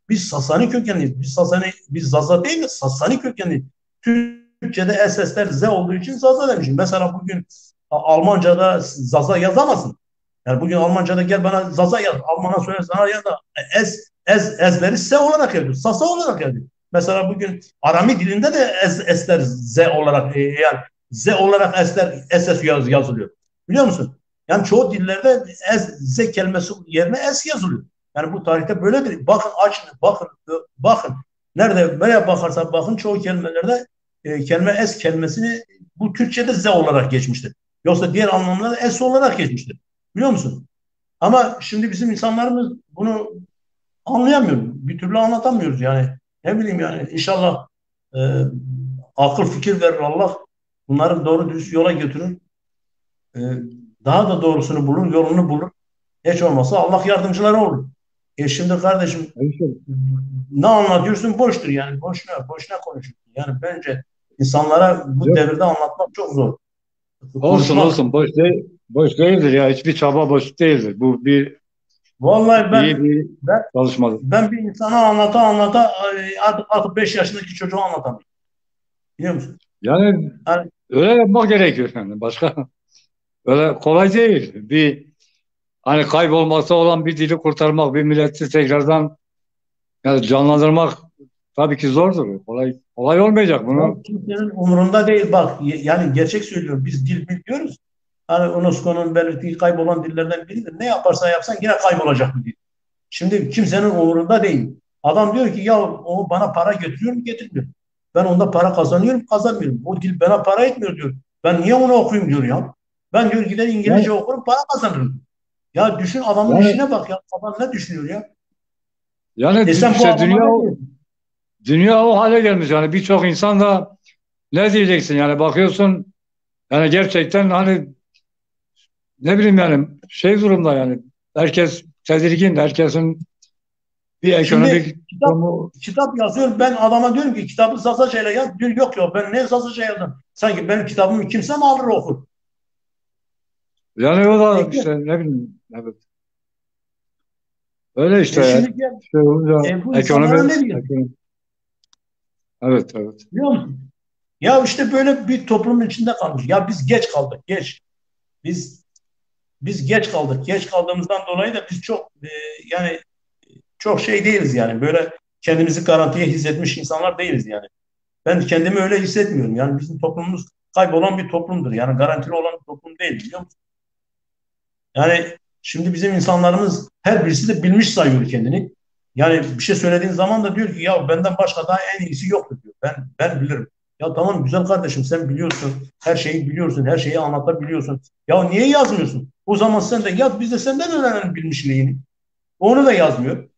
biz Sasani kökenliyiz. Biz Zaza değil mi? Sasani kökenliyiz. Türkçe'de SS'ler Z olduğu için Zaza demişim. Mesela bugün Almanca'da Zaza yazamazsın. Yani bugün Almanca'da gel bana Zaza yaz. Alman'a söyle sana ya da S'leri S olarak yazıyor. Sasa olarak yazıyor. Mesela bugün Arami dilinde de S'ler Z olarak yani Z olarak SS yazılıyor. Biliyor musun? Yani çoğu dillerde Z kelimesi yerine S yazılıyor. Yani bu tarihte böyledir. Bakın açın, bakın. Nereye bakarsan bakın çoğu kelimelerde kelime S kelimesini bu Türkçe'de Z olarak geçmiştir. Yoksa diğer anlamlarda S olarak geçmiştir. Biliyor musun? Ama şimdi bizim insanlarımız bunu anlayamıyor. Bir türlü anlatamıyoruz yani. Ne bileyim yani inşallah e, akıl fikir verir Allah. Bunları doğru dürüst yola götürür. E, daha da doğrusunu bulur, yolunu bulur. Hiç olmazsa Allah yardımcıları olur. Şimdi kardeşim ne anlatıyorsun boştur yani. Boşuna konuşuyorsun. Yani bence insanlara bu Yok. devirde anlatmak çok zor. Olsun boş değildir ya, hiçbir çaba boş değildir. Bu bir Vallahi iyi bir çalışmadır. ben bir insana anlata artık 5 yaşındaki çocuğu anlatamıyorum. Biliyor musun? Yani Yani öyle yapmak gerekiyor yani. Başka öyle kolay değil. Bir hani kaybolması olan bir dili kurtarmak, bir milleti tekrardan yani canlandırmak tabii ki zordur. Kolay olmayacak Ya bunu. kimsenin umurunda değil bak. Yani gerçek söylüyorum. Biz dil biliyoruz. Hani UNESCO'nun belirttiği kaybolan dillerden biridir. Ne yaparsan yapsan yine kaybolacak bir dil. Şimdi kimsenin umurunda değil. Adam diyor ki ya o bana para getiriyor mu getirmiyor. Ben onda para kazanıyorum kazanmıyorum. O dil bana para etmiyor diyor. Ben niye onu okuyayım diyor ya. Ben diyor gider İngilizce Yani, okurum para kazanırım. Ya düşün adamın yani, işine bak ya. Adam ne düşünüyor ya? yani Sen bu işte adama ne diyorsun? dünya o hale gelmiş. Yani birçok insan da ne diyeceksin yani bakıyorsun yani gerçekten hani ne bileyim yani şey durumda yani herkes tedirgin, herkesin bir Şimdi ekonomik kitap durumu kitap yazıyor. Ben adama diyorum ki kitabı Zazaca ile yaz. Diyor yok yok ben ne Zazaca yazdım. Sanki benim kitabımı kimse mi alır okur? yani o da E, işte ne bileyim evet. Öyle işte şimdi gel, şey olunca bu insanlara ne diyor? ekonomi evet evet. Biliyor musun? Ya işte böyle bir toplumun içinde kalmış. Ya biz geç kaldık, geç. Biz biz geç kaldık. Geç kaldığımızdan dolayı da biz çok yani çok şey değiliz yani. Böyle kendimizi garantiye hissetmiş insanlar değiliz yani. Ben kendimi öyle hissetmiyorum. Yani bizim toplumumuz kaybolan bir toplumdur. Yani garantili olan bir toplum değil biliyor musun? Yani şimdi bizim insanlarımız her birisi de bilmiş sayıyor kendini. Yani bir şey söylediğin zaman da diyor ki ya benden başka daha en iyisi yoktur diyor. Ben bilirim. Ya tamam güzel kardeşim sen biliyorsun. Her şeyi biliyorsun. Her şeyi anlatabiliyorsun. Ya niye yazmıyorsun? O zaman sen de yaz biz de senden öğrenelim bilmişliğini. Onu da yazmıyor.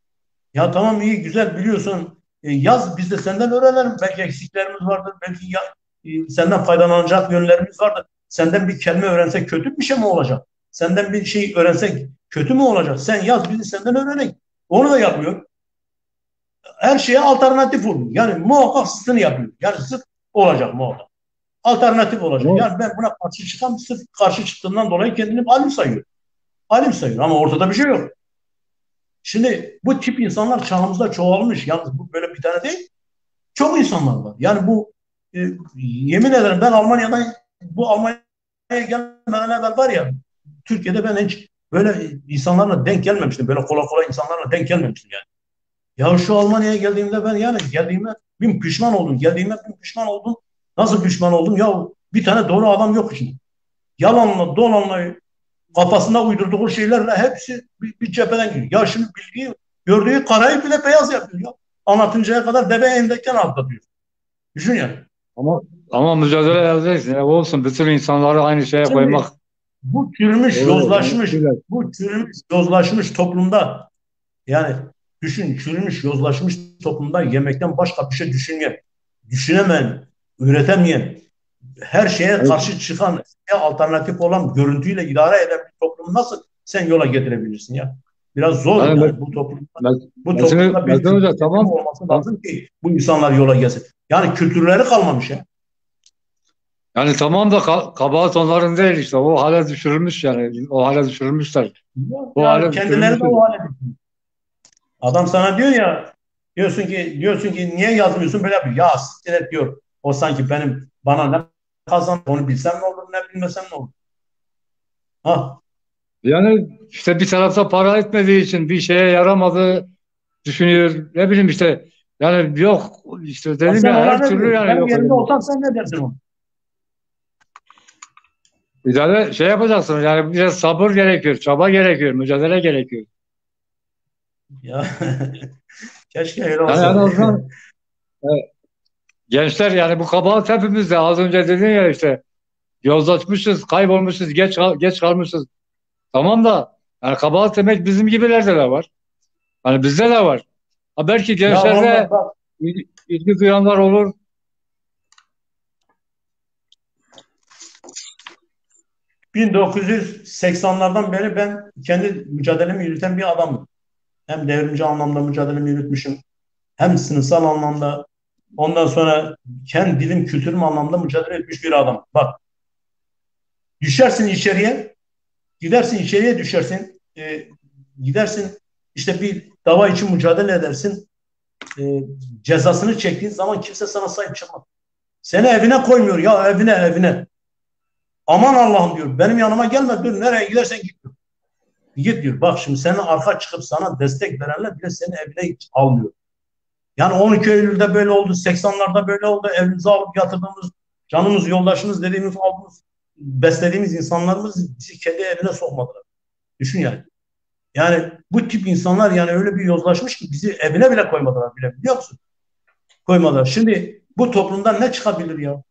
Ya tamam iyi güzel biliyorsun. Yaz biz de senden öğrenelim. Belki eksiklerimiz vardır. Belki senden faydalanacak yönlerimiz vardır. Senden bir kelime öğrensek kötü bir şey mi olacak? Senden bir şey öğrensek kötü mü olacak? Sen yaz bizi senden öğrenelim. Onu da yapmıyor. Her şeye alternatif oluyor. Yani muhakkak zıttını yapıyor. Yani zıt olacak muhakkak. Alternatif olacak. Ama Yani ben buna karşı çıkan sırf karşı çıktığından dolayı kendini alim sayıyor. Alim sayıyor ama ortada bir şey yok. Şimdi bu tip insanlar çağımızda çoğalmış. Yalnız bu böyle bir tane değil. Çok insanlar var. Yani bu yemin ederim ben Almanya'dan bu Almanya'ya gelmeden evvel var ya Türkiye'de ben hiç böyle insanlarla denk gelmemiştim. Böyle kolay kolay insanlarla denk gelmemiştim yani. Ya şu Almanya'ya geldiğimde ben yani geldiğime bin pişman oldum. Geldiğime bin pişman oldum. Nasıl pişman oldum? Ya bir tane doğru adam yok içinde. Yalanla, dolanla, kafasında uydurduğu şeylerle hepsi bir cepheden giriyor. Ya şimdi bildiği, gördüğü karayı bile beyaz yapıyor ya. Anlatıncaya kadar deve endekken atlatıyor. Düşün yani. ama ama mücadele edeceksin. Ya olsun bütün insanları aynı şeye koymak Şimdi bu çürümüş, doğru. Yani yozlaşmış, bu çürümüş, yozlaşmış toplumda yani düşün, çürümüş, yozlaşmış toplumda yemekten başka bir şey düşünmeyen, düşünemeyen, üretemeyen, her şeye evet, karşı çıkan, alternatif olan görüntüyle idare eden bir toplumu nasıl sen yola getirebilirsin ya? Biraz zor yani yani bu toplumda. Bu Metin, toplumda bir Metin kültür Hoca üretimi tamam. olması lazım ki bu insanlar yola gelsin. Yani kültürleri kalmamış ya. Yani tamam da kabahat onların değil işte. O hale düşürülmüş yani. O hale düşürülmüşler. O Ya hale kendileri de düşürülmüşler. o hale. Adam sana diyor ya diyorsun ki niye yazmıyorsun böyle bir ya siktir et diyor. O sanki bana ne kazan onu bilsem ne olur ne bilmesem ne olur. Ha. Yani işte bir tarafta para etmediği için bir şeye yaramadığı düşünüyor. Ne bileyim işte yani yok işte Ya dedim sen ya ona her ne türlü diyorsun? yani Benim yok yerimde edilmiş. olsan sen ne dersin onu? İdare şey yapacaksın yani biraz sabır gerekiyor, çaba gerekiyor, mücadele gerekiyor. Ya keşke öyle Yani en olsa. azından e, gençler yani bu kabahat hepimizde az önce dedin ya işte yozlaşmışız, kaybolmuşuz, geç kalmışız. Tamam da yani kabahat demek bizim gibilerde de var. Hani bizde de var. Ha belki Ya vallahi gençlerde bak ilgi duyanlar olur. 1980'lardan beri ben kendi mücadelemi yürüten bir adamım. Hem devrimci anlamda mücadelemi yürütmüşüm. Hem sınıfsal anlamda ondan sonra kendi dilim kültürüm anlamda mücadele etmiş bir adam. Bak düşersin içeriye gidersin içeriye düşersin gidersin işte bir dava için mücadele edersin cezasını çektiğin zaman kimse sana sahip çıkmaz. Seni evine koymuyor ya evine. Aman Allah'ım diyor. Benim yanıma gelme diyor. Nereye gidersen git diyor. Git diyor. Bak şimdi senin arka çıkıp sana destek verenler bile seni evine hiç almıyor. Yani 12 Eylül'de böyle oldu. 80'larda böyle oldu. Evimize alıp yatırdığımız, canımız, yoldaşımız dediğimiz, aldığımız, beslediğimiz insanlarımız bizi kendi evine sokmadılar. Düşün yani. Yani bu tip insanlar yani öyle bir yozlaşmış ki bizi evine bile koymadılar bile, biliyor musun? Koymadılar. Şimdi bu toplumdan ne çıkabilir ya?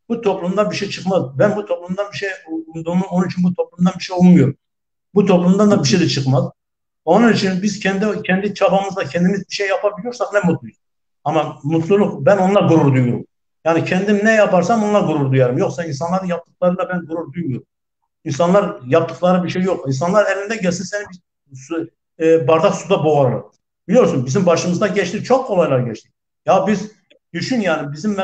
Bu toplumdan bir şey çıkmaz. Ben bu toplumdan bir şey umduğumu, onun için bu toplumdan bir şey ummuyorum. Bu toplumdan da bir şey de çıkmaz. Onun için biz kendi çabamızla kendimiz bir şey yapabiliyorsak ne mutluyuz. Ama mutluluk, ben onunla gurur duyuyorum. Yani kendim ne yaparsam onunla gurur duyarım. Yoksa insanların yaptıklarıyla ben gurur duymuyorum. İnsanlar yaptıkları bir şey yok. İnsanlar elinde gelse seni bardak suda boğarlar. Biliyorsun bizim başımızda geçti, çok olaylar geçti. Ya biz düşün yani bizim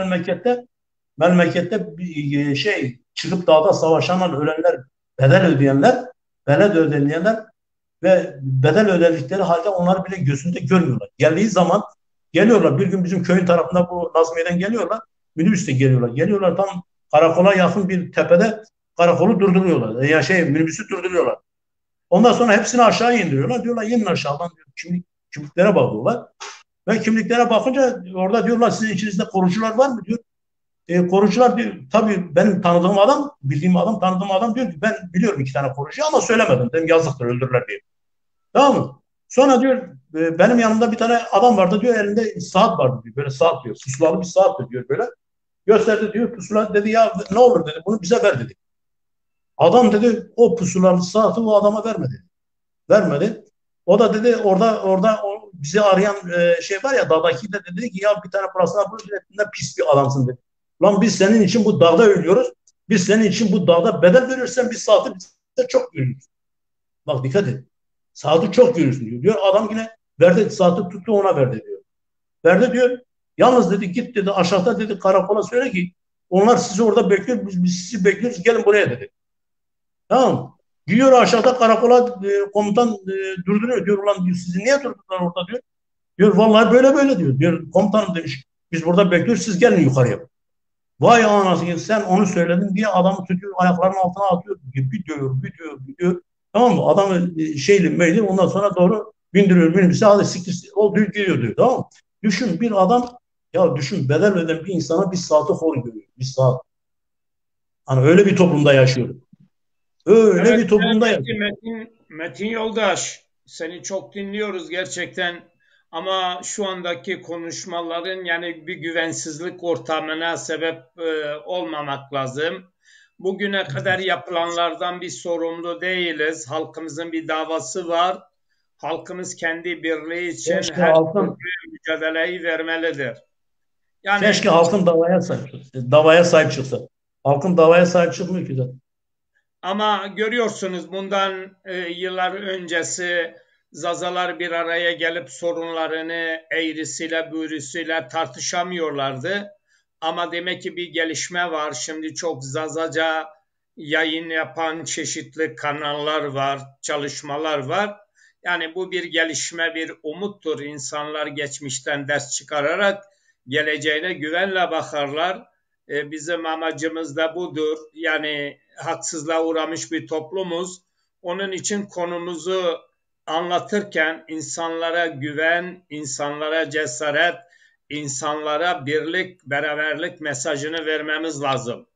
memlekette bir çıkıp dağda savaşanlar, ölenler, bedel ödeyenler, bedel ödeyenler ve bedel ödedikleri halde onları bile gözünde görmüyorlar. Geldiği zaman geliyorlar. Bir gün bizim köyün tarafında bu Nazmiye'den geliyorlar. Minibüste geliyorlar. Geliyorlar tam karakola yakın bir tepede karakolu durduruyorlar. Minibüsü durduruyorlar. Ondan sonra hepsini aşağı indiriyorlar. Diyorlar inin aşağıdan diyor. Kimliklere bakıyorlar. Ve kimliklere bakınca orada diyorlar sizin içinizde korucular var mı diyor. Korucular diyor, tabii benim tanıdığım adam, bildiğim adam, tanıdığım adam diyor ki ben biliyorum 2 tane korucu ama söylemedim. Dedim yazıktır öldürürler diye. Tamam mı? Sonra diyor benim yanımda bir tane adam vardı diyor elinde saat vardı diyor. Böyle saat diyor. Pusulalı bir saat diyor böyle. Gösterdi diyor pusula dedi ya ne olur dedi bunu bize ver dedi. Adam dedi o pusulalı saati o adama vermedi. Vermedi. O da dedi orada o bizi arayan var ya dağdaki de dedi ki ya bir tane burasına ne pis bir adamsın dedi. Lan biz senin için bu dağda ölüyoruz. Biz senin için bu dağda bedel verirsen bir saati bize çok görürüz. Bak dikkat et. Saati çok görürsün diyor. Diyor adam yine verdi saati tuttu ona verdi diyor. Verdi diyor. Yalnız dedi git dedi aşağıda dedi karakola söyle ki onlar sizi orada bekliyor. Biz sizi bekliyoruz gelin buraya dedi. Tamam. Gidiyor aşağıda karakola komutan durduruyor. Diyor ulan diyor, sizi niye durdurdular orada diyor. Diyor vallahi böyle böyle diyor. Diyor komutanım demiş biz burada bekliyoruz siz gelin yukarıya. Vay anasını sen onu söyledin diye adamı tutuyor ayaklarının altına atıyor. Bir diyor. Tamam mı? Adamı meyli ondan sonra doğru bindiriyor minibüse hadi siktir o diyor gidiyor diyor. Tamam mı? Düşün bir adam ya düşün bedel öden bir insana bir saati hor görüyor. Bir saat. Hani öyle bir toplumda yaşıyoruz. Öyle Evet, bir toplumda evet, Metin Yoldaş, seni çok dinliyoruz gerçekten ama şu andaki konuşmaların yani bir güvensizlik ortamına sebep olmamak lazım. Bugüne kadar yapılanlardan biz sorumlu değiliz. Halkımızın bir davası var. Halkımız kendi birliği için keşke her halkın, türlü mücadeleyi vermelidir. Yani keşke halkın davaya sahip çıksa. Halkın davaya sahip çıkmıyor ki zaten. ama görüyorsunuz bundan yıllar öncesi Zazalar bir araya gelip sorunlarını eğrisiyle büğrüsüyle tartışamıyorlardı. Ama demek ki bir gelişme var. Şimdi çok Zazaca yayın yapan çeşitli kanallar var, çalışmalar var. Yani bu bir gelişme, bir umuttur. İnsanlar geçmişten ders çıkararak geleceğine güvenle bakarlar. Bizim amacımız da budur. Yani haksızlığa uğramış bir toplumuz. Onun için konumuzu anlatırken insanlara güven, insanlara cesaret, insanlara birlik, beraberlik mesajını vermemiz lazım.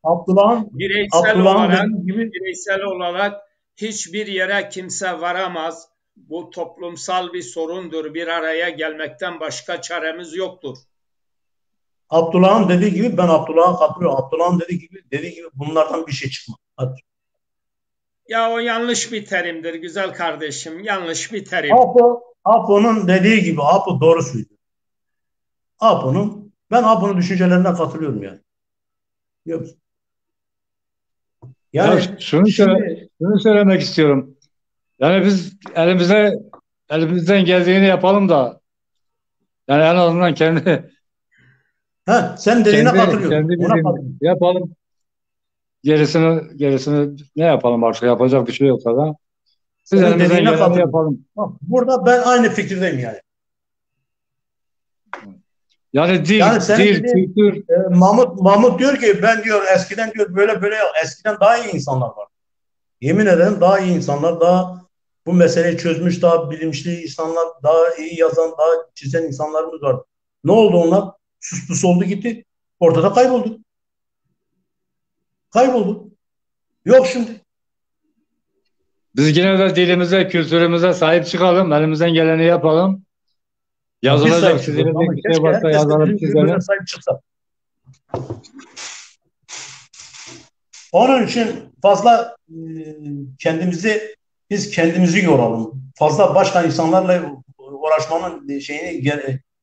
Bireysel olarak hiçbir yere kimse varamaz. Bu toplumsal bir sorundur. Bir araya gelmekten başka çaremiz yoktur. Abdullah'ın dediği gibi ben Abdullah'a katılıyorum. Abdullah'ın dediği gibi bunlardan bir şey çıkmaz. Hadi. Ya o yanlış bir terimdir güzel kardeşim. Yanlış bir terim. Apo'nun dediği gibi Apo doğru söylüyor. Ben Apo'nun düşüncelerine katılıyorum yani. Biliyor musun? Yani şunu söylemek istiyorum. Yani biz elimizden geldiğini yapalım da yani en azından sen dediğine katılıyorum. Yapalım. Gerisini ne yapalım artık yapacak bir şey yoksa da biz elimizden geleni yapalım. Burada ben aynı fikirdeyim yani. Yani Yani dil, senin dil, dediğin kültür. Mahmut diyor ki ben diyor eskiden diyor böyle eskiden daha iyi insanlar var. Yemin ederim daha iyi insanlar, daha bu meseleyi çözmüş, daha bilinçli insanlar, daha iyi yazan, daha çizen insanlarımız var. Ne oldu onlar? Sus pus oldu gitti. Ortada kayboldu. Kayboldu. Yok şimdi. Biz yine de dilimize, kültürümüze sahip çıkalım. Elimizden geleni yapalım. Ya biz Yazılacak, sahip çıkıyoruz ama çizilecek bir şey keşke varsa herkes de yazalım, birbirine çizelim. sahip çıksa. Onun için fazla biz kendimizi yoralım. Fazla başka insanlarla uğraşmanın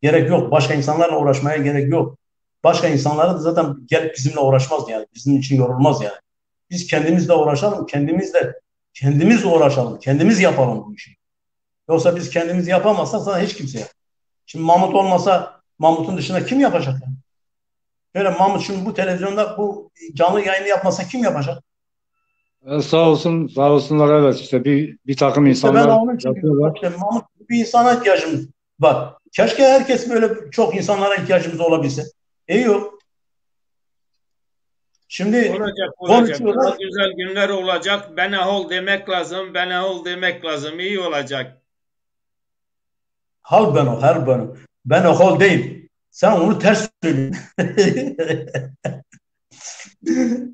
gerek yok. Başka insanlarla uğraşmaya gerek yok. Başka insanlar da zaten gelip bizimle uğraşmaz yani. Bizim için yorulmaz yani. Biz kendimizle uğraşalım, kendimiz uğraşalım, kendimiz yapalım bu işi. Yoksa biz kendimiz yapamazsak zaten hiç kimse yapar. Şimdi Mahmut olmasa Mahmut'un dışında kim yapacak yani? Böyle Mahmut şimdi bu televizyonda bu canlı yayını yapmasa kim yapacak? Sağ olsun, sağ olsunlar, evet, işte bir takım İşte ben insanlar onun için diyorum. Bak yapıyorlar. işte Mahmut bir insana ihtiyacımız var. Keşke herkes böyle çok insanlara ihtiyacımız olabilse. Yok. Şimdi Olacak, olacak. Daha konuşuyorlar. güzel günler olacak. Benahol demek lazım. Benahol demek lazım. İyi olacak. Hal beno. Ben o hal değil. Sen onu ters söylüyorsun.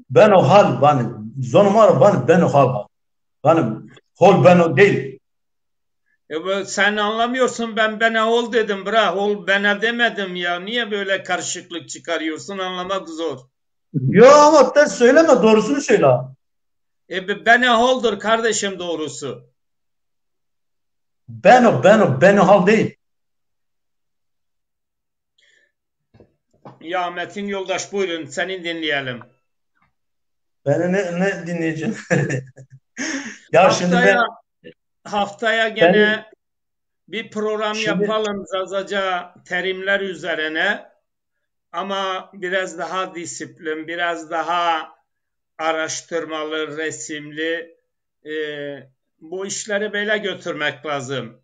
Ben o hal benim. Zonumar ben o hal. Benim hol ben o değil. Sen anlamıyorsun, ben benahol dedim. Bırak, ol bena demedim ya. Niye böyle karışıklık çıkarıyorsun? Anlamak zor. Yo ama ters söyleme, doğrusunu söyle. Benaholdur kardeşim doğrusu. Ben o hal değil. Ya Metin Yoldaş, buyurun seni dinleyelim. Beni ne dinleyeceğim? Ya şimdi Haftaya ben gene bir program şimdi yapalım Zazaca terimler üzerine, ama biraz daha disiplin, biraz daha araştırmalı, resimli, e, bu işleri böyle götürmek lazım.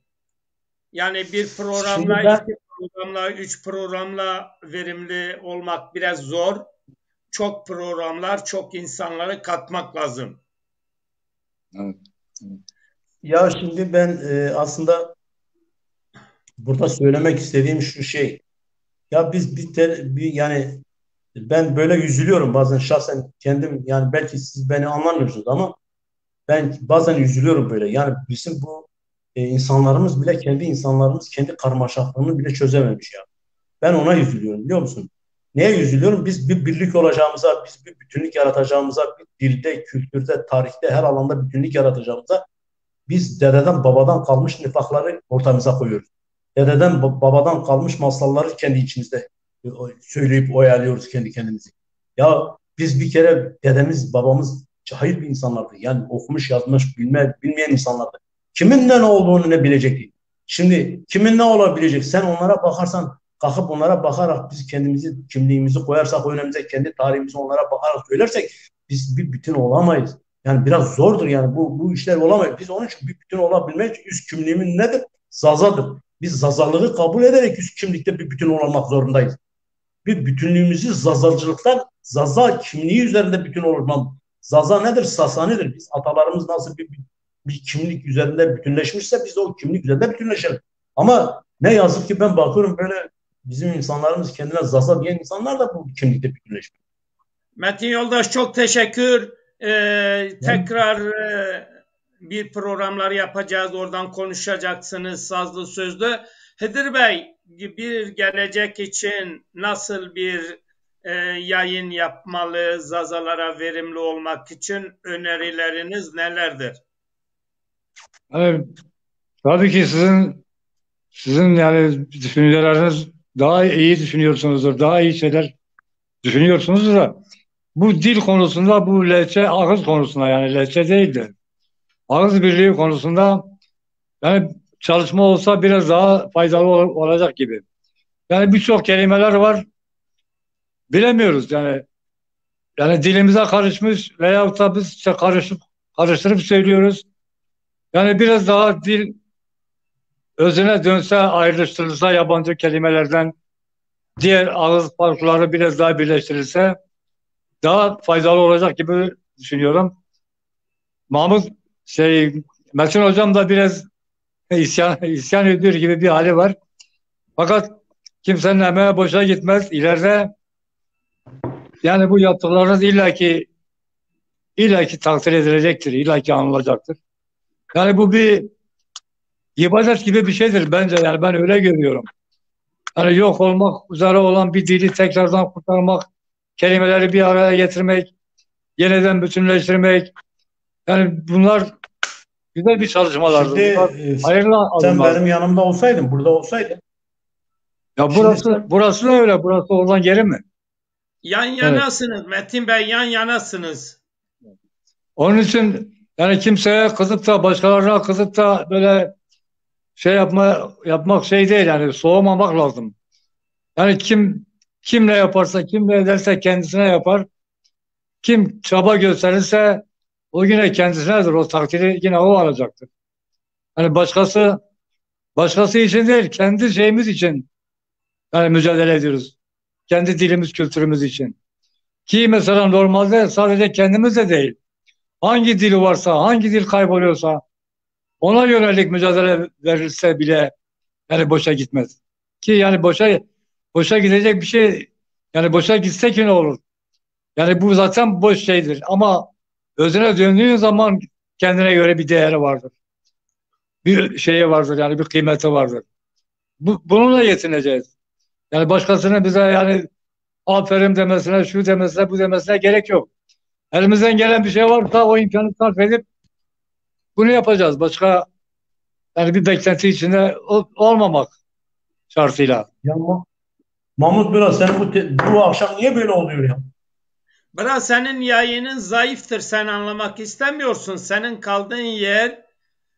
Yani bir şimdi programla, ben iki programla, üç programla verimli olmak biraz zor. Çok programlar, çok insanları katmak lazım. Evet. Ya şimdi ben aslında burada söylemek istediğim şu şey. Ya biz yani ben böyle üzülüyorum bazen şahsen kendim, yani belki siz beni anlamıyorsunuz ama ben bazen üzülüyorum böyle. Yani bizim bu insanlarımız bile kendi insanlarımız kendi karmaşaklığını bile çözememiş ya. Ben ona üzülüyorum, biliyor musun? Neye üzülüyorum? Biz bir birlik olacağımıza, biz bir bütünlük yaratacağımıza, bir dilde, kültürde, tarihte, her alanda bütünlük yaratacağımıza biz dededen babadan kalmış nifakları ortamıza koyuyoruz. Dededen babadan kalmış masalları kendi içimizde söyleyip oyalıyoruz kendi kendimizi. Ya biz bir kere dedemiz babamız cahil bir insanlardı. Yani okumuş yazmış bilmeyen insanlardı. Kimin ne olduğunu ne bilecekti. Şimdi kimin ne olabilecek? Sen onlara bakarsan, kalkıp onlara bakarak biz kendimizi, kimliğimizi koyarsak önümüze, kendi tarihimizi onlara bakarak söylersek biz bir bütün olamayız. Yani biraz zordur yani bu işler olamayız. Biz onun için bir bütün olabilmek için üst kimliğimiz nedir? Zazadır. Biz zazalığı kabul ederek üst kimlikte bir bütün olmak zorundayız. Bir bütünlüğümüzü zazacılıktan, zaza kimliği üzerinde bütün olmam. Zaza nedir? Sasa nedir? Biz atalarımız nasıl bir kimlik üzerinde bütünleşmişse biz de o kimlik üzerinde bütünleşelim. Ama ne yazık ki ben bakıyorum böyle bizim insanlarımız kendine zaza diyen insanlar da bu kimlikte bütünleşmiyor. Metin Yoldaş, çok teşekkür. Tekrar bir programlar yapacağız. Oradan konuşacaksınız sazlı sözlü. Hıdır Bey, bir gelecek için nasıl bir yayın yapmalı, zazalara verimli olmak için önerileriniz nelerdir? Yani, tabii ki sizin yani düşünceleriniz daha iyi düşünüyorsunuzdur. Daha iyi şeyler düşünüyorsunuz da bu dil konusunda, bu lehçe ağız konusunda, yani lehçe değil de ağız birliği konusunda yani çalışma olsa biraz daha faydalı olacak gibi. Yani birçok kelimeler var, bilemiyoruz yani dilimize karışmış veyahut da biz işte karıştırıp söylüyoruz. Yani biraz daha dil özüne dönse, ayrıştırılsa yabancı kelimelerden, diğer ağız farkları biraz daha birleştirilse daha faydalı olacak gibi düşünüyorum. Mahmut Metin hocam da biraz isyan ediyor gibi bir hali var. Fakat kimsenin emeği boşa gitmez. İleride yani bu yaptıklarınız illaki takdir edilecektir, illaki anılacaktır. Yani bu bir ibadet gibi bir şeydir bence, yani ben öyle görüyorum. Yani yok olmak üzere olan bir dili tekrardan kurtarmak, kelimeleri bir araya getirmek, yeniden bütünleştirmek, yani bunlar güzel bir çalışmalardır. Şimdi Bunlar hayırlı sen adımlar. benim yanımda olsaydın, burada olsaydın. Ya Şimdi sen, burası da öyle, burası oradan geri mi? Yan Evet. yanasınız Metin Bey, yan yanasınız. Onun için yani kimseye kızıp da başkalarına kızıp da böyle yapmak şey değil, yani soğumamak lazım. Yani kim ne yaparsa, kim ne ederse kendisine yapar. Kim çaba gösterirse o yine kendisinedir. O takdiri yine o alacaktır. Yani başkası için değil, kendi şeyimiz için yani mücadele ediyoruz. Kendi dilimiz, kültürümüz için. Ki mesela normalde sadece kendimiz de değil. Hangi dil varsa, hangi dil kayboluyorsa ona yönelik mücadele verilse bile yani boşa gitmez. Ki yani boşa gidecek bir şey, yani boşa gitse ki ne olur? Yani bu zaten boş şeydir ama özüne döndüğün zaman kendine göre bir değeri vardır. Bir şeyi vardır, yani bir kıymeti vardır. Bununla yetineceğiz. Yani başkasının bize yani aferin demesine, şu demesine, bu demesine gerek yok. Elimizden gelen bir şey varsa o imkanı sarf edip bunu yapacağız. Başka yani bir beklenti içinde olmamak şartıyla. ya Mahmut, biraz senin bu akşam niye böyle oluyor ya? Bırak, senin yayının zayıftır, sen anlamak istemiyorsun. Senin kaldığın yer,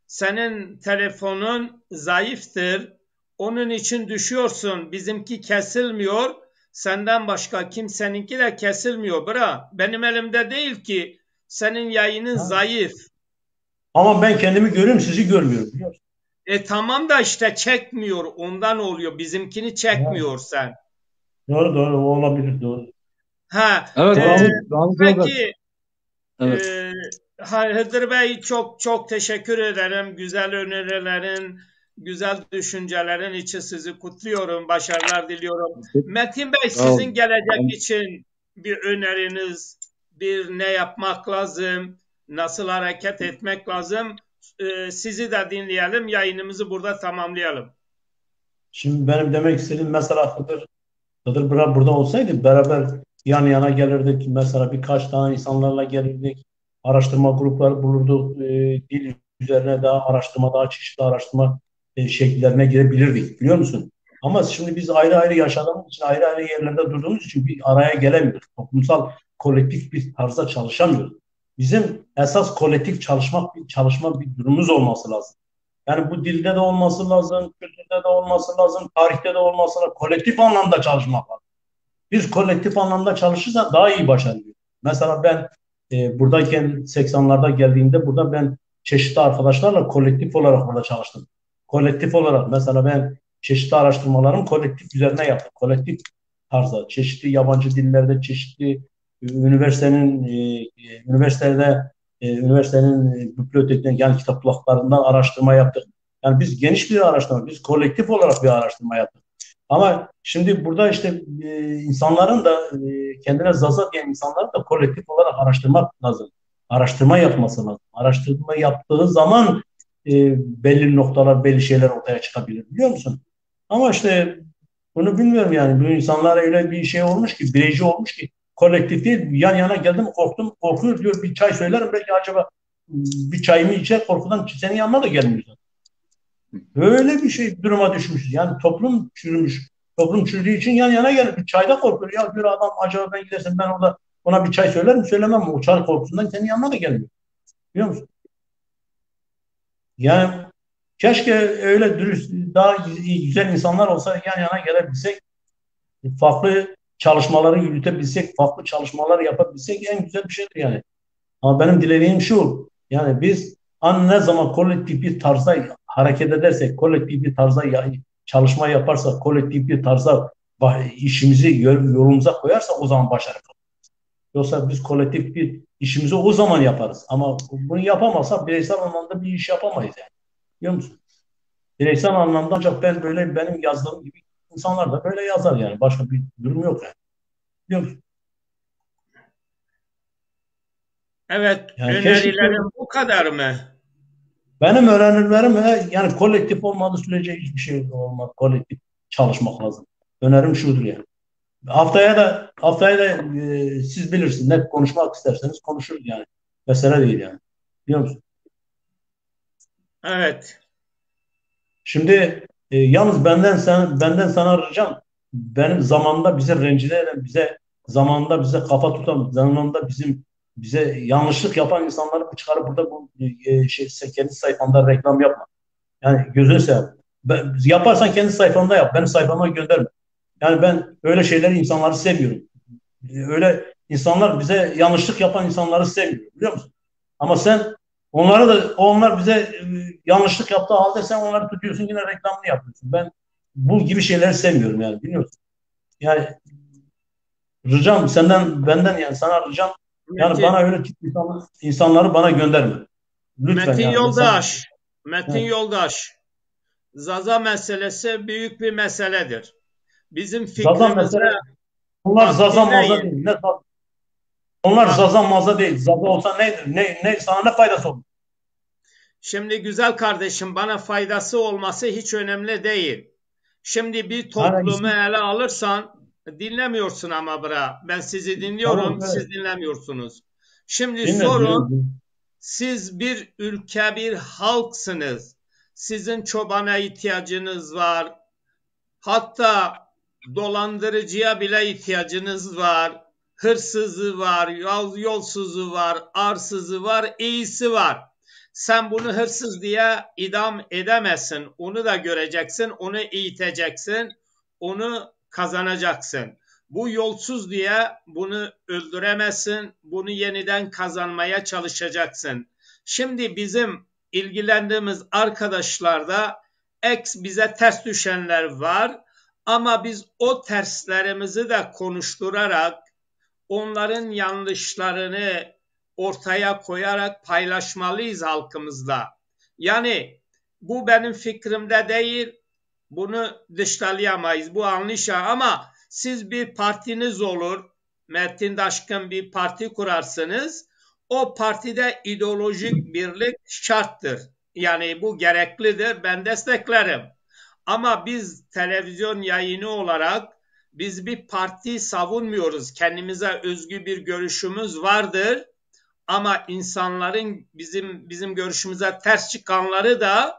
senin telefonun zayıftır. Onun için düşüyorsun. Bizimki kesilmiyor. Senden başka kimseninki de kesilmiyor. Bırak, benim elimde değil ki. Senin yayının zayıf. Ama ben kendimi görüyorum, sizi görmüyorum, biliyor musun? Tamam da işte çekmiyor. Ondan oluyor. Bizimkini çekmiyor sen. Doğru, o olabilir, doğru. Ha, Evet, peki evet. Hıdır Bey, çok çok teşekkür ederim. Güzel önerilerin, güzel düşüncelerin için sizi kutluyorum. Başarılar diliyorum. Metin Bey, sizin gelecek için bir öneriniz, bir ne yapmak lazım, nasıl hareket etmek lazım? Sizi de dinleyelim, yayınımızı burada tamamlayalım. Şimdi benim demek istediğim, mesela Hıdır burada olsaydı beraber yan yana gelirdik. Mesela birkaç tane insanlarla gelirdik. Araştırma grupları bulurduk. Dil üzerine daha çeşitli araştırma şekillerine girebilirdik. Biliyor musun? Ama şimdi biz ayrı ayrı yaşadığımız için, ayrı ayrı yerlerde durduğumuz için bir araya gelemiyoruz. Toplumsal, kolektif bir tarzda çalışamıyoruz. Bizim esas kolektif çalışma bir durumumuz olması lazım. Yani bu dilde de olması lazım, kültürde de olması lazım, tarihte de olması lazım. Kolektif anlamda çalışmak lazım. Biz kolektif anlamda çalışırsa daha iyi başarıyoruz. Mesela ben buradayken 80'larda geldiğimde burada ben çeşitli arkadaşlarla kolektif olarak burada çalıştım. Kolektif olarak mesela ben çeşitli araştırmalarım kolektif üzerine yaptım. Kolektif tarzda çeşitli yabancı dillerde, çeşitli üniversitenin bibliotekten, yani kitaplıklarından araştırma yaptık. Yani biz geniş bir araştırma, biz kolektif olarak bir araştırma yaptık. Ama şimdi burada işte insanların da kendine zaza diyen insanların da kolektif olarak araştırmak lazım. Araştırma yapması lazım. Araştırma yaptığı zaman belli noktalar, belli şeyler ortaya çıkabilir, biliyor musun? Ama işte bunu bilmiyorum yani. Bu insanlara öyle bir şey olmuş ki, bireyci olmuş ki, kolektif değil. Yan yana geldim, korkuyor diyor. Bir çay söylerim, belki acaba bir çayımı içer, korkudan senin yanına da gelmiyor. Böyle bir şey duruma düşmüş. Yani toplum çürümüş. Toplum çürüdüğü için yan yana gelip bir çayda korkuyor. Ya bir adam, acaba ben gidersem ben orada ona bir çay söyler mi söylemem mi? O çay korkusundan senin yanına da gelmiyor. Biliyor musun? Yani keşke öyle dürüst, daha güzel insanlar olsa, yan yana gelebilsek, farklı çalışmaları yürütebilsek, farklı çalışmalar yapabilsek en güzel bir şeydir yani. Ama benim dileğim şu, yani biz ne zaman kolektif bir tarzda hareket edersek, kolektif bir tarzda çalışma yaparsak, kolektif bir tarzda işimizi yolumuza koyarsak o zaman başarı. Yoksa biz kolektif bir işimizi o zaman yaparız. Ama bunu yapamazsak bireysel anlamda bir iş yapamayız yani. Biliyor musun? Bireysel anlamda ancak benim yazdığım gibi insanlar da böyle yazar yani. Başka bir durum yok yani. Biliyor musun? Evet, Yani önerilerim bu kadar mı? benim öğrenimlerim yani kolektif olmadığı sürece hiçbir şey olmaz. Kolektif çalışmak lazım. Önerim şudur yani. Haftaya da siz bilirsiniz. Ne konuşmak isterseniz konuşuruz yani. Mesele değil yani. Biliyor musun? Evet. Şimdi yalnız benden sana ricam, benim zamanında bize rencide eden, zamanında bize kafa tutan, zamanında bize yanlışlık yapan insanları çıkarıp burada kendi sayfanda reklam yapma. Yani gözünü seveyim. Yaparsan kendi sayfanda yap. Benim sayfama gönderme. Yani ben öyle şeyleri, insanları sevmiyorum. Öyle insanlar, bize yanlışlık yapan insanları sevmiyorum. Biliyor musun? Ama onlar bize yanlışlık yaptığı halde sen onları tutuyorsun, yine reklamını yapıyorsun. Ben bu gibi şeyleri sevmiyorum yani, biliyorsun. Yani benden yani sana ricam, yani bana öyle tip insanları bana gönderme. Lütfen Metin yani. Yoldaş, Metin Evet. Yoldaş, Zaza meselesi büyük bir meseledir. Bizim Zaza fikrimize mesela, onlar bak zaza maza dinleyin. değil. Onlar Bak zaza maza değil. Zaza olsa nedir? Sana ne faydası olur? şimdi güzel kardeşim, bana faydası olması hiç önemli değil. Şimdi bir Hani toplumu ele alırsan dinlemiyorsun ama ben sizi tamam dinliyorum, söyle. siz dinlemiyorsunuz. Şimdi sorun, Dinliyorum. siz bir ülke, bir halksınız. Sizin çobana ihtiyacınız var. Hatta dolandırıcıya bile ihtiyacınız var. Hırsızı var, yolsuzu var, arsızı var, iyisi var. Sen bunu hırsız diye idam edemezsin. Onu da göreceksin, onu eğiteceksin, onu kazanacaksın. Bu yolsuz diye bunu öldüremezsin, bunu yeniden kazanmaya çalışacaksın. Şimdi bizim ilgilendiğimiz arkadaşlarda bize ters düşenler var ama biz o terslerimizi de konuşturarak onların yanlışlarını ortaya koyarak paylaşmalıyız halkımızla. Yani bu benim fikrimde değil, bunu dışlayamayız, bu yanlış ama siz bir partiniz olur, Metin Daşkın bir parti kurarsınız, o partide ideolojik birlik şarttır. Yani bu gereklidir, ben desteklerim. Ama biz televizyon yayını olarak biz bir parti savunmuyoruz. Kendimize özgü bir görüşümüz vardır. Ama insanların bizim görüşümüze ters çıkanları da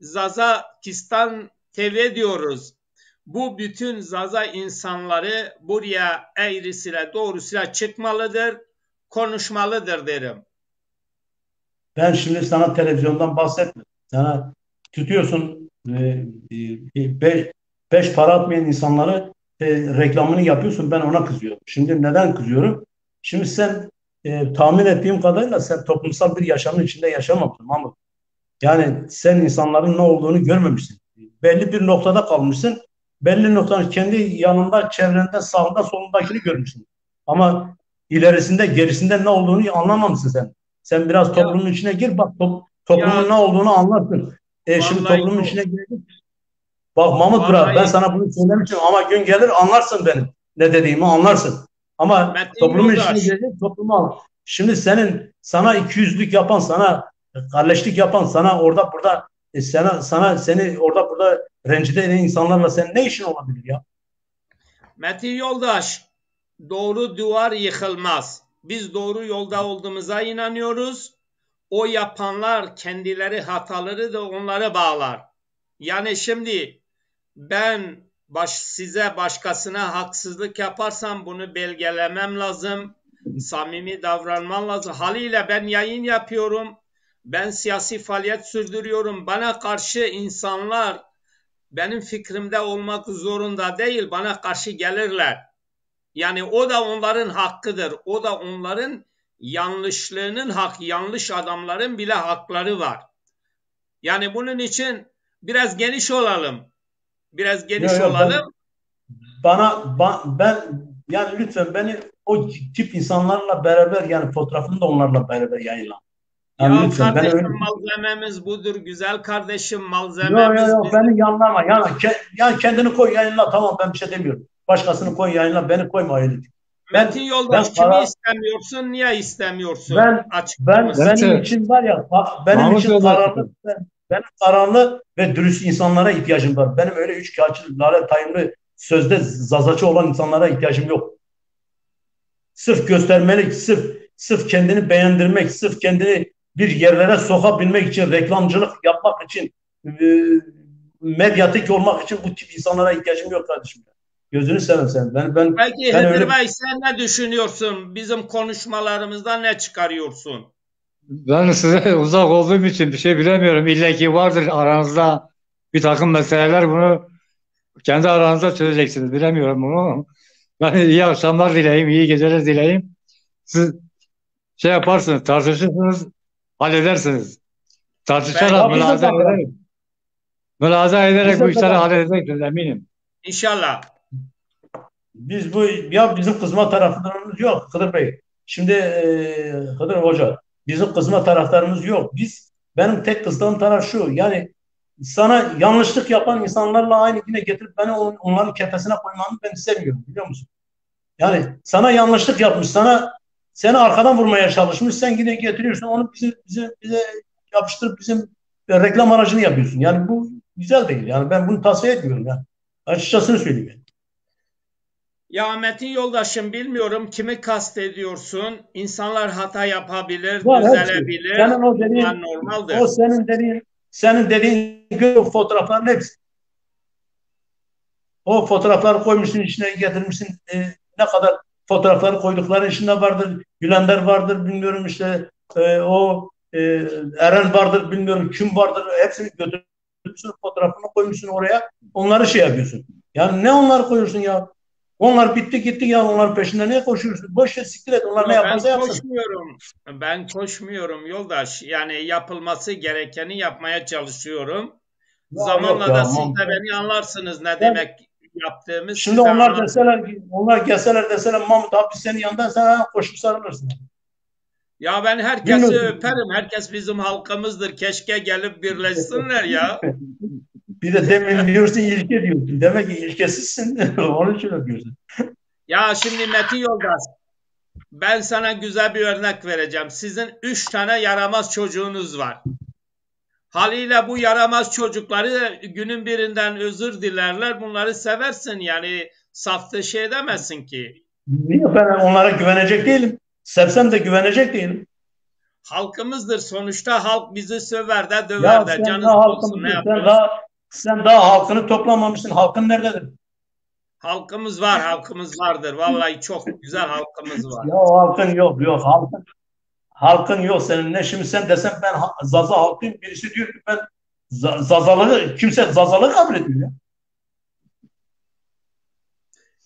Zazakistan TV diyoruz. Bu bütün Zaza insanları buraya eğrisiyle doğrusuyla çıkmalıdır, konuşmalıdır derim. Ben şimdi sana televizyondan bahsetmedim. Sana tutuyorsun beş para atmayan insanları reklamını yapıyorsun. Ben ona kızıyorum. Şimdi neden kızıyorum? Şimdi sen tahmin ettiğim kadarıyla sen toplumsal bir yaşamın içinde yaşamamışsın Mahmut. Yani sen insanların ne olduğunu görmemişsin. Belli bir noktada kalmışsın. Belli noktanın kendi yanında, çevrende, sağında, solundakini görmüşsün. Ama ilerisinde, gerisinde ne olduğunu anlamamışsın sen. Sen biraz Ya, toplumun içine gir, bak toplumun ne ya olduğunu anlarsın. Şimdi vallahi toplumun yok. içine girdin. Bak Mahmut Bırak, ben Vallahi sana bunu söylemişim ama gün gelir anlarsın benim ne dediğimi anlarsın. Ama Metin toplumun içine Yoldaş, girecek, toplumu al. Şimdi sana ikiyüzlülük yapan, sana kalleşlik yapan, sana orada burada seni orada burada rencide eden insanlarla sen ne işin olabilir ya? Metin Yoldaş, doğru duvar yıkılmaz. Biz doğru yolda olduğumuza inanıyoruz. O yapanlar kendileri hataları da onları bağlar. Yani şimdi ben size başkasına haksızlık yaparsam bunu belgelemem lazım. Samimi davranmam lazım. Haliyle ben yayın yapıyorum. Ben siyasi faaliyet sürdürüyorum. Bana karşı insanlar benim fikrimde olmak zorunda değil. Bana karşı gelirler. Yani o da onların hakkıdır. O da onların yanlışlığının hakkı. Yanlış adamların bile hakları var. Yani bunun için biraz geniş olalım. Biraz Yok geniş yok, olalım. ben yani lütfen beni o tip insanlarla beraber yani fotoğrafını da onlarla beraber yayınla. Yani Ya lütfen beni kardeşim öyle. malzememiz budur. Güzel kardeşim Yok yok malzememiz yok bizim. beni yanlama. Yani kendini koy yayınla, tamam, ben bir şey demiyorum. Başkasını koy yayınla, beni koyma öyle. Metin Ben Yoldaş ben kimi karar istemiyorsun? Niye istemiyorsun? ben Açıklar ben mısın? benim Gerçi için var ya, benim Mahmut için Yoldaş, benim kararlı ve dürüst insanlara ihtiyacım var. Benim öyle üç kağıtçı, lale tayımlı, sözde zazaçı olan insanlara ihtiyacım yok. Sırf göstermelik, sırf kendini beğendirmek, sırf kendini bir yerlere sokabilmek için, reklamcılık yapmak için, medyatik olmak için bu tip insanlara ihtiyacım yok kardeşim. Gözünü seveyim sen. Peki Ben Hıdır öyle. Bey sen ne düşünüyorsun? Bizim konuşmalarımızdan ne çıkarıyorsun? ben size uzak olduğum için bir şey bilemiyorum. İlla ki vardır aranızda bir takım meseleler, bunu kendi aranızda çözeceksiniz. Bilemiyorum bunu. Ben iyi akşamlar dileyim, iyi geceler dileyim. Siz şey yaparsınız, tartışırsınız, halledersiniz. Tartışarak, Peki Ya biz de mülaza bakalım. ederek, mülaza Biz ederek bu de işleri bakalım. halledeceksiniz eminim. inşallah. Ya bizim kızma taraftarımız yok Hıdır Bey. Şimdi Hıdır Hoca, bizim kızma taraftarımız yok. Benim tek kızdığım taraf şu. Yani sana yanlışlık yapan insanlarla aynı yine getirip beni onların kefesine koymanı ben istemiyorum, biliyor musun? Yani sana yanlışlık yapmış, seni arkadan vurmaya çalışmış, sen yine getiriyorsun onu bize yapıştırıp bizim reklam aracını yapıyorsun. Yani bu güzel değil. Yani ben bunu tavsiye etmiyorum yani. Açıkçası söyleyeyim. Yani. Ya Metin Yoldaşım bilmiyorum kimi kastediyorsun. İnsanlar hata yapabilir, Var hepsi. düzelebilir. Bunlar normaldir. Senin dediğin fotoğrafların hepsi. O fotoğrafları koymuşsun, içine getirmişsin. Ne kadar fotoğrafları koydukları içinde vardır. Gülenler vardır, bilmiyorum işte Eren vardır, bilmiyorum kim vardır. Hepsini götürmüşsün, fotoğrafını koymuşsun oraya. Onları şey yapıyorsun. Yani ne onları koyuyorsun ya? Onlar bitti gitti ya, onlar peşinden niye koşuyorsun? Boş ver, siktir et. Onlar ne Yo, ben yaparsa yapsın. koşmuyorum. Ben koşmuyorum yoldaş. Yani yapılması gerekeni yapmaya çalışıyorum. Ya yok Zamanla ya, da siz aman. de beni anlarsınız ne Ben, demek yaptığımı Şimdi siz de anlarsınız. onlar gelseler Mahmut abi senin yanından, sen hemen koşup sarılırsın. Ya ben herkesi Bilmiyorum. öperim. Herkes bizim halkımızdır. Keşke gelip birleşsinler ya. Bir de demin diyorsun ilke diyorsun. Demek ki ilkesizsin. Onun için öpüyorsun. Ya şimdi Metin Yoldaş, ben sana güzel bir örnek vereceğim. Sizin 3 tane yaramaz çocuğunuz var. Haliyle bu yaramaz çocukları günün birinden özür dilerler. Bunları seversin yani safta şey demezsin ki. Niye ben onlara güvenecek değilim? Sevsem de güvenecek değilim. Halkımızdır sonuçta halk bizi söver de Ya döver de sen canı daha sağ olsun ne halkımızı, yapıyoruz? sen daha halkını toplamamışsın. Halkın nerededir? Halkımız var halkımız vardır. Vallahi çok güzel halkımız var. Ya halkın yok, yok. Halkın yok senin. Ne şimdi sen desen ben Zaza halkıyım. Birisi diyor ki ben Zazalığı, kimse Zazalığı kabul etmiyor ya.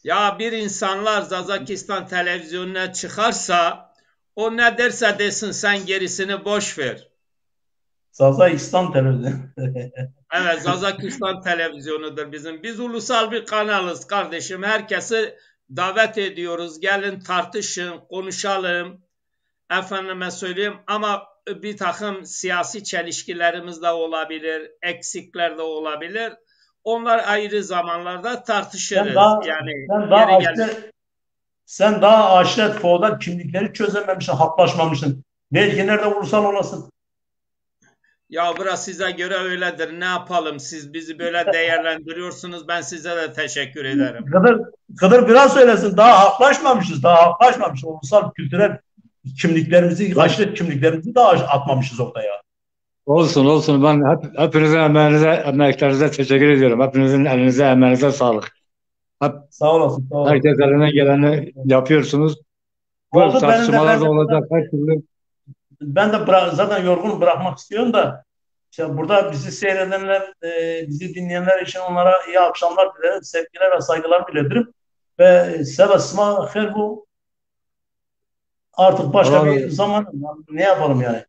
Ya bir insanlar Zazakistan televizyonuna çıkarsa o ne derse desin sen gerisini boş ver. Zaza İslam televizyonu. Evet Zazakistan televizyonudur bizim. Biz ulusal bir kanalız kardeşim. Herkesi davet ediyoruz. Gelin tartışın, konuşalım. Efendime söyleyeyim ama bir takım siyasi çelişkilerimiz de olabilir, eksikler de olabilir. Onlar ayrı zamanlarda Sen tartışırız. daha Yani sen daha yeri gelir. sen daha aşiret feodal kimlikleri çözememişsin, halklaşmamışsın. Belki nerede ulusal olasın. Ya burası size göre öyledir. Ne yapalım? Siz bizi böyle değerlendiriyorsunuz. Ben size de teşekkür ederim. Kıdır biraz söylesin. Daha halklaşmamışız. Daha halklaşmamışız. Ulusal kültürel kimliklerimizi, Ya, aşiret kimliklerimizi daha atmamışız ortaya. olsun olsun, ben hepinizin emeklerinize teşekkür ediyorum. Hepinizin elinize emeğinize sağlık. Hep, Sağ olasın. Sağ olasın. herkes elinden geleni yapıyorsunuz. Bu Oldu benim de tartışmalar ben da de olacak her türlü. zaten yorgun bırakmak istiyorum da işte burada bizi seyredenler, bizi dinleyenler için onlara iyi akşamlar dilerim. Sevgiler ve saygılar iletirim. Ve sevasma her bu artık başka Allah bir zaman ne yapalım yani.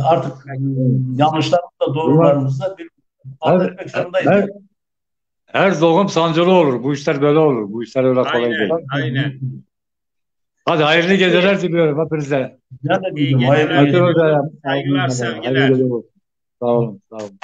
Artık yanlışlarımızla bunlar doğrularımızla bir her, halletmek zorundayız her, yani. Her doğum sancılı olur. Bu işler böyle olur. Bu işler öyle kolay değil. Aynen, aynen. Hadi hayırlı geceler diliyorum hepinize. Ben de İyi diyeceğim. geceler Hayırlı diliyorum. geceler. Saygılar, Hayırlı sevgiler. geceler. Sağ olun. Sağ olun.